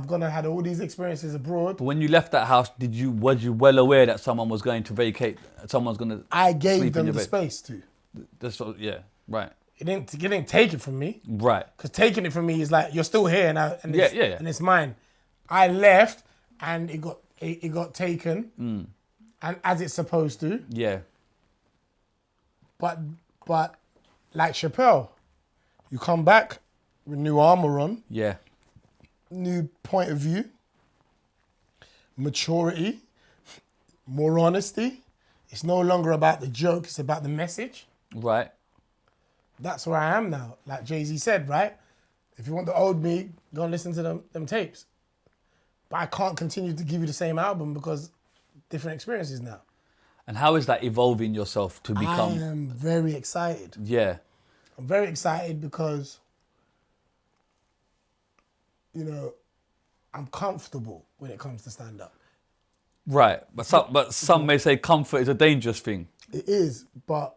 gone and had all these experiences abroad. But when you left that house, was you well aware that someone was going to vacate? Someone's going to I gave sleep in them your the bed? space to. Yeah. Right. It didn't take it from me. Right. Because taking it from me is like, you're still here and Yeah. and it's mine. I left and it got taken, and as it's supposed to. Yeah. But like Chappelle, you come back with new armor on, Yeah. new point of view, maturity, more honesty. It's no longer about the joke, it's about the message. Right. That's where I am now. Like Jay-Z said, right? If you want the old me, go and listen to them tapes. But I can't continue to give you the same album because different experiences now. And how is that evolving yourself to become... I am very excited. Yeah. I'm very excited because, you know, I'm comfortable when it comes to stand-up. Right. But some may say comfort is a dangerous thing. It is, but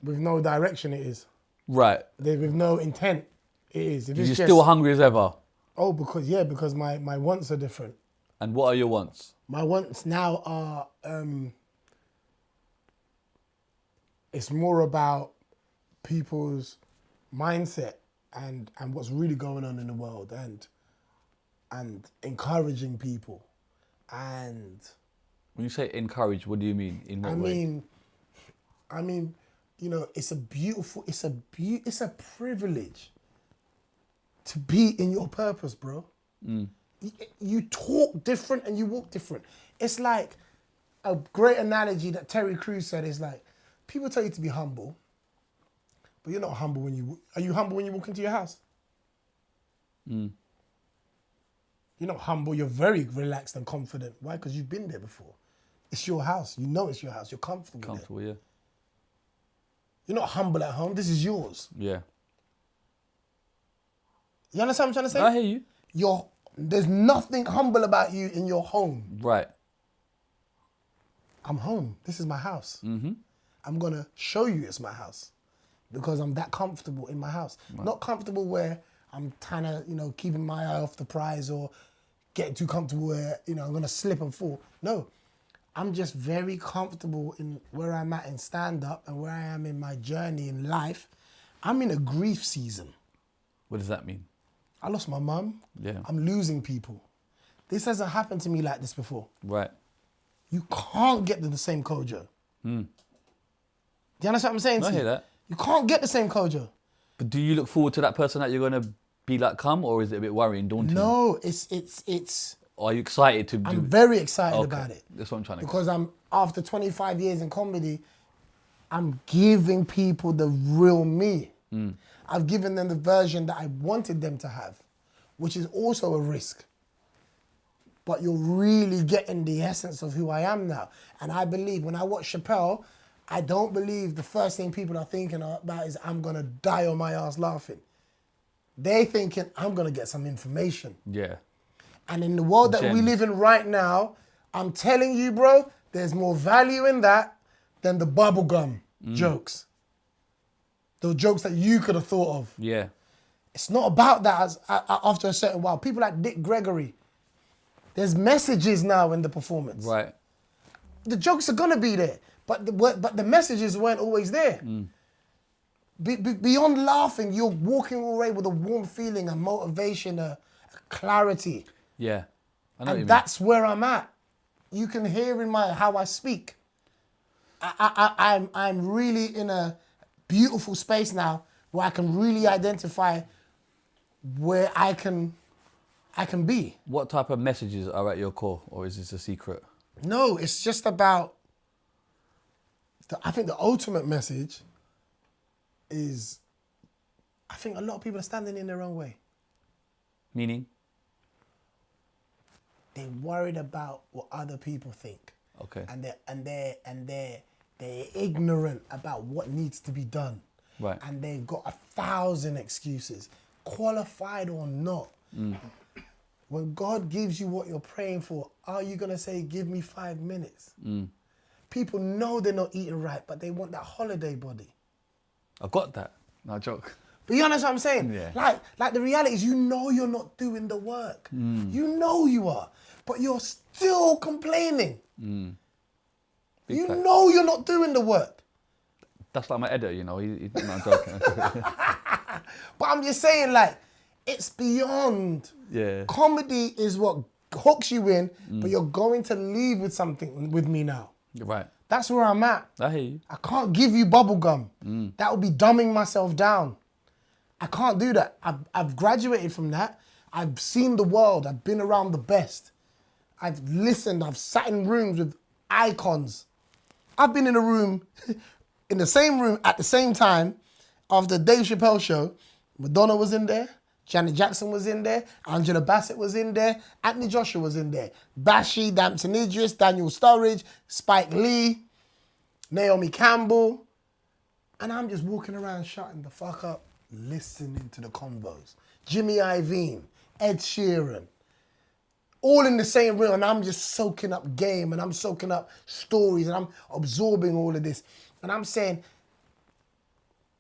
with no direction it is. Right. With no intent it is. If it's You're just, still hungry as ever. Oh, because my wants are different. And what are your wants? My wants now are, it's more about people's mindset and what's really going on in the world and encouraging people. And When you say encourage, what do you mean? In what way? I mean, you know, it's a privilege to be in your purpose, bro. You talk different and you walk different. It's like a great analogy that Terry Crews said is like, people tell you to be humble, but you're not humble when you... Are you humble when you walk into your house? You're not humble, you're very relaxed and confident. Why? Because you've been there before. It's your house. You know it's your house. You're comfortable there. Comfortable, yeah. You're not humble at home. This is yours. Yeah. You understand what I'm trying to say? I hear you. There's nothing humble about you in your home. Right. I'm home. This is my house. I'm going to show you it's my house because I'm that comfortable in my house. Right. Not comfortable where I'm trying to, keeping my eye off the prize or getting too comfortable where, I'm going to slip and fall. No, I'm just very comfortable in where I'm at in stand-up and where I am in my journey in life. I'm in a grief season. What does that mean? I lost my mum. Yeah. I'm losing people. This hasn't happened to me like this before. Right. You can't get to the same Kojo. Do you understand what I'm saying? I hear that. You can't get the same Kojo. But do you look forward to that person that you're going to be like come, or is it a bit worrying, daunting? No, it's. Or are you excited to do? I'm very excited about it. That's what I'm trying to. Because after 25 years in comedy, I'm giving people the real me. I've given them the version that I wanted them to have, which is also a risk. But you're really getting the essence of who I am now. And I believe when I watch Chappelle, I don't believe the first thing people are thinking about is I'm gonna die on my ass laughing. They're thinking I'm gonna get some information. Yeah. And in the world that we live in right now, I'm telling you, bro, there's more value in that than the bubblegum jokes. Those jokes that you could have thought of. Yeah. It's not about that after a certain while. People like Dick Gregory, there's messages now in the performance. Right. The jokes are gonna be there, but the messages weren't always there. Beyond laughing, you're walking away with a warm feeling, a motivation, a clarity. Yeah. I know what you mean. That's where I'm at. You can hear in how I speak. I'm really in a beautiful space now where I can really identify where I can be. What type of messages are at your core, or is this a secret? No, it's just about, I think the ultimate message is, I think a lot of people are standing in their own way. Meaning? They're worried about what other people think. Okay. And they're ignorant about what needs to be done. Right. And they've got 1,000 excuses, qualified or not. When God gives you what you're praying for, are you gonna say, give me 5 minutes? People know they're not eating right, but they want that holiday body. I got that. No joke. But you understand what I'm saying? Yeah. Like the reality is, you know you're not doing the work. You know you are, but you're still complaining. You know you're not doing the work. That's like my editor, no, I'm joking. But I'm just saying, like, it's beyond. Yeah. Comedy is what hooks you in, but you're going to leave with something with me now. Right. That's where I'm at. I hear you. I can't give you bubblegum. That would be dumbing myself down. I can't do that. I've graduated from that. I've seen the world. I've been around the best. I've listened. I've sat in rooms with icons. I've been in a room, in the same room at the same time after the Dave Chappelle show. Madonna was in there. Janet Jackson was in there. Angela Bassett was in there. Anthony Joshua was in there. Bashi, Damson Idris, Daniel Sturridge, Spike Lee, Naomi Campbell. And I'm just walking around shutting the fuck up, listening to the convos. Jimmy Iovine, Ed Sheeran, all in the same room, and I'm just soaking up game, and I'm soaking up stories, and I'm absorbing all of this. And I'm saying,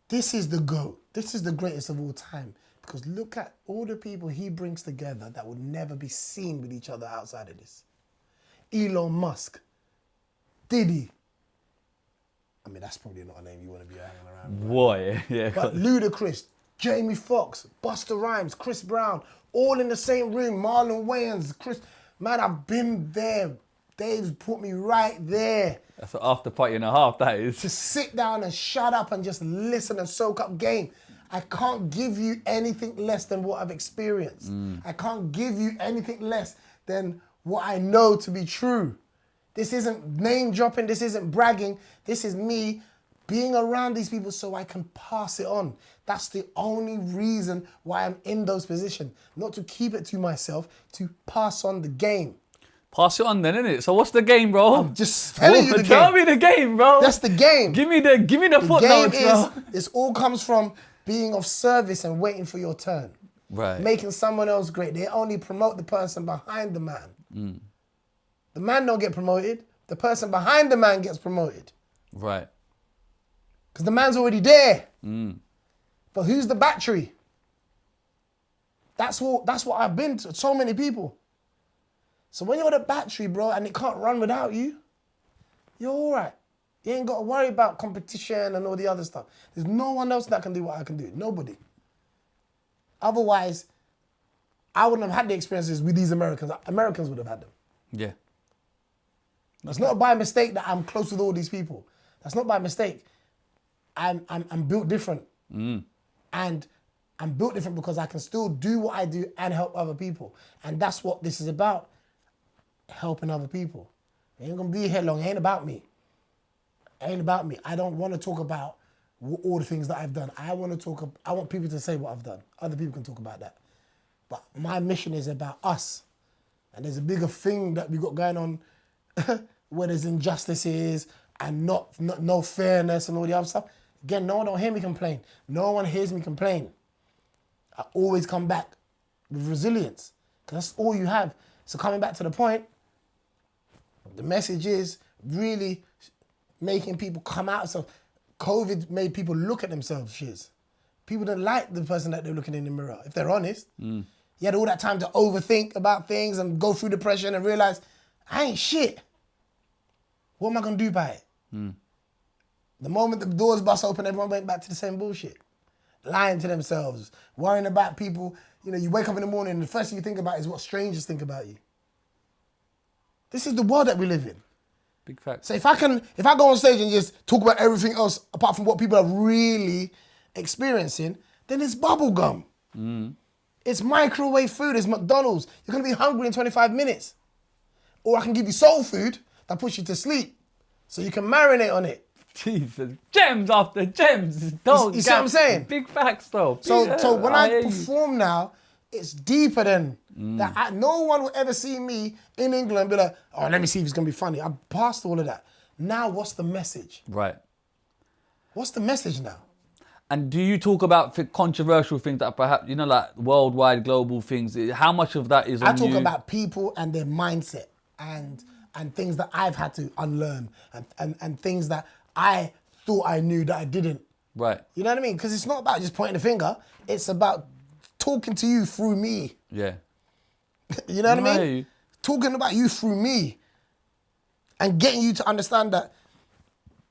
this is the GOAT. This is the greatest of all time. Because look at all the people he brings together that would never be seen with each other outside of this. Elon Musk, Diddy. I mean, that's probably not a name you want to be hanging around with. Boy, yeah. But Ludacris, Jamie Foxx, Busta Rhymes, Chris Brown, all in the same room. Marlon Wayans, man, I've been there. Dave's put me right there. That's an after party and a half, that is. To sit down and shut up and just listen and soak up game. I can't give you anything less than what I've experienced. I can't give you anything less than what I know to be true. This isn't name dropping. This isn't bragging. This is me being around these people so I can pass it on. That's the only reason why I'm in those positions. Not to keep it to myself, to pass on the game. Pass it on then, innit? So what's the game, bro? I'm just telling you the Tell game. me the game, bro. That's the game. Give me the footnotes, bro. This all comes from being of service and waiting for your turn. Right. Making someone else great. They only promote the person behind the man. The man don't get promoted. The person behind the man gets promoted. Right. Because the man's already there. But who's the battery? That's what I've been to so many people. So when you're the battery, bro, and it can't run without you, you're all right. You ain't got to worry about competition and all the other stuff. There's no one else that can do what I can do. Nobody. Otherwise, I wouldn't have had the experiences with these Americans. Americans would have had them. Yeah. It's not by mistake that I'm close with all these people. That's not by mistake. I'm built different. And I'm built different because I can still do what I do and help other people. And that's what this is about. Helping other people. It ain't gonna be here long. It ain't about me. It ain't about me. I don't want to talk about all the things that I've done. I want people to say what I've done. Other people can talk about that. But my mission is about us. And there's a bigger thing that we got going on where there's injustices and no fairness and all the other stuff. Again, no one don't hear me complain. No one hears me complain. I always come back with resilience because that's all you have. So coming back to the point, the message is really making people come out. So COVID made people look at themselves, Shiz. People don't like the person that they're looking in the mirror, if they're honest. You had all that time to overthink about things and go through depression and realize, I ain't shit. What am I gonna do about it? The moment the doors bust open, everyone went back to the same bullshit. Lying to themselves, worrying about people. You know, you wake up in the morning and the first thing you think about is what strangers think about you. This is the world that we live in. Big fact. So if I go on stage and just talk about everything else apart from what people are really experiencing, then it's bubblegum. It's microwave food, it's McDonald's. You're gonna be hungry in 25 minutes. Or I can give you soul food that puts you to sleep so you can marinate on it. Jesus, gems after gems. Don't You see what I'm saying? Big facts though. So when I hear you. perform now, it's deeper than that. No one will ever see me in England and be like, oh, let me see if it's gonna be funny. I've passed all of that. Now, what's the message? Right. What's the message now? And do you talk about controversial things that perhaps, you know, like worldwide, global things? How much of that is on you? I talk about people and their mindset and things that I've had to unlearn and things that I thought I knew that I didn't. Right. You know what I mean? Because it's not about just pointing the finger. It's about talking to you through me. Yeah. You know what I hear mean? you. Talking about you through me and getting you to understand that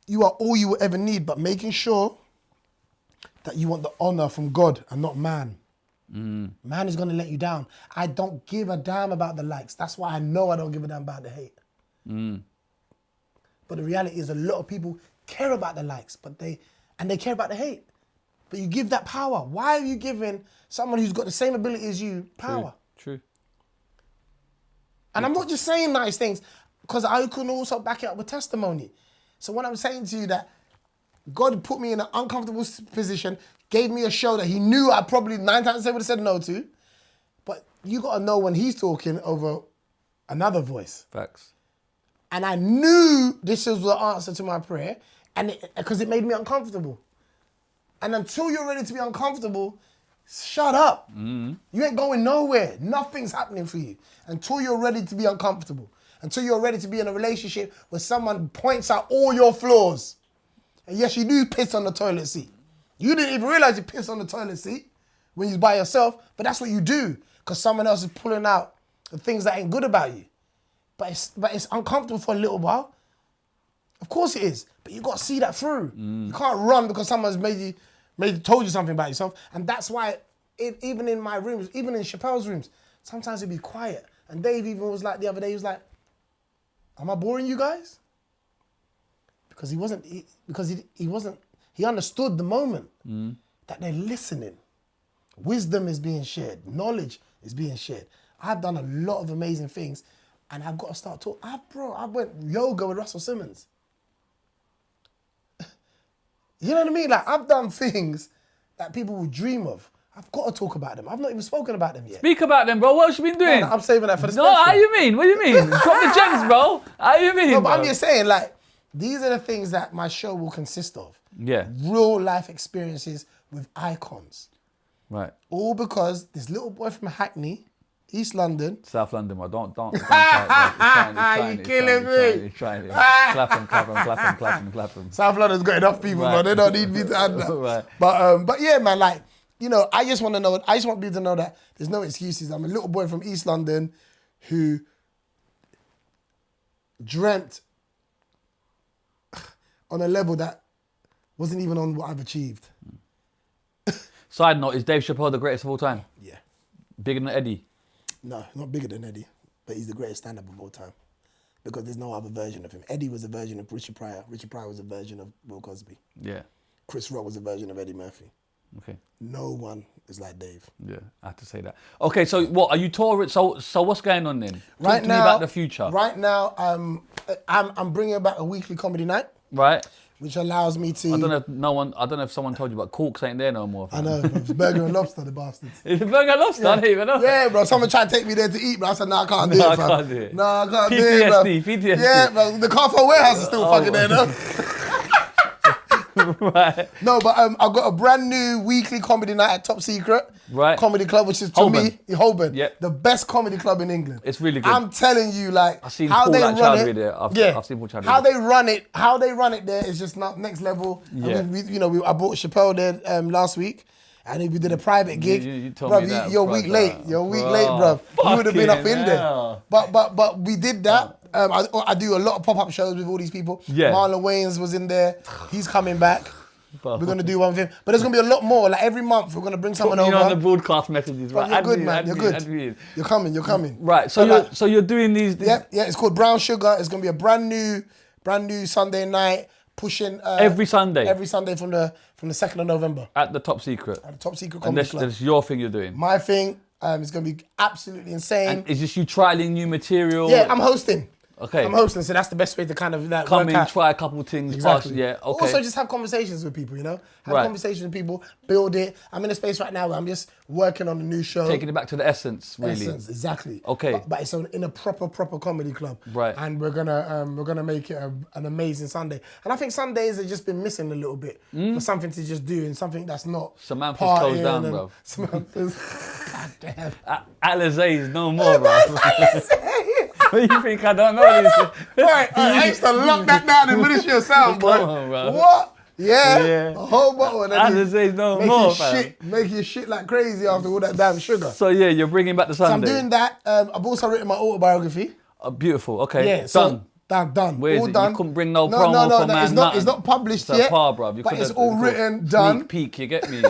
you are all you will ever need, but making sure that you want the honor from God and not man. Man is gonna let you down. I don't give a damn about the likes. That's why I know I don't give a damn about the hate. But the reality is a lot of people care about the likes, but they care about the hate. But you give that power. Why are you giving someone who's got the same ability as you power? True. And I'm not just saying nice things, because I can also back it up with testimony. So when I'm saying to you that God put me in an uncomfortable position, gave me a show that he knew I probably 9 times 10 would have said no to, but you got to know when he's talking over another voice. Facts. And I knew this was the answer to my prayer, and because it made me uncomfortable. And until you're ready to be uncomfortable, shut up. You ain't going nowhere. Nothing's happening for you until you're ready to be uncomfortable. Until you're ready to be in a relationship where someone points out all your flaws. And yes, you do piss on the toilet seat. You didn't even realize you pissed on the toilet seat when you're by yourself, but that's what you do because someone else is pulling out the things that ain't good about you. But it's uncomfortable for a little while. Of course it is, but you got to see that through. You can't run because someone's told you something about yourself, and that's why even in my rooms, even in Chappelle's rooms, sometimes it'd be quiet. And Dave even was like the other day, he was like, "Am I boring you guys?" Because he understood the moment that they're listening. Wisdom is being shared. Knowledge is being shared. I've done a lot of amazing things and I've got to start talking. I went yoga with Russell Simmons. You know what I mean? Like, I've done things that people would dream of. I've got to talk about them. I've not even spoken about them yet. Speak about them, bro. What else you been doing? No, I'm saving that for the No, special. how you mean? What do you mean? Drop the gems, bro. How you mean, No, but bro? I'm just saying, like, these are the things that my show will consist of. Yeah. Real life experiences with icons. Right. All because this little boy from Hackney, East London. South London, bro. Don't try it. You killing me. He's trying it. Clap him. South London's got enough people, Right. bro. They don't need me to add that. Right. But yeah, man, like, you know, I just want people to know that there's no excuses. I'm a little boy from East London who dreamt on a level that wasn't even on what I've achieved. Side note, is Dave Chappelle the greatest of all time? Yeah. Bigger than Eddie? No, not bigger than Eddie, but he's the greatest stand-up of all time. Because there's no other version of him. Eddie was a version of Richard Pryor. Richard Pryor was a version of Will Cosby. Yeah. Chris Rock was a version of Eddie Murphy. Okay. No one is like Dave. Yeah, I had to say that. Okay, so what are you touring? So what's going on then? Talk to me about the future. Right now, I'm bringing back a weekly comedy night, Right. which allows me to. I don't know if someone told you, but Corks ain't there no more. I know, it's burger and lobster, the bastards. It's Burger Lobster. I don't even know. Yeah, bro. Someone tried to take me there to eat, bro. I said, no, I can't do No, it, I fam. can't do it. No, I can't do it, bro. PTSD. Yeah, bro. The Carrefour warehouse is still fucking there, no? Right. No, but I've got a brand new weekly comedy night at Top Secret Right. Comedy Club, which is to Holborn. me, Holborn, Yep. the best comedy club in England. It's really good. I'm telling you, like, I've seen how Paul they like run Chowdhury it. there. I've seen Paul Chowdhury How there. they run it there is just not next level. Yeah. I mean, I bought Chappelle there last week. And we did a private gig. You told Bruv, me that, you're a week brother. late. You're a week late, bruv. You would have been up in Fucking there. hell. But we did that. I do a lot of pop-up shows with all these people. Yeah. Marlon Wayans was in there. He's coming back. We're going to do one with him. But there's going to be a lot more. Like every month, we're going to bring someone You over. know, on the broadcast messages, right? You're good, man. Add You're me, good. add me in. You're coming. Right. So you're doing these. Yeah. It's called Brown Sugar. It's going to be a brand new Sunday night. Pushing Every Sunday? Every Sunday from the 2nd of November. At the Top Secret. At the Top Secret And Comedy Club. that's your thing you're doing. My thing is going to be absolutely insane. And is this you trialing new material? Yeah, I'm hosting. Okay. I'm hosting, so that's the best way to kind of like, Come work in, out. try a couple things. Exactly. Pass, yeah, okay. Also, just have conversations with people, you know? Have Right. conversations with people, build it. I'm in a space right now where I'm just working on a new show. Taking it back to the essence, really. Essence, exactly. Okay. But it's in a proper comedy club. Right. And we're gonna make it an amazing Sunday. And I think Sundays have just been missing a little bit for something to just do and something that's not Samantha's partying closed down, and- bro. Samantha's. God damn. Alizé is no more, bro. What do you think I don't know this? Right, I used to lock that down in Ministry of Sound, boy. Come on, bro. What? Yeah, Yeah. a whole bottle. And then Alizé is no make more, you fam. make you shit like crazy after all that damn sugar. So yeah, you're bringing back the So I'm Sunday. doing that. I've also written my autobiography. Beautiful. Okay. Yeah, Done. so done. Where is all it? done. You couldn't bring no no, promo for man. it's not. It's not published It's a yet. par, bruv. You but coulda- it's all you written, could done. Sneak peek, you get me?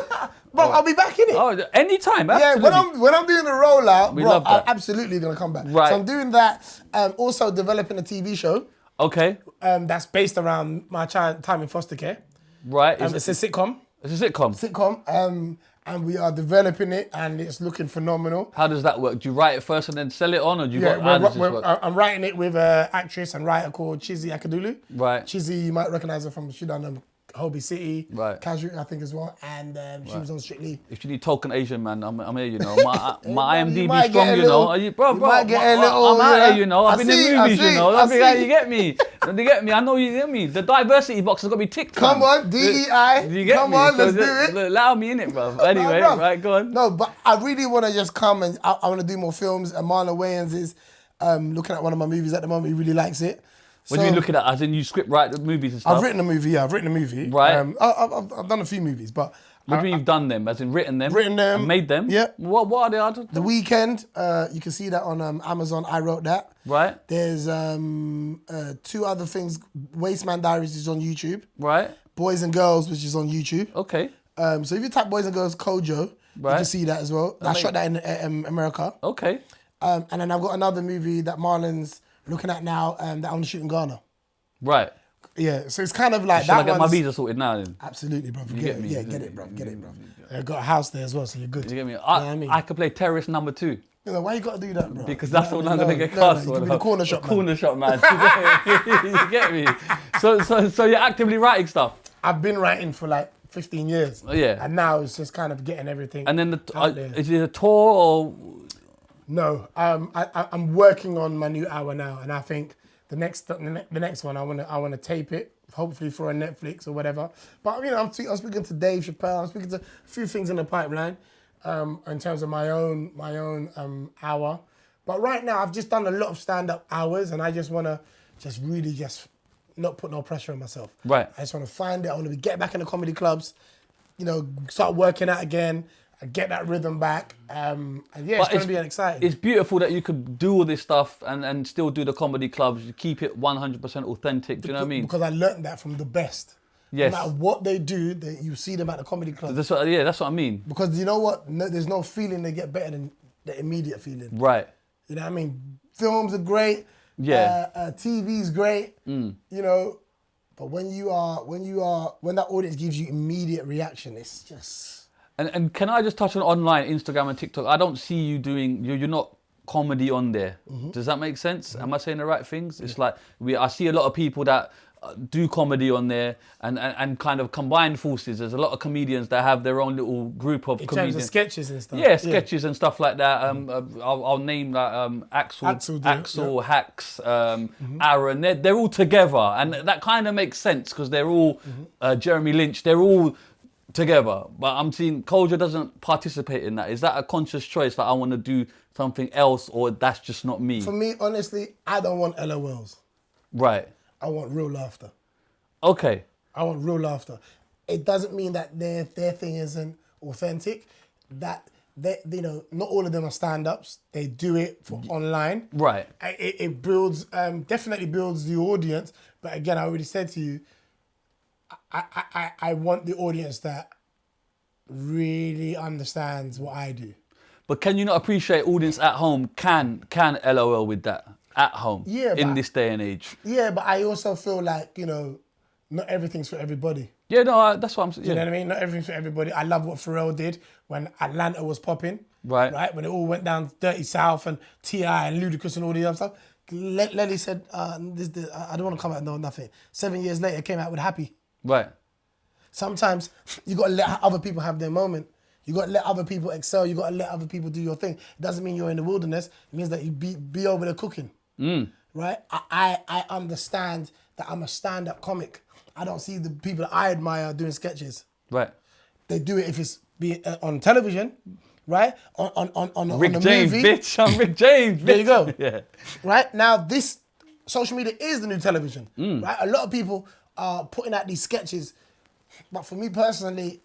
Bro, I'll be back in it. Oh, anytime, Yeah, absolutely. when I'm doing the rollout, We bro, love I'm that. absolutely gonna come back. Right. So I'm doing that. Also developing a TV show Okay, that's based around my time in foster care. right. It's a sitcom. It's a sitcom. And we are developing it, and it's looking phenomenal. How does that work? Do you write it first and then sell it on, or do you Yeah, how does this work? I'm writing it with an actress and writer called Shizzio Akadulu. Right. Shizzio, you might recognize her from, she done Hobie City, Right. Casual, I think as well, and she was on Strictly. If you need token Asian man, I'm here, you know. My You IMDb might strong, get a you little- know. Are you, bro, you might get a little, I'm out yeah. here, you know. I've I been in see, movies, I you know. see, I I think see. you get me. You get me. I know you get me. The diversity box has got to be ticked. Come man. on, DEI. You get Come me? on, So let's do it. Allow me in it, bro. Anyway, No, bruv. right, go on. No, but I really want to just come and I want to do more films. And Marlon Wayans is looking at one of my movies at the moment. He really likes it. What are you looking at? As in you script write the movies and stuff? I've written a movie, yeah. I've written a movie. Right. I've done a few movies, but What do you mean you've done them? As in written them? Written them. And made them? Yeah. What are they? I don't The Weekend, you can see that on Amazon. I wrote that. Right. There's two other things. Wasteman Diaries is on YouTube. Right. Boys and Girls, which is on YouTube. Okay. So if you type Boys and Girls Kojo, you Right. can see that as well. I shot that in America. Okay. And then I've got another movie that Marlon's looking at now that I want to shoot in Ghana. Right. Yeah, so it's kind of like Shall I that get my one's- visa sorted now then? Absolutely, bro. get me? Yeah, get it, bro. Get it, bro. I've got a house there as well, so you're good. You get me? know what I mean? I could play terrorist number 2. You know, why you got to do that, bro? Because that's what I'm going to get no, cast you for. can be the corner shop man. Corner shop man. You get me? So you're actively writing stuff? I've been writing for like 15 years. Oh, yeah. And now it's just kind of getting everything And then out there. is it a tour or? No, I'm working on my new hour now, and I think the next one I wanna tape it, hopefully for a Netflix or whatever. But you know, I'm speaking to Dave Chappelle. I'm speaking to a few things in the pipeline, in terms of my own hour. But right now, I've just done a lot of stand-up hours, and I just wanna really not put no pressure on myself. Right. I just wanna find it. I wanna get back in the comedy clubs, you know, start working out again. Get that rhythm back, and yeah, it's going to be exciting. It's beautiful that you could do all this stuff and still do the comedy clubs. You keep it 100% authentic. Do you know what I mean? Because I learned that from the best. Yes. No matter what they do, you see them at the comedy club. That's what I mean. Because you know what? There's no feeling they get better than the immediate feeling. Right. You know what I mean? Films are great. Yeah. TV's great. You know, but when that audience gives you immediate reaction, it's just. And can I just touch on online, Instagram and TikTok? I don't see you doing, you're not comedy on there. Does that make sense? Am I saying the right things? It's like, I see a lot of people that do comedy on there and kind of combine forces. There's a lot of comedians that have their own little group of comedians. In terms of sketches and stuff. Yeah, sketches and stuff like that. I'll name like Axel, Hacks, Aaron. They're all together. And that kind of makes sense because they're all, Jeremy Lynch, they're all together, but I'm seeing Kojo doesn't participate in that. Is that a conscious choice? Like I want to do something else, or that's just not me? For me, honestly, I don't want LOLs. Right. I want real laughter. Okay. I want real laughter. It doesn't mean that their thing isn't authentic. That you know, not all of them are stand-ups. They do it for online. Right. It builds, definitely builds the audience. But again, I already said to you, I want the audience that really understands what I do. But can you not appreciate audience at home can LOL with that at home? Yeah, in this day and age. Yeah, but I also feel like, you know, not everything's for everybody. Yeah, no, that's what I'm saying. You know what I mean? Not everything's for everybody. I love what Pharrell did when Atlanta was popping. Right. When it all went down Dirty South and T.I. and Ludacris and all the other stuff. Lenny said, I don't want to come out and know nothing. 7 years later, came out with Happy. Right. Sometimes you got to let other people have their moment. You got to let other people excel. You got to let other people do your thing. It doesn't mean you're in the wilderness. It means that you be over there cooking. Right? I understand that I'm a stand-up comic. I don't see the people that I admire doing sketches. Right. They do it if it's on television, right? On Rick a James, movie. bitch. I'm Rick James. Bitch. There you go. Yeah. Right? Now, this social media is the new television. Right? A lot of people are putting out these sketches. But for me personally,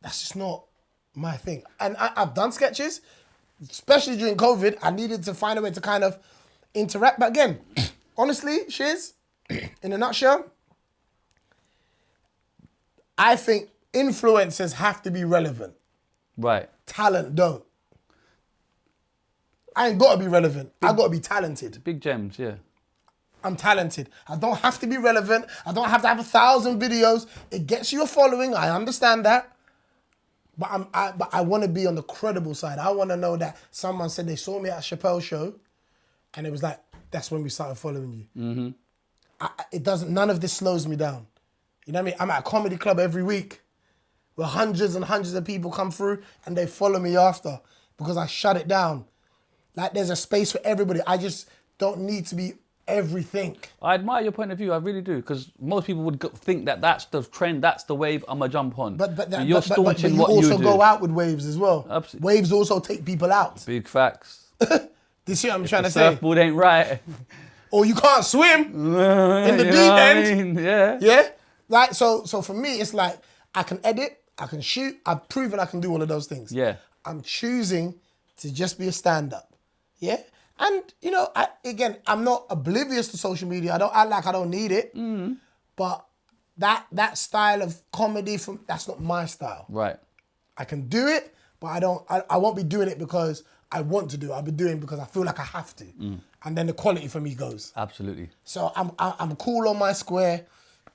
that's just not my thing. And I've done sketches, especially during COVID. I needed to find a way to kind of interact. But again, honestly, Shiz, in a nutshell, I think influencers have to be relevant. Right. Talent don't. I ain't got to be relevant. I got to be talented. Big gems, yeah. I'm talented. I don't have to be relevant. I don't have to have 1,000 videos. It gets you a following. I understand that. But I want to be on the credible side. I want to know that someone said they saw me at a Chappelle show, and it was like, that's when we started following you. It doesn't. None of this slows me down. You know what I mean? I'm at a comedy club every week, where hundreds and hundreds of people come through, and they follow me after because I shut it down. Like there's a space for everybody. I just don't need to be everything. I admire your point of view, I really do, because most people would think that that's the trend, that's the wave I'm going to jump on. But you're staunching what you do. You also go out with waves as well. Absolutely. Waves also take people out. Big facts. Do you see what I'm trying to say? Surfboard ain't right. Or you can't swim in the deep end. Yeah. Yeah? Like, so for me, it's like, I can edit, I can shoot, I've proven I can do all of those things. Yeah. I'm choosing to just be a stand-up. Yeah? And, you know, I'm not oblivious to social media. I don't act like I don't need it. But that style of comedy, that's not my style. Right. I can do it, but I won't be doing it because I want to do it. I'll be doing it because I feel like I have to. And then the quality for me goes. Absolutely. So I'm cool on my square.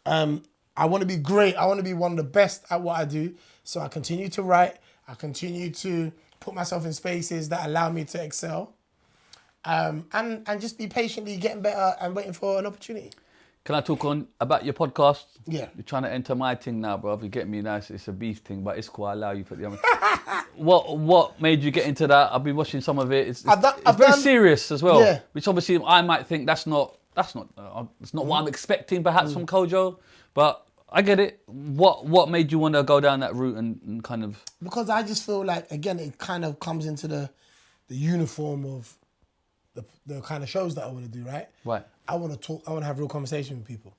I want to be great. I want to be one of the best at what I do. So I continue to write. I continue to put myself in spaces that allow me to excel, and just be patiently getting better and waiting for an opportunity. Can I talk on about your podcast? Yeah. You're trying to enter my thing now, bro. If you get me, nice. It's a beef thing, but it's cool. I allow you for the other. What made you get into that? I've been watching some of it. It's very serious as well. Yeah. Which obviously I might think it's not what I'm expecting perhaps from Kojo, but I get it. What made you want to go down that route and kind of? Because I just feel like, again, it kind of comes into the uniform of the kind of shows that I want to do, right? Right. I want to talk, I want to have real conversation with people.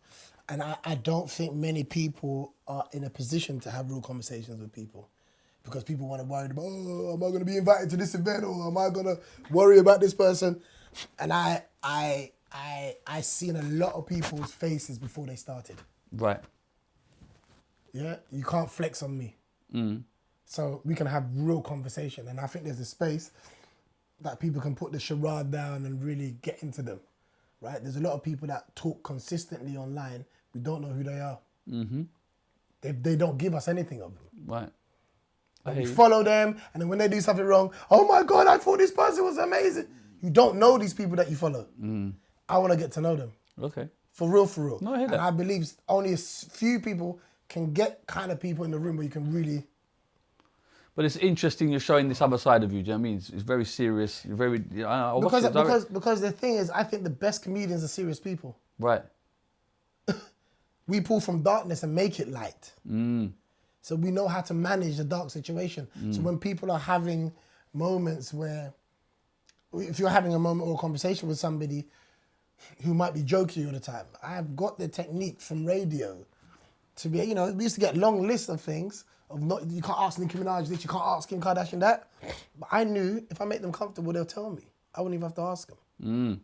And I don't think many people are in a position to have real conversations with people, because people want to worry about, oh, am I going to be invited to this event, or am I going to worry about this person? And I seen a lot of people's faces before they started. Right. Yeah, you can't flex on me. So we can have real conversation. And I think there's a space that people can put the charade down and really get into them, right? There's a lot of people that talk consistently online. We don't know who they are. They don't give us anything of them. Right. We follow them, and then when they do something wrong, oh my God, I thought this person was amazing. You don't know these people that you follow. I want to get to know them. Okay. For real, for real. No, I hear that. And I believe only a few people can get kind of people in the room where you can really... But it's interesting you're showing this other side of you. Do you know what I mean? It's very serious. You're very... Because the thing is, I think the best comedians are serious people. Right. We pull from darkness and make it light. So we know how to manage the dark situation. So when people are having moments where... If you're having a moment or a conversation with somebody who might be jokey all the time, I've got the technique from radio to be, you know, we used to get long lists of things. You can't ask Nicki Minaj this, you can't ask Kim Kardashian that. But I knew if I make them comfortable, they'll tell me. I wouldn't even have to ask them.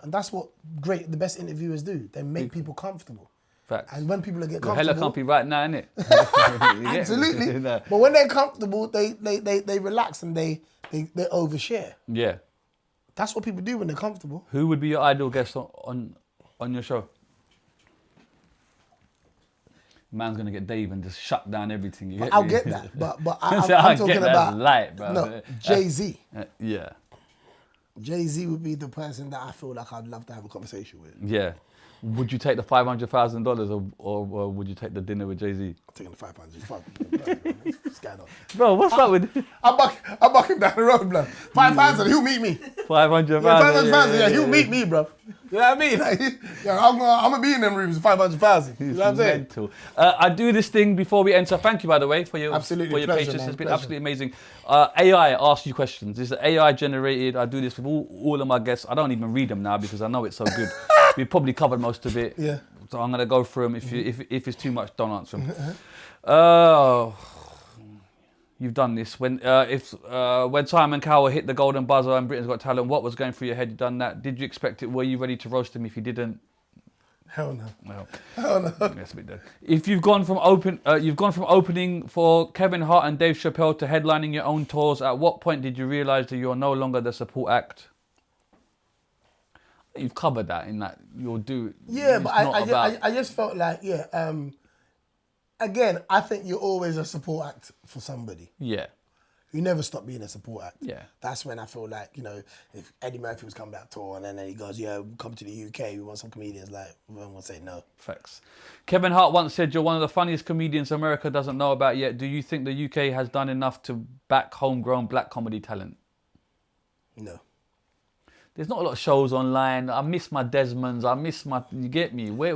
And that's what the best interviewers do. They make people comfortable. Facts. And when people get comfortable... Hella comfy right now, innit? Absolutely. But when they're comfortable, they relax and they overshare. Yeah. That's what people do when they're comfortable. Who would be your ideal guest on your show? Man's gonna get Dave and just shut down everything. I'll get that, but I'm talking about light, bro. No, Jay-Z. Yeah. Jay-Z would be the person that I feel like I'd love to have a conversation with. Yeah. Would you take the $500,000 or would you take the dinner with Jay-Z? I'm taking the 500. What's going on? Bro, what's up with... I'm buck him down the road, blood. 5,000, he'll meet me. 500,000. 500,000, yeah, he'll meet me, bro. You know what I mean? Like, I'm gonna be in them rooms with 500,000. You know what I'm saying? Mental. I do this thing before we enter. Thank you, by the way, for your pleasure, patience. man. It's been absolutely amazing. AI asks you questions. This is AI generated. I do this with all of my guests. I don't even read them now because I know it's so good. We probably covered most of it. Yeah. So I'm gonna go through them. If it's too much, don't answer them. You've done this when Simon Cowell hit the Golden Buzzer and Britain's Got Talent. What was going through your head? You done that? Did you expect it? Were you ready to roast him if you didn't? Hell no. Well, hell no. That's a bit dead. If you've gone from opening for Kevin Hart and Dave Chappelle to headlining your own tours, at what point did you realise that you're no longer the support act? You've covered that in that you'll do. Yeah, but I just felt like again, I think you're always a support act for somebody. Yeah. You never stop being a support act. Yeah. That's when I feel like, if Eddie Murphy was coming back tour and then he goes, yeah, come to the UK, we want some comedians, like, everyone will say no. Facts. Kevin Hart once said, you're one of the funniest comedians America doesn't know about yet. Do you think the UK has done enough to back homegrown black comedy talent? No. There's not a lot of shows online. I miss my Desmonds. You get me? Where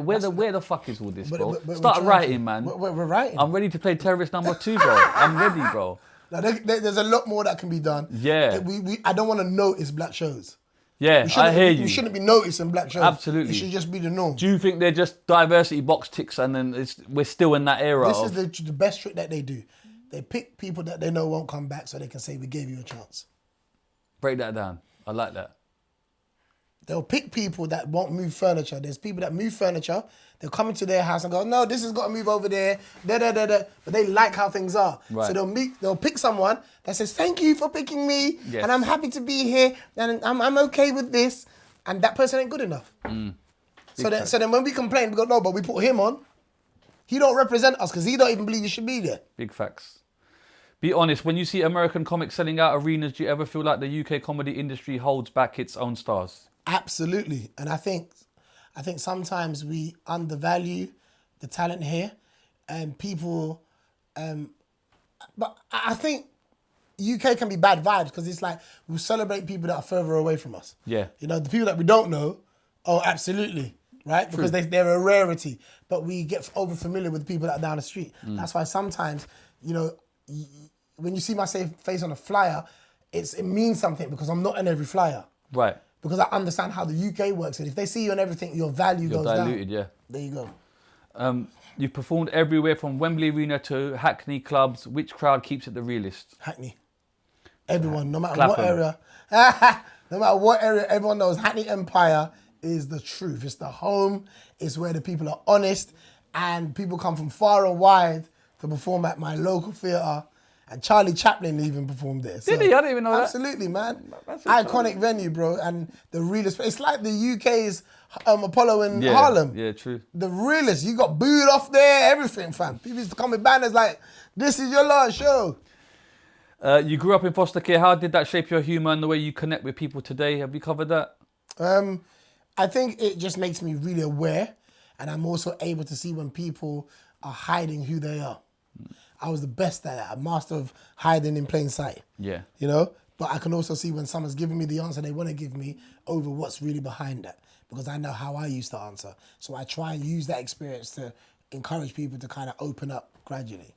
the fuck is all this, bro? Start writing, man. We're writing. I'm ready to play Terrorist number 2, bro. I'm ready, bro. Now, there's a lot more that can be done. Yeah. I don't want to notice black shows. Yeah, I hear you. We shouldn't be noticing black shows. Absolutely. It should just be the norm. Do you think they're just diversity box ticks and then we're still in that era? This is the best trick that they do. They pick people that they know won't come back so they can say, we gave you a chance. Break that down. I like that. They'll pick people that won't move furniture. There's people that move furniture. They'll come into their house and go, no, this has got to move over there. But they like how things are. Right. So they'll pick someone that says, thank you for picking me. Yes. And I'm happy to be here. And I'm okay with this. And that person ain't good enough. So then when we complain, we go, no, but we put him on. He don't represent us because he don't even believe he should be there. Big facts. Be honest, when you see American comics selling out arenas, do you ever feel like the UK comedy industry holds back its own stars? Absolutely. And I think sometimes we undervalue the talent here, and people, but I think UK can be bad vibes because it's like we celebrate people that are further away from us. Yeah. You know, the people that we don't know, oh, absolutely, right? Because they're a rarity. But we get over familiar with the people that are down the street. That's why sometimes, you know, when you see my face on a flyer, it means something because I'm not on every flyer. Right. Because I understand how the UK works. And if they see you on everything, your value goes diluted, down. yeah. There you go. You've performed everywhere from Wembley Arena to Hackney clubs. Which crowd keeps it the realest? Hackney. Everyone, no matter Clap what 'em. area, no matter what area, everyone knows Hackney Empire is the truth. It's the home. It's where the people are honest, and people come from far and wide to perform at my local theatre. And Charlie Chaplin even performed there. Did he? I didn't even know that. Absolutely, man. That's Iconic venue, bro. And the realest. It's like the UK's Apollo in Harlem. Yeah, true. The realest. You got booed off there, everything, fam. People used to come with banners like, this is your last show. You grew up in foster care. How did that shape your humour and the way you connect with people today? Have we covered that? I think it just makes me really aware, and I'm also able to see when people are hiding who they are. I was the best at that, a master of hiding in plain sight. Yeah. You know? But I can also see when someone's giving me the answer they want to give me over what's really behind that, because I know how I used to answer. So I try and use that experience to encourage people to kind of open up gradually.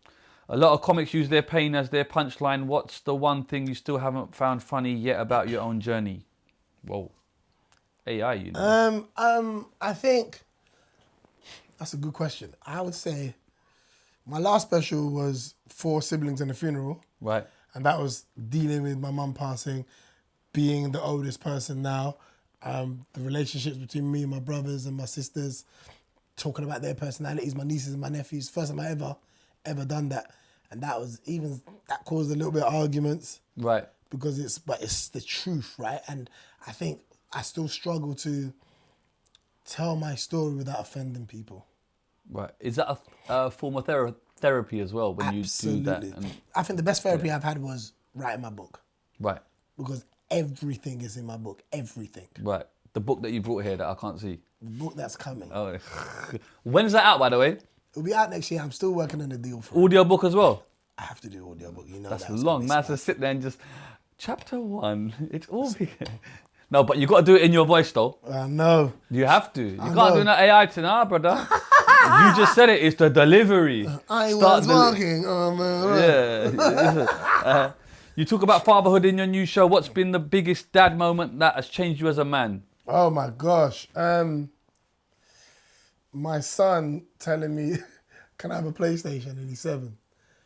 A lot of comics use their pain as their punchline. What's the one thing you still haven't found funny yet about your own journey? Whoa. AI, you know. I think that's a good question. I would say my last special was 4 siblings and a funeral. Right. And that was dealing with my mum passing, being the oldest person now, the relationships between me and my brothers and my sisters, talking about their personalities, my nieces and my nephews. First time I ever done that. And that caused a little bit of arguments. Right. Because it's the truth, right? And I think I still struggle to tell my story without offending people. Right. Is that a form of therapy as well when Absolutely. you do that? And, I think the best therapy I've had was writing my book. right. Because everything is in my book. Everything. Right. The book that you brought here that I can't see. The book that's coming. Oh. When's that out, by the way? It'll be out next year. I'm still working on a deal for it. Audio book as well? I have to do audio book. You know That's that's long. gonna be Man has to spicy. sit there and just, chapter 1, it's all big. No, but you got to do it in your voice though. I know. You have to. You can't know. do no AI to now, brother. You just said it. It's the delivery. I Start was the- walking on the road. Yeah. You talk about fatherhood in your new show. What's been the biggest dad moment that has changed you as a man? Oh my gosh. My son telling me, can I have a PlayStation? And he's 7.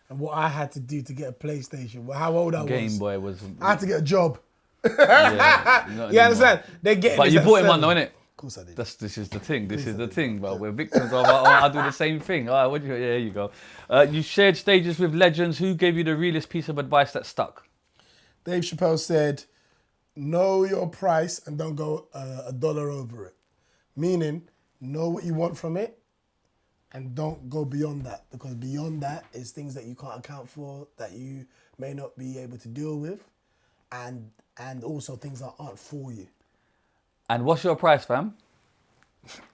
And what I had to do to get a PlayStation, well, how old I was. Game Boy was. I had to get a job. Yeah, You understand? They get. But you bought him one though, innit? Of course I did. This is the thing. This is the thing. But we're victims of. I do the same thing. All right, there you go. You shared stages with legends. Who gave you the realest piece of advice that stuck? Dave Chappelle said, know your price and don't go $1 over it. Meaning, know what you want from it and don't go beyond that, because beyond that is things that you can't account for, that you may not be able to deal with, and also things that aren't for you. And what's your price, fam?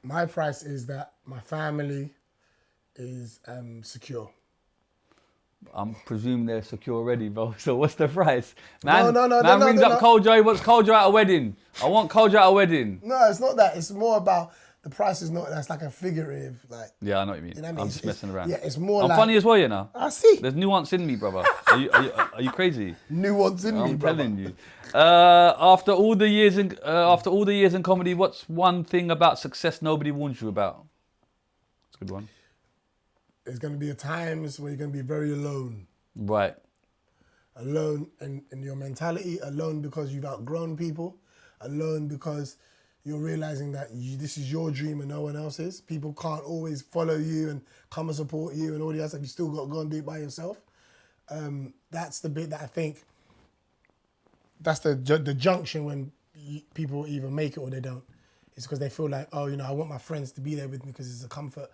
My price is that my family is secure. I'm presuming they're secure already, bro. So what's the price? Man, No, man no, rings no, up no. Kojo. He wants Kojo at a wedding. I want Kojo at a wedding. No, it's not that. It's more about the price is not, that's like a figurative, like. Yeah, I know what you mean. You know what I mean? I'm just messing around. Yeah, it's more I'm like. funny as well, you know. I see. There's nuance in me, brother. Are you crazy? Nuance in me, I'm brother. telling you. After all the years in comedy, what's one thing about success nobody warns you about? It's a good one. There's going to be times where you're going to be very alone. Right. Alone in your mentality, alone because you've outgrown people, alone because you're realizing that this is your dream and no one else's. People can't always follow you and come and support you and all the other stuff. You still got to go and do it by yourself. That's the bit that I think, that's the junction when people either make it or they don't. It's because they feel like, oh, I want my friends to be there with me because it's a comfort,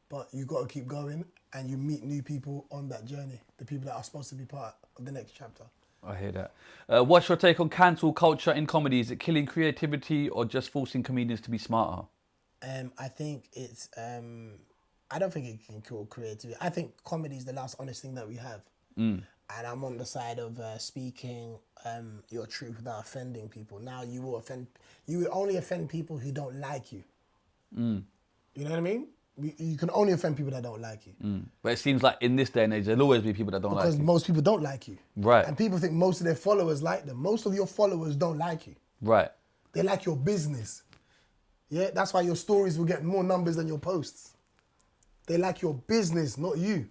but you got to keep going. and you meet new people on that journey, the people that are supposed to be part of the next chapter. I hear that. What's your take on cancel culture in comedy? Is it killing creativity or just forcing comedians to be smarter? I think it's, I don't think it can kill creativity. I think comedy is the last honest thing that we have. And I'm on the side of speaking your truth without offending people. Now you will only offend people who don't like you. You know what I mean? You can only offend people that don't like you. But it seems like in this day and age, there'll always be people that don't like you. Because most people don't like you. Right. And people think most of their followers like them. Most of your followers don't like you. Right. They like your business. Yeah, that's why your stories will get more numbers than your posts. They like your business, not you.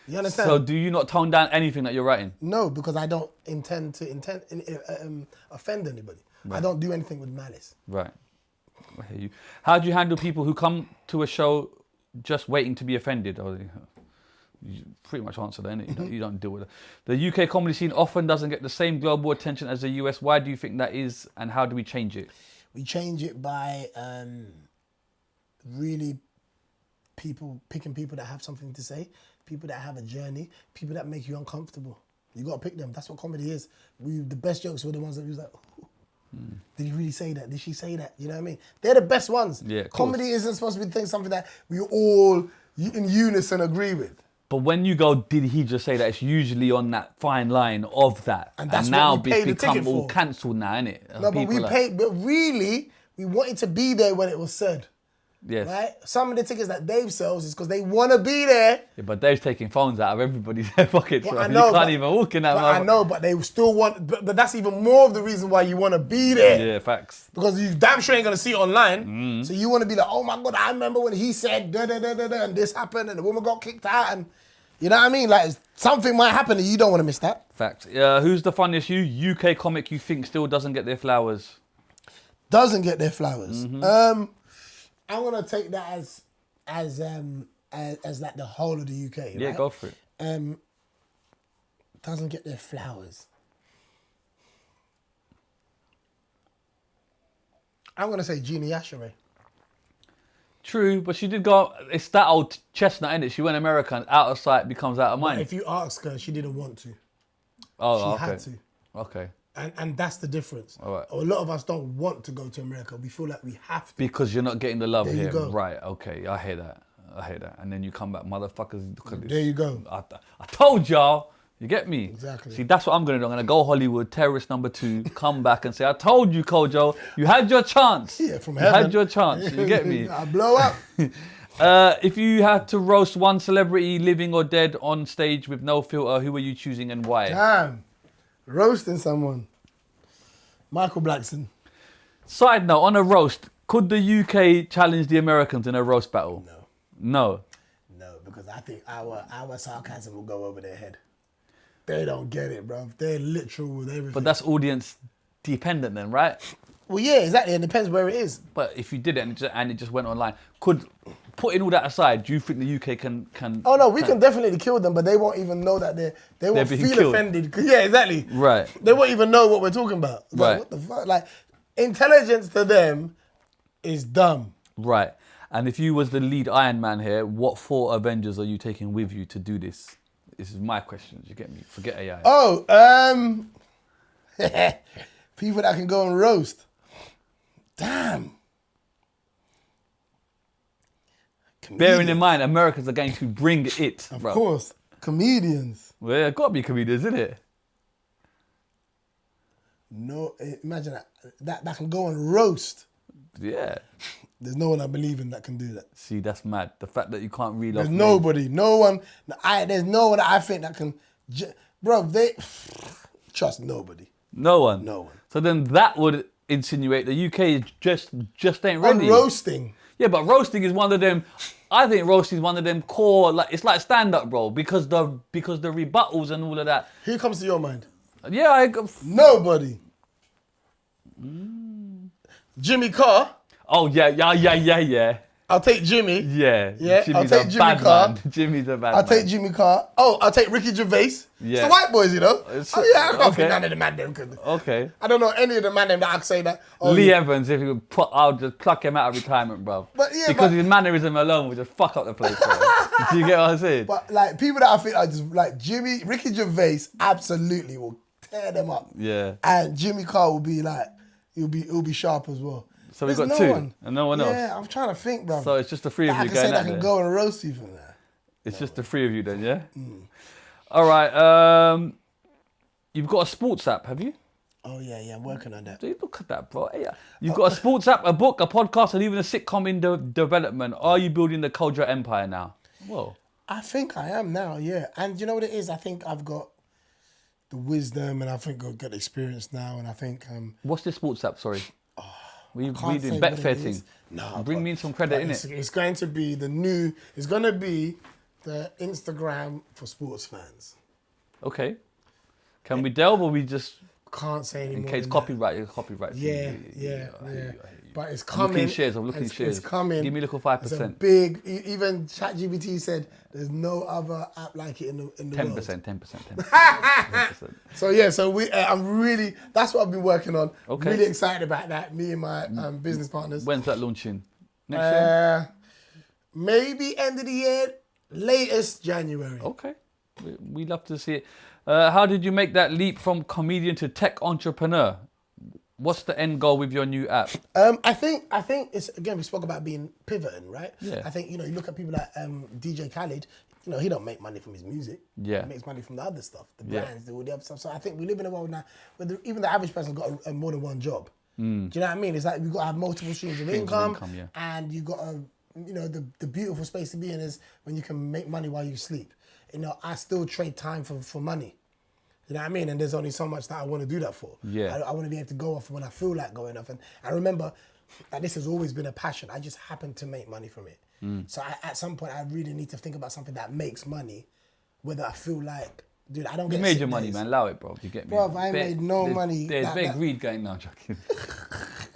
You understand? So do you not tone down anything that you're writing? No, because I don't intend to offend anybody. Right. I don't do anything with malice. Right. I hear you. How do you handle people who come to a show just waiting to be offended? Or you pretty much answered that, innit? You don't deal with it. The UK comedy scene often doesn't get the same global attention as the US. Why do you think that is, and how do we change it? We change it by really picking people that have something to say, people that have a journey, people that make you uncomfortable. You got to pick them. That's what comedy is. The best jokes were the ones that we was like, did he really say that? Did she say that? You know what I mean? They're the best ones. Yeah, comedy isn't supposed to be something that we all in unison agree with. But when you go, did he just say that? It's usually on that fine line of that. And that's now what we paid the ticket all for. cancelled now, innit? No, but we paid, but really, we wanted to be there when it was said. Yes. Right? Some of the tickets that Dave sells is because they want to be there. Yeah, but Dave's taking phones out of everybody's pockets. Well, So I know, you can't even walk in that. I know, but they still want, but that's even more of the reason why you want to be there. Yeah, facts. Because you damn sure ain't going to see it online. So you want to be like, oh my God, I remember when he said da da da da da and this happened and the woman got kicked out and you know what I mean? Like something might happen and you don't want to miss that. Facts. Who's the funniest UK comic you think still doesn't get their flowers? Doesn't get their flowers. I'm gonna take that as like the whole of the UK. Yeah, right? go for it. Doesn't get their flowers. I'm gonna say Gina Yashere. True, but she did go. It's that old chestnut, isn't it? She went American, out of sight becomes out of mind. If you ask her, she didn't want to. Oh, she okay. had to. Okay. And that's the difference. All right. A lot of us don't want to go to America. We feel like we have to. Because you're not getting the love There you here. go. Right, okay, I hear that. And then you come back, motherfuckers. There you go. I told y'all. You get me? Exactly. See, that's what I'm going to do. I'm going to go Hollywood, terrorist number 2, come back and say, I told you, Kojo, you had your chance. Yeah, from you heaven. had your chance. You get me? I blow up. If you had to roast one celebrity, living or dead, on stage with no filter, who are you choosing and why? Damn. Roasting someone. Michael Blackson. Side note, on a roast, could the UK challenge the Americans in a roast battle? No. No, because I think our sarcasm will go over their head. They don't get it, bro. They're literal with everything. But that's audience dependent then, right? Well, yeah, exactly. It depends where it is. But if you did it and it just went online, putting all that aside, do you think the UK can? Oh no, we can definitely kill them, but they won't even know that they won't being feel killed. offended. Yeah, exactly. Right. They won't even know what we're talking about. Like, Right. What the fuck? Like, intelligence to them is dumb. Right. And if you was the lead Iron Man here, what 4 Avengers are you taking with you to do this? This is my question. You get me? Forget AI. Oh, people that can go and roast. Damn. Bearing in mind, Americans are going to bring it, Of bro. course. Comedians. Well, yeah, got to be comedians, isn't it? No, imagine that can go and roast. Yeah. There's no one I believe in that can do that. See, that's mad. The fact that you can't read There's off nobody, no one. There's no one that I think that can. Bro, they trust nobody. No one. No one. So then that would insinuate the UK just ain't ready. On roasting. Yeah, but roasting is one of them. I think roasting is one of them core. Like it's like stand up, bro, because the rebuttals and all of that. Who comes to your mind? Yeah, Nobody. Jimmy Carr. Oh yeah. I'll take Jimmy. Yeah. Yeah, Jimmy's I'll take a Jimmy bad Carr. man. Jimmy's a bad I'll man. take Jimmy Carr. Oh, I'll take Ricky Gervais. Yeah. It's the white boys, you know. I can't okay. think none of the man them could. Okay. I don't know any of the man them that I could say that. Oh, Lee yeah. Evans, if you put, I'll just pluck him out of retirement, bro. But yeah, because but- his mannerism alone will just fuck up the place, bro. Do you get what I'm saying? But like people that I think are just like Ricky Gervais absolutely will tear them up. Yeah. And Jimmy Carr will be like, he'll be sharp as well. So we've There's got no two one. and no one else. Yeah, I'm trying to think, bro. So it's just the three of I you can going say that out I can there. go and roast you from there. It's just the three of you then, yeah? All right. You've got a sports app, have you? Oh yeah, I'm working on that. Dude, look at that, bro. Hey, you've got a sports app, a book, a podcast, and even a sitcom in development. Are you building the Kojo empire now? Whoa. I think I am now, yeah. And you know what it is? I think I've got the wisdom, and I think I've got the experience now, and I think What's this sports app? Sorry. We can't doing say Betfair what it thing. is. No, Bring me some credit in it. It's going to be it's going to be the Instagram for sports fans. Okay. Can we delve or we just Can't say anymore. in case than copyright? that. Yeah. I hear you. But it's I'm looking coming. shares. I'm looking It's shares. coming. Give me a little It's a 5%. big. Even ChatGPT said there's no other app like it in the world. 10%. So yeah, I'm really. That's what I've been working on. Okay. Really excited about that. Me and my business partners. When's that launching? Next year? Maybe end of the year, latest January. Okay. We love to see it. How did you make that leap from comedian to tech entrepreneur? What's the end goal with your new app? I think it's, again, we spoke about being pivoting, right? Yeah. I think, you look at people like DJ Khaled, he don't make money from his music. Yeah. He makes money from the other stuff, the Yeah. brands, all the other stuff. So I think we live in a world now where even the average person's got more than one job. Do you know what I mean? It's like we've got to have multiple streams of income, yeah. and you've got to, the beautiful space to be in is when you can make money while you sleep. I still trade time for money. You know what I mean? And there's only so much that I want to do that for. Yeah. I want to be able to go off when I feel like going off. And I remember that this has always been a passion. I just happen to make money from it. So at some point, I really need to think about something that makes money, whether I feel like, dude, I don't You get made sick your money, days. man. Allow it, bro. You get me? Bro, I ain't made no money. There's That- big that- greed going now, joking.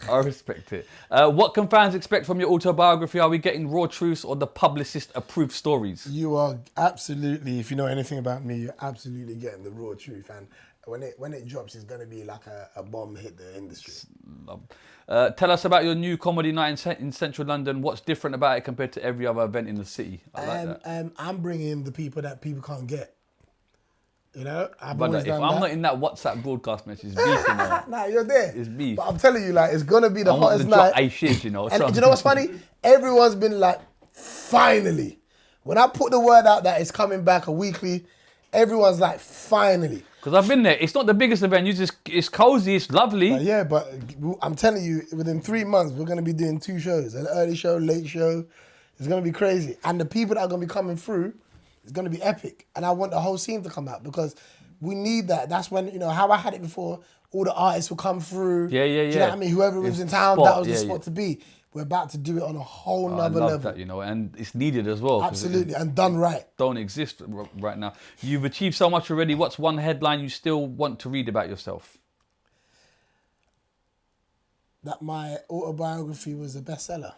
I respect it. What can fans expect from your autobiography? Are we getting raw truths or the publicist-approved stories? You are absolutely, if you know anything about me, you're absolutely getting the raw truth. And when it drops, it's going to be like a bomb hit the industry. Tell us about your new comedy night in central London. What's different about it compared to every other event in the city? I like that. I'm bringing the people that people can't get. I've But always if done I'm that. not in that WhatsApp broadcast message, it's beef, you know. Nah, you're there. It's beef. But I'm telling you, like, it's gonna be the I want hottest to drop night. a shit, you know. And so- do you know what's funny? Everyone's been like, finally. When I put the word out that it's coming back a weekly, everyone's like, finally. Because I've been there. It's not the biggest event. It's cozy. It's lovely. Yeah, but I'm telling you, within 3 months, we're gonna be doing 2 shows: an early show, late show. It's gonna be crazy, and the people that are gonna be coming through, it's gonna be epic. And I want the whole scene to come out because we need that. That's when, how I had it before, all the artists will come through. Yeah. Do you know what I mean? Whoever was in town, spot, that was the yeah, spot to be. We're about to do it on a whole I nother love level. that, and it's needed as well. 'cause Absolutely, it and done right. don't exist right now. You've achieved so much already. What's one headline you still want to read about yourself? That my autobiography was a bestseller.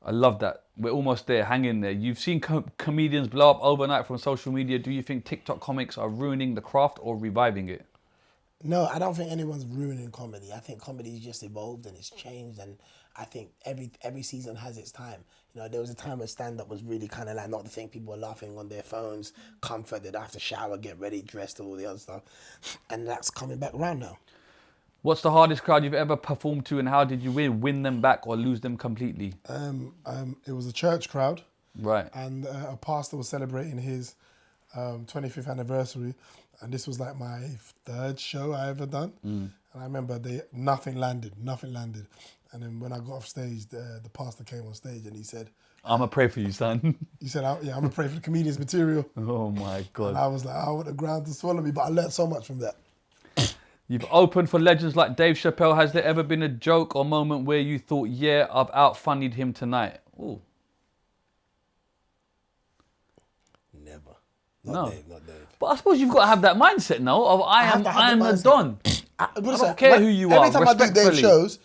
I love that. We're almost there. Hang in there. You've seen comedians blow up overnight from social media. Do you think TikTok comics are ruining the craft or reviving it? No, I don't think anyone's ruining comedy. I think comedy's just evolved and it's changed, and I think every season has its time. There was a time when stand-up was really kind of like not the thing. People were laughing on their phones, comfort, they'd have to shower, get ready, dressed, all the other stuff. And that's coming back around now. What's the hardest crowd you've ever performed to, and how did you win them back or lose them completely? It was a church crowd. Right. And a pastor was celebrating his 25th anniversary. And this was like my 3rd show I ever done. And I remember nothing landed. And then when I got off stage, the pastor came on stage and he said, I'm going to pray for you, son. He said, I'm going to pray for the comedian's material. Oh my God. And I was like, I want the ground to swallow me, but I learned so much from that. You've opened for legends like Dave Chappelle. Has there ever been a joke or moment where you thought, yeah, I've out-funnied him tonight? Ooh. Never. No. Not Dave. But I suppose you've got to have that mindset now of I am the mindset. Don. I don't care who you are, Every time I do Dave respectfully. shows,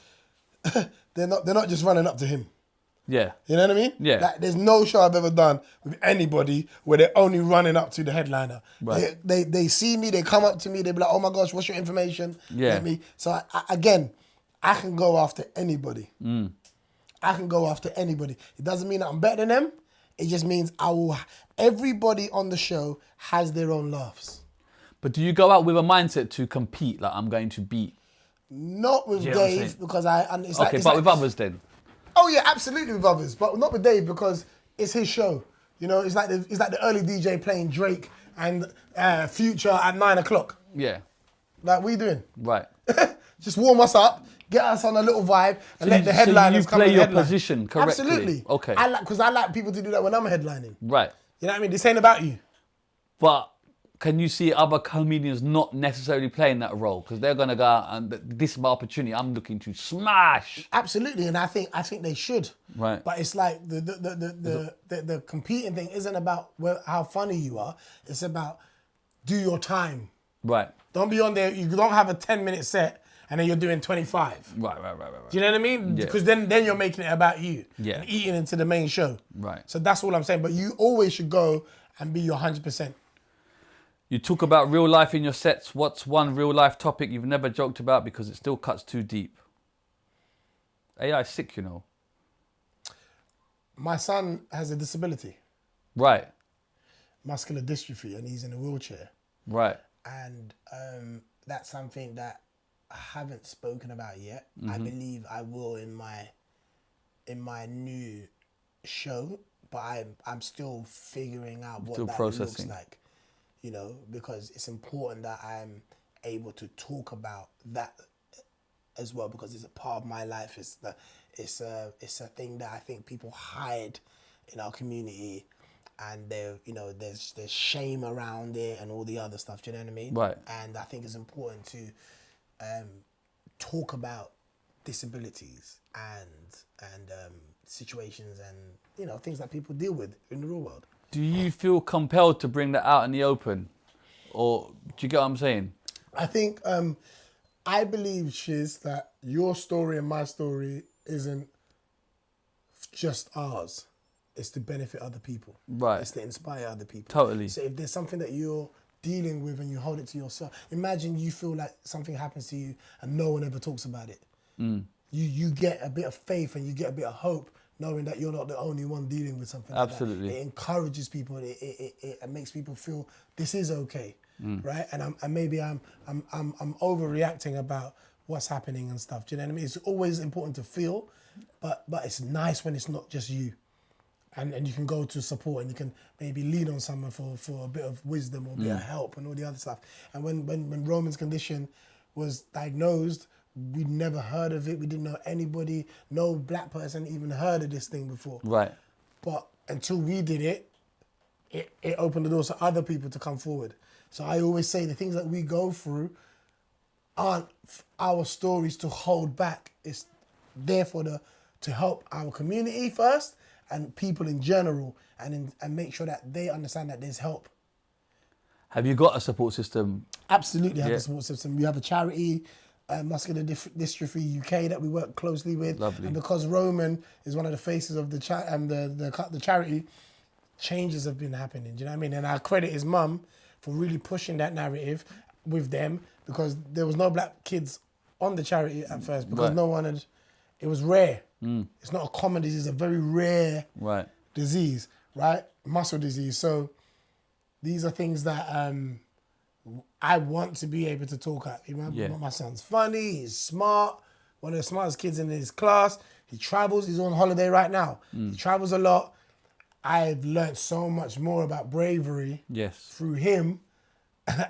they're not just running up to him. Yeah. You know what I mean? Yeah. Like, there's no show I've ever done with anybody where they're only running up to the headliner. Right. They see me, they come up to me, they be like, oh my gosh, what's your information? Yeah. Let me. So again, I can go after anybody. I can go after anybody. It doesn't mean that I'm better than them. It just means everybody on the show has their own laughs. But do you go out with a mindset to compete? Like, I'm going to beat. Not with You know what I'm Dave saying? because it's Okay, it's but with others then. Oh yeah, absolutely with others, but not with Dave because it's his show. You know, it's like the early DJ playing Drake and Future at 9 o'clock. Yeah. Like, what are you doing? Right. Just warm us up, get us on a little vibe, and let the headliners come and play your headline. position correctly. Absolutely. Okay. Because I like people to do that when I'm headlining. Right. You know what I mean? This ain't about you. But can you see other comedians not necessarily playing that role? Because they're going to go out and this is my opportunity. I'm looking to smash. Absolutely, and I think they should. Right. But it's like the competing thing isn't about how funny you are. It's about do your time. Right. Don't be on there. You don't have a 10-minute set and then you're doing 25. Right. Do you know what I mean? Yeah. Because then you're making it about you. Yeah. And eating into the main show. Right. So that's all I'm saying. But you always should go and be your 100%. You talk about real life in your sets. What's one real life topic you've never joked about because it still cuts too deep? AI is sick, you know. My son has a disability, Right. muscular dystrophy, and he's in a wheelchair. Right. And that's something that I haven't spoken about yet. I Mm-hmm. believe I will in my new show, but I'm still figuring out what Still that processing. looks like. You know, because it's important that I'm able to talk about that as well, because it's a part of my life. It's a thing that I think people hide in our community, and there's shame around it and all the other stuff. Do you know what I mean? Right. And I think it's important to talk about disabilities and situations and things that people deal with in the real world. Do you feel compelled to bring that out in the open? Or do you get what I'm saying? I think, I believe, Shiz, that your story and my story isn't just ours. It's to benefit other people. Right. It's to inspire other people. Totally. So if there's something that you're dealing with and you hold it to yourself, imagine you feel like something happens to you and no one ever talks about it. You get a bit of faith and you get a bit of hope, knowing that you're not the only one dealing with something Absolutely. like that. It encourages people. It makes people feel this is okay, right? And maybe I'm overreacting about what's happening and stuff. Do you know what I mean? It's always important to feel, but it's nice when it's not just you, and you can go to support and you can maybe lean on someone for a bit of wisdom or a bit of help and all the other stuff. And when Roman's condition was diagnosed, we'd never heard of it. We didn't know anybody. No black person even heard of this thing before. Right. But until we did it, it opened the doors for other people to come forward. So I always say the things that we go through aren't our stories to hold back. It's there to help our community first and people in general, and make sure that they understand that there's help. Have you got a support system? Absolutely have Yeah. a support system. We have a charity, Muscular Dystrophy UK, that we work closely with. Lovely. And because Roman is one of the faces of the charity, changes have been happening. Do you know what I mean? And I credit his mum for really pushing that narrative with them, because there was no black kids on the charity at first, because Right. no one had. It was rare. It's not a common disease. It's a very rare Right. disease, right? Muscle disease. So these are things that I want to be able to talk at. Yeah. My son's funny, he's smart, one of the smartest kids in his class. He travels, he's on holiday right now. He travels a lot. I've learned so much more about bravery Yes. through him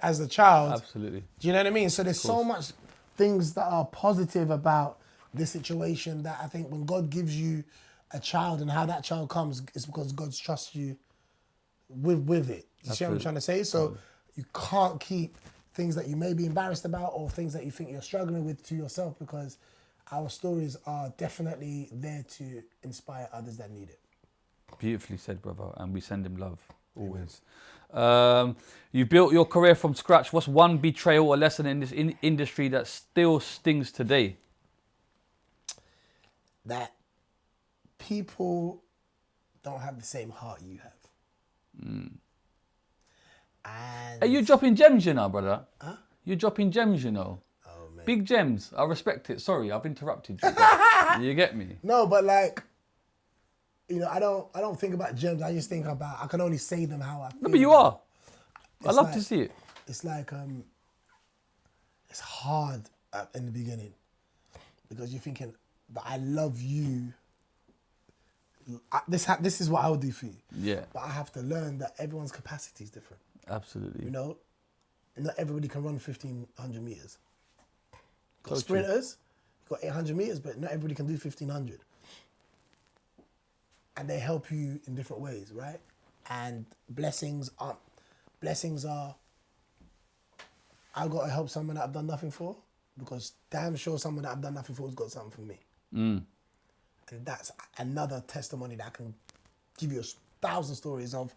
as a child. Absolutely. Do you know what I mean? So there's so much things that are positive about this situation, that I think when God gives you a child and how that child comes, it's because God trusts you with it. You see what I'm trying to say? So you can't keep things that you may be embarrassed about or things that you think you're struggling with to yourself, because our stories are definitely there to inspire others that need it. Beautifully said, brother. And we send him love, always. You built your career from scratch. What's one betrayal or lesson in this industry that still stings today? That people don't have the same heart you have. And Are you dropping gems, you know, brother? Huh? You're dropping gems, you know. oh, man. Big gems. I respect it. Sorry, I've interrupted you. But you get me? No, but like, you know, I don't think about gems. I just think about, I can only say them how I feel. No, but you are. I It's love like- to see it. It's like, it's hard in the beginning because you're thinking, but I love you. This is what I would do for you. Yeah, But I have to learn that everyone's capacity is different. absolutely. You know, not everybody can run 1,500 meters. Got So sprinters, got 800 meters, but not everybody can do 1,500. And they help you in different ways, right? And blessings are, I've got to help someone that I've done nothing for, because damn sure someone that I've done nothing for has got something for me. And that's another testimony that I can give you 1,000 stories of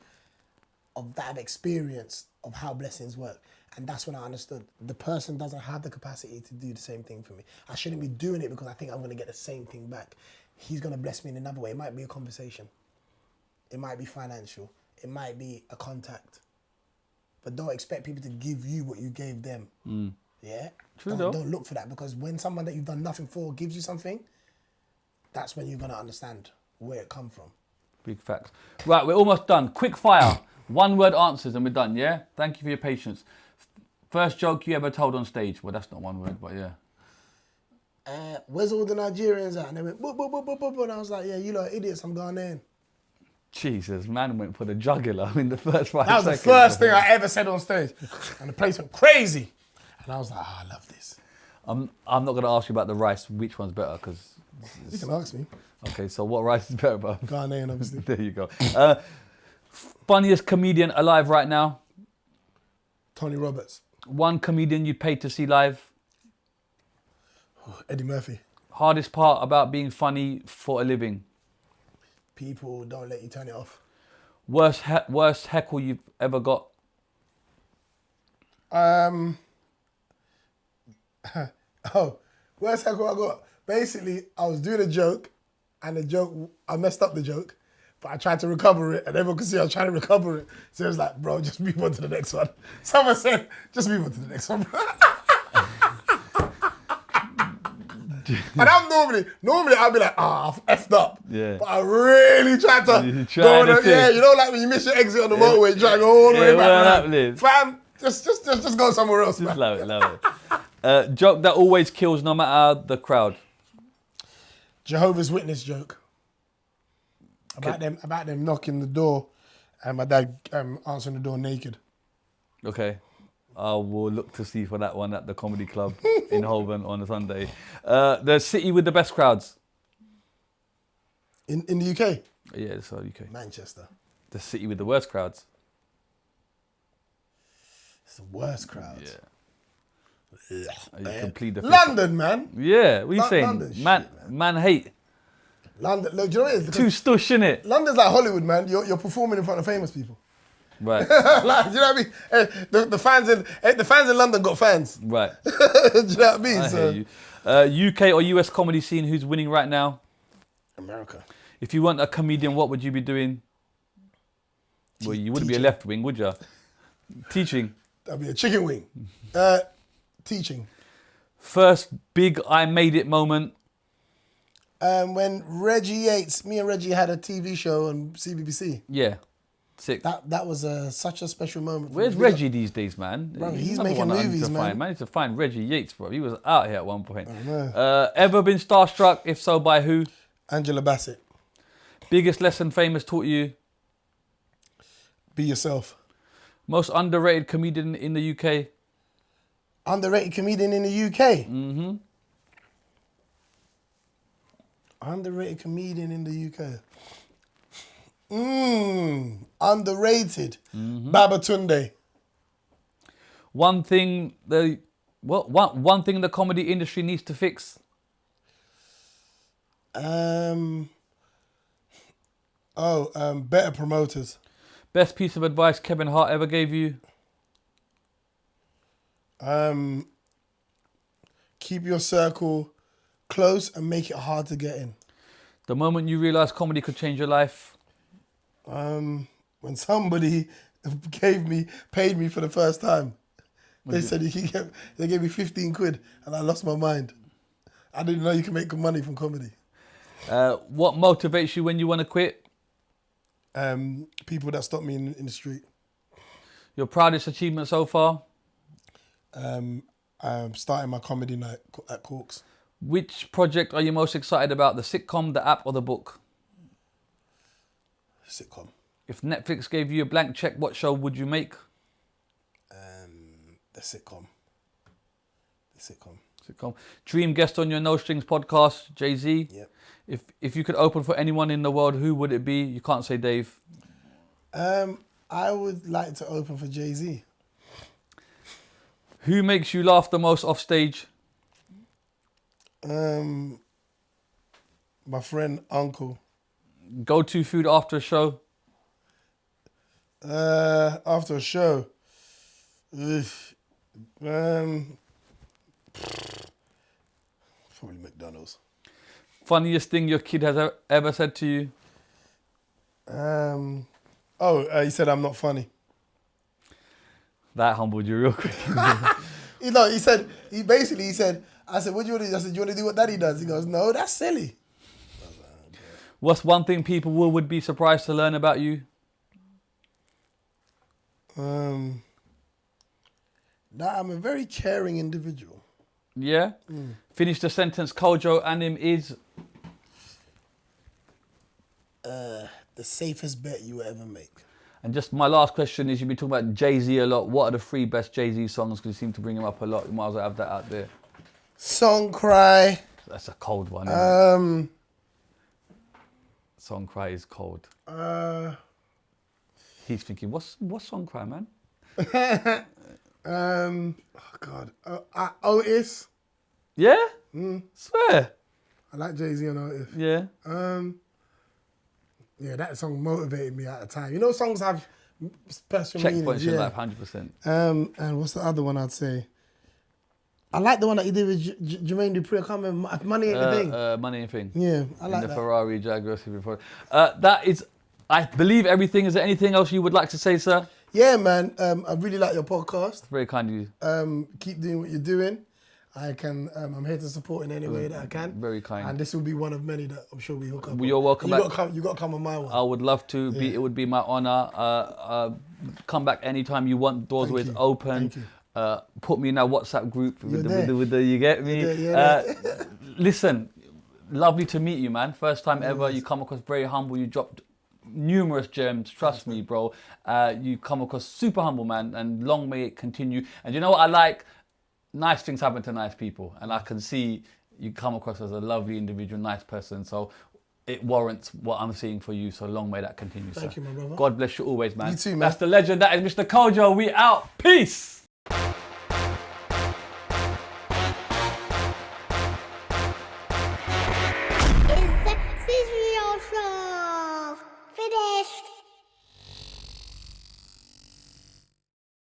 that experience of how blessings work. And that's when I understood the person doesn't have the capacity to do the same thing for me. I shouldn't be doing it because I think I'm going to get the same thing back. He's going to bless me in another way. It might be a conversation. It might be financial. It might be a contact. But don't expect people to give you what you gave them. Yeah? True though. Don't look for that, because when someone that you've done nothing for gives you something, that's when you're going to understand where it come from. Big facts. Right, we're almost done. Quick fire. One word answers and we're done, yeah? Thank you for your patience. First joke you ever told on stage. Well, that's not one word, but yeah. Where's all the Nigerians at? And they went, boop, boop, boop, boop, boop. And I was like, yeah, you lot are idiots, I'm Ghanaian. Jesus, man went for the jugular in the first 5 That was seconds. the first thing I ever said on stage. And the place went crazy. And I was like, I love this. I'm not going to ask you about the rice, which one's better, because... You can ask me. Okay, so what rice is better, bro? Ghanaian, obviously. There you go. Funniest comedian alive right now? Tony Roberts. One comedian you paid to see live? Eddie Murphy. Hardest part about being funny for a living? People don't let you turn it off. Worst heckle you've ever got? Worst heckle I got? Basically, I was doing a joke, and I messed up the joke, but I tried to recover it, and everyone could see I was trying to recover it. So it was like, bro, just move on to the next one. Someone said, just move on to the next one. And I'm normally I'll be like, I've effed up. Yeah. But I really tried to You go on tried to yeah, you know, like when you miss your exit on the motorway, you try to go all the way well back. up, Liz. Fam, just go somewhere else, man. Love it. Joke that always kills no matter the crowd? Jehovah's Witness joke. About them knocking the door and my dad answering the door naked. Okay. I will look to see for that one at the Comedy Club in Holborn on a Sunday. The city with the best crowds? In the UK? Yeah, so UK. Manchester. The city with the worst crowds? It's the worst crowd. Yeah. You complete the London, man. Yeah, what are you saying? London shit, man hate. London, look, do you know what it is? Too stush, innit? London's like Hollywood, man. You're performing in front of famous people. Right, Like, do you know what I mean? The fans in London got fans. right. Do you know what I mean? I So, hear you. UK or US comedy scene, who's winning right now? America. If you weren't a comedian, what would you be doing? Well, you wouldn't be a teaching. left wing, would you? Teaching. That'd be a chicken wing. Teaching. First big I made it moment. When Reggie Yates, me and Reggie had a TV show on CBBC. Yeah, sick. That was such a special moment. for Where's me. Reggie these days, man? Bro, he's another making one that I need movies, to man. Find. Man, I need to find Reggie Yates, bro. He was out here at one point. I know. Ever been starstruck? If so, by who? Angela Bassett. Biggest lesson famous taught you? Be yourself. Most underrated comedian in the UK? Underrated comedian in the UK. Mm-hmm. Underrated comedian in the UK. Underrated. Babatunde. One thing one thing the comedy industry needs to fix? Better promoters. Best piece of advice Kevin Hart ever gave you? Keep your circle close and make it hard to get in. The moment you realised comedy could change your life? When somebody paid me for the first time. They said they gave me 15 quid and I lost my mind. I didn't know you can make good money from comedy. What motivates you when you want to quit? People that stop me in the street. Your proudest achievement so far? I'm starting my comedy night at Corks. Which project are you most excited about? The sitcom, the app, or the book? Sitcom. If Netflix gave you a blank check, what show would you make? The sitcom. Sitcom. Dream guest on your No Strings podcast, Jay-Z. Yep. If you could open for anyone in the world, who would it be? You can't say Dave. I would like to open for Jay-Z. Who makes you laugh the most off stage? My friend Uncle. Go-to food after a show? After a show. Probably McDonald's. Funniest thing your kid has ever said to you? He said I'm not funny. That humbled you real quick. He said, I said, what do you want to do? I said, do you want to do what daddy does? He goes, no, that's silly. What's one thing people would be surprised to learn about you? That I'm a very caring individual. Yeah? Finish the sentence. Kojo Anim is... the safest bet you will ever make. And just my last question is, you've been talking about Jay-Z a lot. What are the 3 best Jay-Z songs? Because you seem to bring him up a lot. You might as well have that out there. Song Cry. That's a cold one, isn't it? Song Cry is cold. He's thinking, what's Song Cry, man? Oh God. Otis. Yeah? Swear. I like Jay-Z and Otis. Yeah. Yeah, that song motivated me at the time. You know, songs have special Checkpoints meanings. in Yeah. life, 100%. And what's the other one I'd say? I like the one that he did with Jermaine Dupri. I can't remember. Money Ain't the Thing. Money and Thing. Yeah, I like in the that. Ferrari Jaguar before. That is, I believe everything. Is there anything else you would like to say, sir? Yeah, man. I really like your podcast. Very kind of you. Keep doing what you're doing. I'm here to support in any way that I can. Very kind. And this will be one of many that I'm sure we hook up. You're welcome you back. You got to come on my one. I would love to. It would be my honor. Come back anytime you want. Doors always open. Thank you. Put me in that WhatsApp group with there. the you get me. Listen, lovely to meet you, man. First time ever. You come across very humble. You dropped numerous gems. Trust me, bro. You come across super humble, man. And long may it continue. And you know what I like? Nice things happen to nice people. And I can see you come across as a lovely individual, nice person. So it warrants what I'm seeing for you. So long may that continue, sir. Thank you, my brother. God bless you always, man. You too, man. That's the legend. That is Mr. Kojo. We out. Peace.